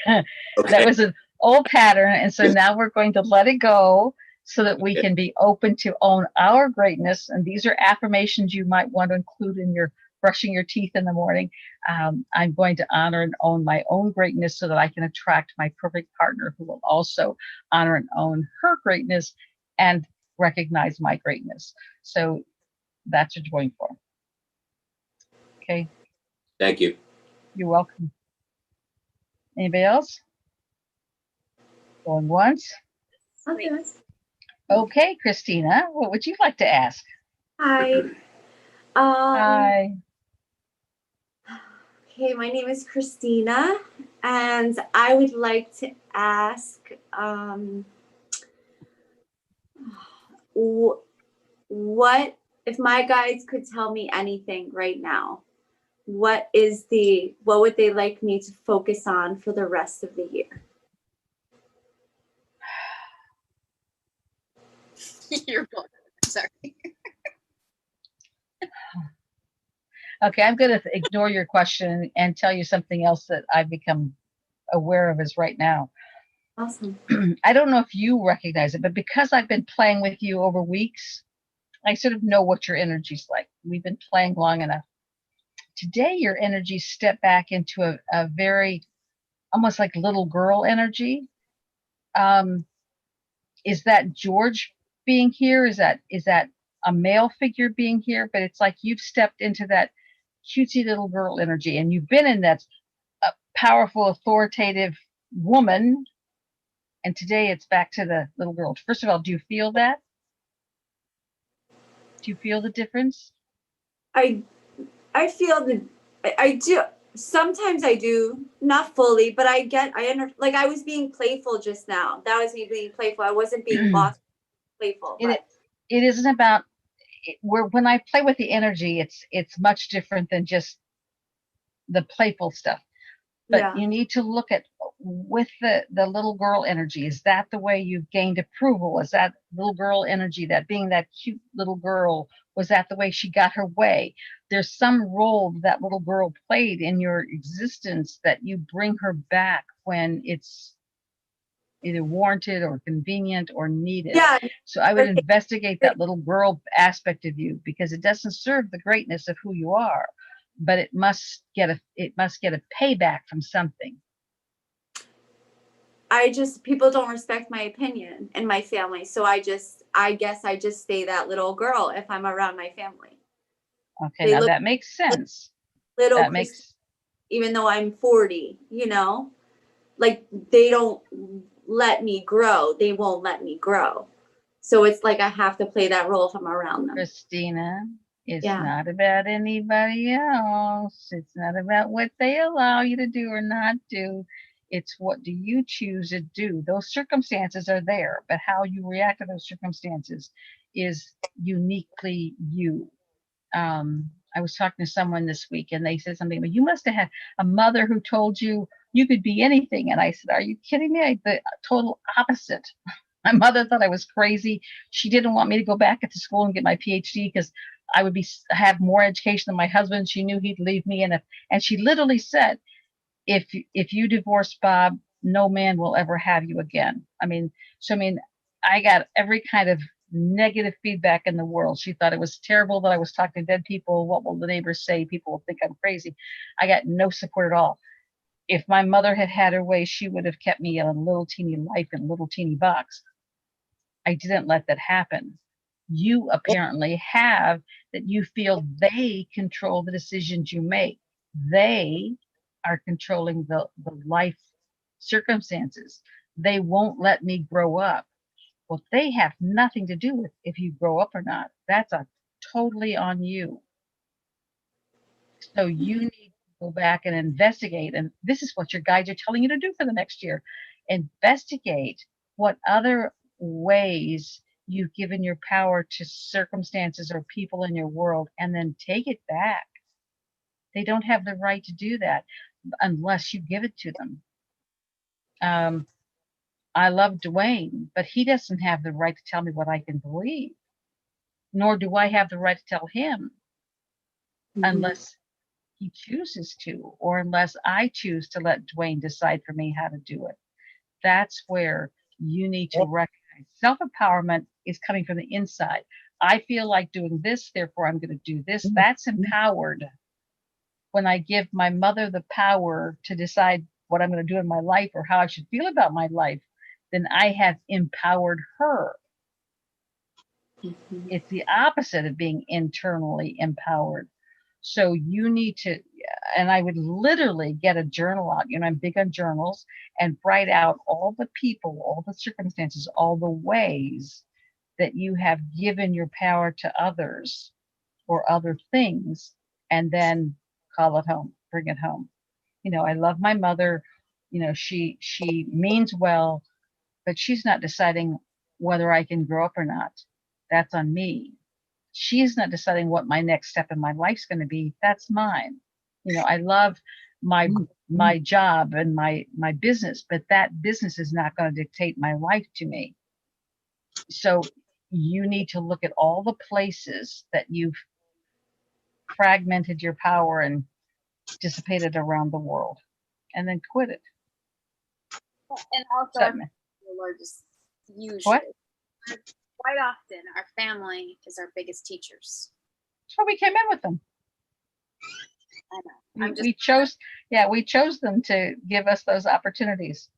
that Okay. was an old pattern. And so now we're going to let it go so that we can be open to own our greatness. And these are affirmations you might want to include in your brushing your teeth in the morning. I'm going to honor and own my own greatness so that I can attract my perfect partner who will also honor and own her greatness and recognize my greatness. So that's what you're going for. Okay. Thank you. You're welcome. Anybody else? Going once? Okay. Okay, Christina, what would you like to ask? Hi. Hi. Okay, my name is Christina, and I would like to ask, what if my guides could tell me anything right now? What would they like me to focus on for the rest of the year? You're welcome. Sorry. Okay, I'm going to ignore your question and tell you something else that I've become aware of is right now. Awesome. I don't know if you recognize it, but because I've been playing with you over weeks, I sort of know what your energy's like. We've been playing long enough. Today, your energy stepped back into a very, almost like little girl energy. Is that George being here? Is that a male figure being here? But it's like you've stepped into that cutesy little girl energy, and you've been in that powerful, authoritative woman. And today it's back to the little girl. First of all, do you feel that? Do you feel the difference? I feel I do. Sometimes I do, not fully, but like I was being playful just now. That was me being playful. I wasn't being boss playful. But It isn't about when I play with the energy, it's much different than just the playful stuff. But yeah. you need to look at with the little girl energy. Is that the way you've gained approval? Is that little girl energy, that being that cute little girl, was that the way she got her way? There's some role that little girl played in your existence that you bring her back when it's either warranted or convenient or needed. Yeah. So I would investigate that little girl aspect of you, because it doesn't serve the greatness of who you are, but it must get a payback from something. People don't respect my opinion in my family. So I guess I just stay that little girl if I'm around my family. Okay, now that makes sense. Little even though I'm 40, like they don't let me grow. They won't let me grow. So it's like I have to play that role if I'm around them. Christina, it's not about anybody else. It's not about what they allow you to do or not do. It's what do you choose to do? Those circumstances are there, but how you react to those circumstances is uniquely you. I was talking to someone this week and they said something, but you must have had a mother who told you you could be anything. And I said, are you kidding me? The total opposite. My mother thought I was crazy. She didn't want me to go back to school and get my PhD because I would have more education than my husband. She knew he'd leave me. And she literally said, if you divorce Bob, no man will ever have you again. I got every kind of negative feedback in the world. She thought it was terrible that I was talking to dead people. What will the neighbors say? People will think I'm crazy. I got no support at all. If my mother had had her way, she would have kept me in a little teeny life in a little teeny box. I didn't let that happen. You apparently have that you feel they control the decisions you make. They are controlling the life circumstances. They won't let me grow up. Well, they have nothing to do with if you grow up or not. That's totally on you. So you need to go back and investigate. And this is what your guides are telling you to do for the next year. Investigate what other ways you've given your power to circumstances or people in your world and then take it back. They don't have the right to do that unless you give it to them. I love Dwayne, but he doesn't have the right to tell me what I can believe, nor do I have the right to tell him unless he chooses to, or unless I choose to let Dwayne decide for me how to do it. That's where you need to recognize self-empowerment is coming from the inside. I feel like doing this, therefore I'm going to do this. That's empowered. When I give my mother the power to decide what I'm going to do in my life or how I should feel about my life, then I have empowered her. It's the opposite of being internally empowered. So you need to, and I would literally get a journal out, you know, I'm big on journals, and write out all the people, all the circumstances, all the ways that you have given your power to others or other things, and then call it home, bring it home. You know, I love my mother, you know, she means well, but she's not deciding whether I can grow up or not. That's on me. She's not deciding what my next step in my life's going to be. That's mine. You know, I love my job and my business, but that business is not going to dictate my life to me. So you need to look at all the places that you've fragmented your power and dissipated around the world, and then quit it. And also, So, our largest usually, what? quite often, our family is our biggest teachers. So we came in with them. I know. We chose them to give us those opportunities.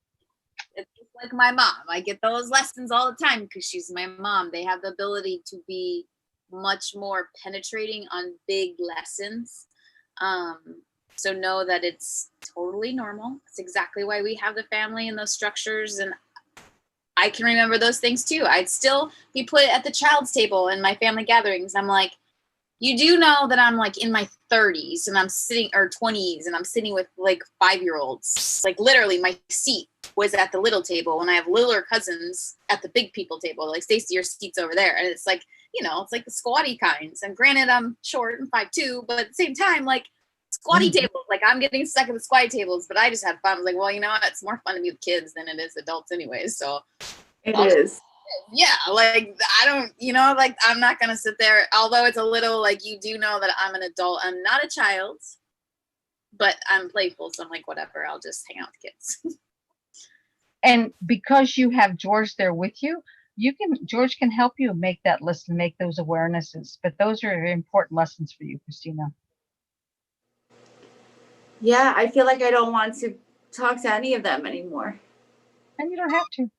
It's just like my mom. I get those lessons all the time because she's my mom. They have the ability to be much more penetrating on big lessons. So know that it's totally normal. It's exactly why we have the family and those structures. And I can remember those things too. I'd still be put at the child's table in my family gatherings. I'm like, you do know that I'm like in my 30s and I'm sitting, or 20s, and I'm sitting with like 5-year-olds. Like literally my seat was at the little table and I have littler cousins at the big people table. Like, Stacy, your seat's over there. And it's like, you know, it's like the squatty kinds. And granted, I'm short and 5'2", but at the same time, like, squatty tables, like I'm getting stuck at the squatty tables, but I just had fun. I was like, well, you know what? It's more fun to be with kids than it is adults anyways. So It is. yeah, like I don't, you know, like I'm not going to sit there, although it's a little like, you do know that I'm an adult. I'm not a child, but I'm playful. So I'm like, whatever, I'll just hang out with kids. And because you have George there with you, George can help you make that list and make those awarenesses. But those are important lessons for you, Christina. Yeah, I feel like I don't want to talk to any of them anymore. And you don't have to.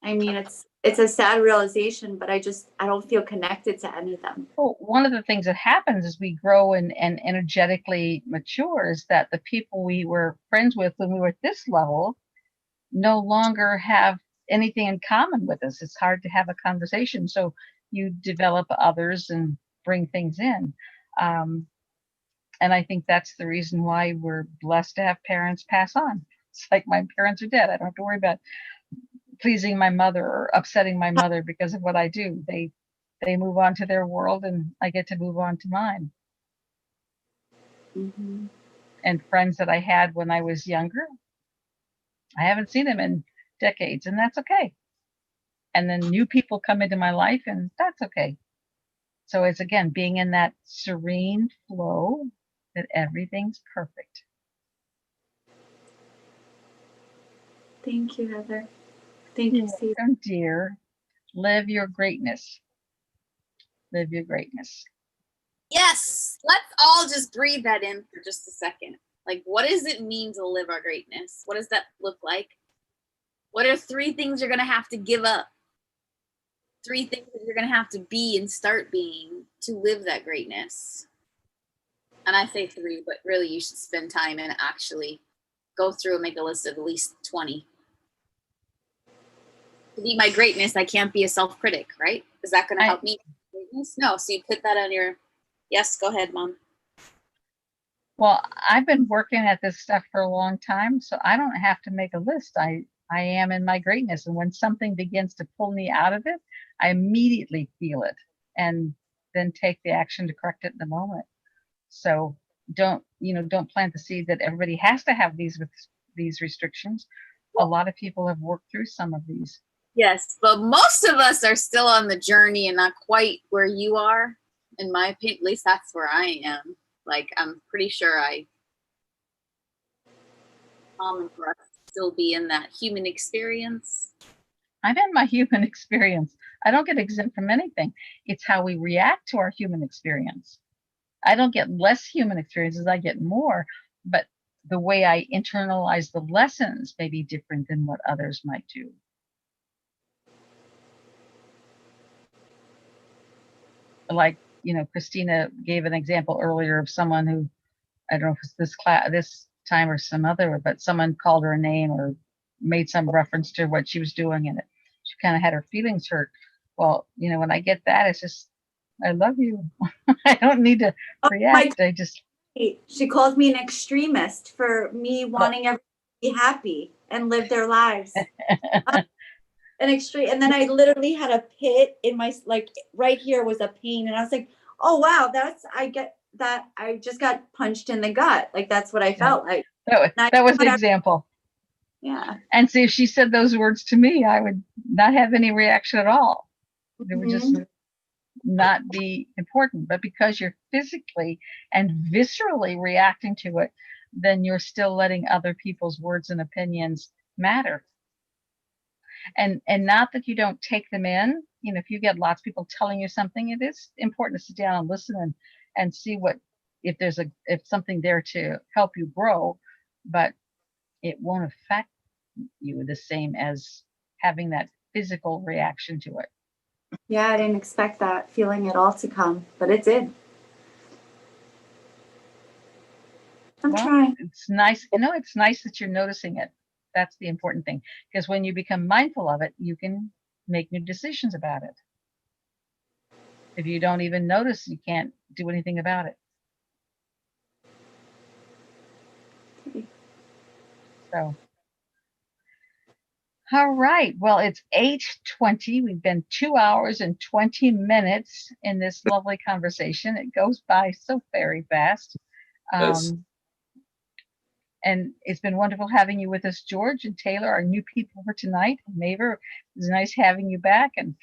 I mean, it's a sad realization, but I don't feel connected to any of them. Well, one of the things that happens as we grow and energetically mature is that the people we were friends with when we were at this level no longer have anything in common with us. It's hard to have a conversation. So you develop others and bring things in. And I think that's the reason why we're blessed to have parents pass on. It's like my parents are dead. I don't have to worry about pleasing my mother or upsetting my mother because of what I do. They move on to their world and I get to move on to mine. Mm-hmm. And friends that I had when I was younger, I haven't seen them in decades, and that's okay. And then new people come into my life, and that's okay. So it's, again, being in that serene flow that everything's perfect. Thank you, Heather. Thank you, Steve. Welcome, dear. Live your greatness. Live your greatness. Yes, let's all just breathe that in for just a second. Like, what does it mean to live our greatness? What does that look like? What are 3 things you're going to have to give up? 3 things that you're going to have to be and start being to live that greatness. And I say 3, but really you should spend time and actually go through and make a list of at least 20. To be my greatness, I can't be a self-critic, right? Is that going to help me? Greatness? No. So you put that on your, yes, go ahead, Mom. Well, I've been working at this stuff for a long time, so I don't have to make a list. I I am in my greatness. And when something begins to pull me out of it, I immediately feel it and then take the action to correct it in the moment. So don't plant the seed that everybody has to have these restrictions. A lot of people have worked through some of these. Yes, but most of us are still on the journey and not quite where you are. In my opinion, at least that's where I am. Like, I'm pretty sure common for us to still be in that human experience. I'm in my human experience. I don't get exempt from anything. It's how we react to our human experience. I don't get less human experiences, I get more, but the way I internalize the lessons may be different than what others might do. Like, Christina gave an example earlier of someone who, I don't know if it's this time or some other, but someone called her a name or made some reference to what she was doing, and she kind of had her feelings hurt. Well, when I get that, it's just, I love you. I don't need to react. I just. She called me an extremist for me wanting everyone to be happy and live their lives. An extreme, and then I literally had a pit in my, like, right here was a pain, and I was like, oh wow, I just got punched in the gut. Like, that's what I felt like. That was the example. Yeah. And see, if she said those words to me, I would not have any reaction at all. It would just not be important. But because you're physically and viscerally reacting to it, then you're still letting other people's words and opinions matter. And not that you don't take them in. If you get lots of people telling you something, it is important to sit down and listen and see if something there to help you grow, but it won't affect you the same as having that physical reaction to it. Yeah, I didn't expect that feeling at all to come, but it did. I'm trying. It's nice. It's nice that you're noticing it. That's the important thing, because when you become mindful of it, you can make new decisions about it. If you don't even notice, you can't do anything about it. So, all right. Well, it's 8:20. We've been 2 hours and 20 minutes in this lovely conversation. It goes by so very fast. Yes. And it's been wonderful having you with us, George and Taylor, our new people for tonight. Maver, it's nice having you back. And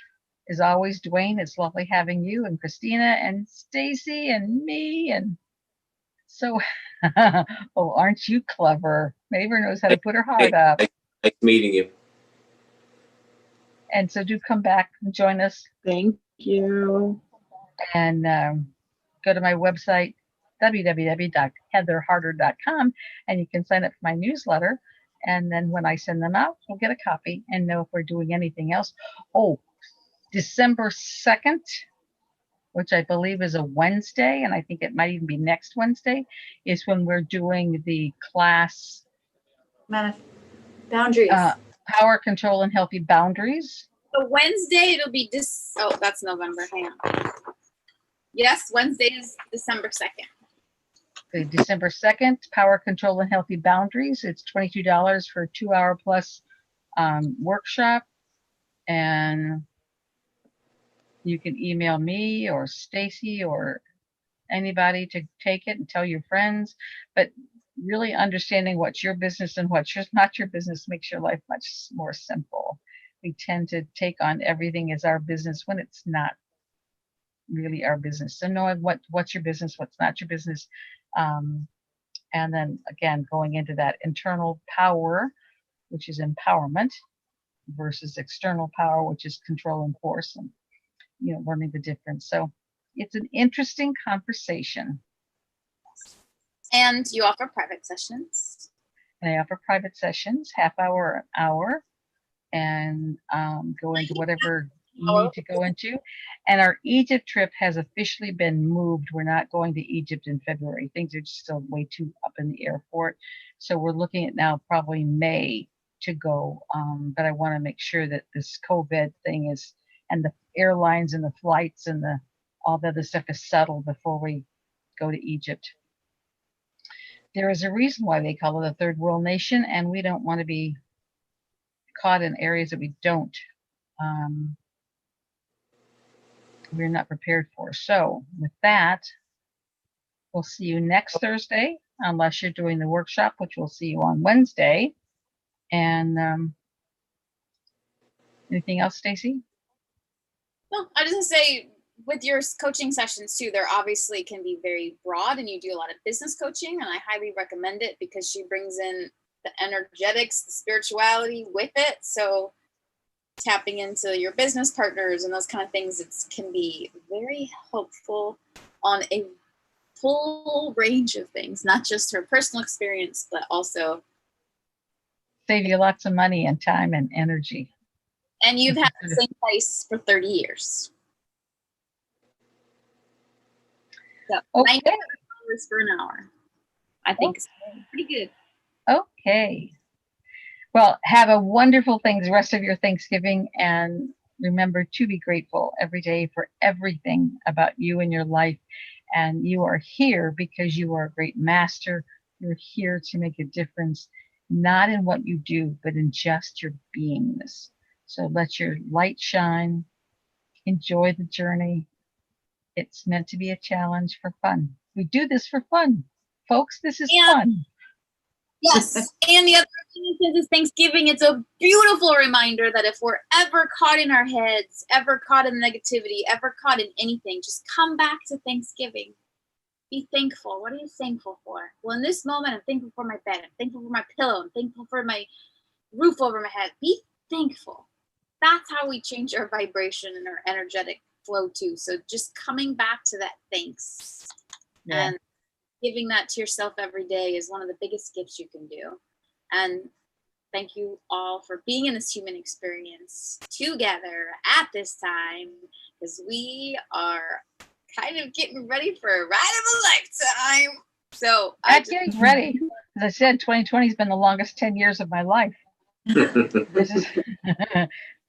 as always, Dwayne, it's lovely having you, and Christina and Stacy and me. And so, oh, aren't you clever? Maver knows how to put her heart up. Nice meeting you. And so do come back and join us. Thank you. And go to my website, www.heatherharder.com, and you can sign up for my newsletter. And then when I send them out, you'll get a copy and know if we're doing anything else. Oh, December 2nd, which I believe is a Wednesday, and I think it might even be next Wednesday, is when we're doing the class Boundaries. Power, Control, and Healthy Boundaries. So Wednesday, it'll be oh, that's November. Hang on. Yes, Wednesday is December 2nd. The December 2nd, Power, Control, and Healthy Boundaries. It's $22 for a 2-hour plus workshop. And you can email me or Stacy or anybody to take it and tell your friends. But really understanding what's your business and what's not your business makes your life much more simple. We tend to take on everything as our business when it's not really our business. So knowing what's your business, what's not your business, and then again going into that internal power, which is empowerment, versus external power, which is control and force, and learning the difference. So it's an interesting conversation. And you offer private sessions. And I offer private sessions, half hour, an hour, and go into whatever you need to go into. And our Egypt trip has officially been moved. We're not going to Egypt in February. Things are just still way too up in the air for it. So we're looking at now probably May to go. But I want to make sure that this COVID thing is, and the airlines and the flights and all the other stuff is settled before we go to Egypt. There is a reason why they call it a third world nation, and we don't want to be caught in areas that we don't, we're not prepared for. So with that, we'll see you next Thursday, unless you're doing the workshop, which we'll see you on Wednesday. And anything else, Stacy? No, I was gonna say with your coaching sessions too, there obviously can be very broad, and you do a lot of business coaching, and I highly recommend it because she brings in the energetics, the spirituality with it. So tapping into your business partners and those kind of things, it can be very helpful on a full range of things, not just her personal experience, but also Save you lots of money and time and energy. and you've had the same place for 30 years. So Okay. $90 for an hour, I think is pretty good. Okay. Well, have a wonderful the rest of your Thanksgiving, and remember to be grateful every day for everything about you and your life. And you are here because you are a great master. You're here to make a difference, not in what you do, but in just your beingness. So let your light shine. Enjoy the journey. It's meant to be a challenge for fun. We do this for fun. Folks, this is fun. Yes. And the other thing is Thanksgiving. It's a beautiful reminder that if we're ever caught in our heads, ever caught in negativity, ever caught in anything, just come back to Thanksgiving. Be thankful. What are you thankful for? Well, in this moment, I'm thankful for my bed. I'm thankful for my pillow. I'm thankful for my roof over my head. Be thankful. That's how we change our vibration and our energetic flow too. So just coming back to that thanks. Yeah. And giving that to yourself every day is one of the biggest gifts you can do. And thank you all for being in this human experience together at this time, because we are kind of getting ready for a ride of a lifetime. So I'm getting ready. As I said, 2020 has been the longest 10 years of my life. This is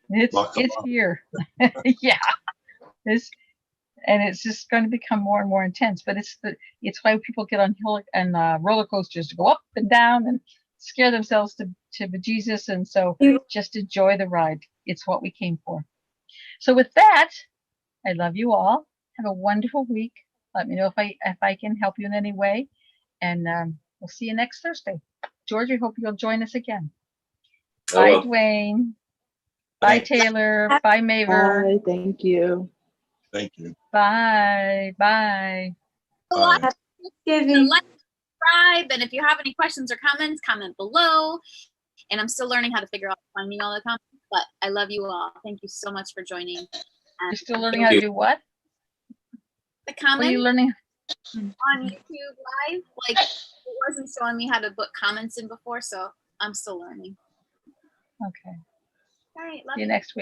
it's here. Yeah. And it's just going to become more and more intense. But it's why people get on roller coasters to go up and down and scare themselves to bejesus. And so just enjoy the ride. It's what we came for. So with that, I love you all. Have a wonderful week. Let me know if I can help you in any way. And we'll see you next Thursday. George, I hope you'll join us again. Bye, Dwayne. Bye, Taylor. Bye, Maver. Bye. Thank you. Thank you. Bye. Bye. Thanksgiving. Like, subscribe, and if you have any questions or comments, comment below. And I'm still learning how to figure out finding all the comments, but I love you all. Thank you so much for joining. You're still learning how to do what? The What are comments you learning? on YouTube Live, like it wasn't showing me how to put comments in before, so I'm still learning. Okay. All right, love See you you. next week.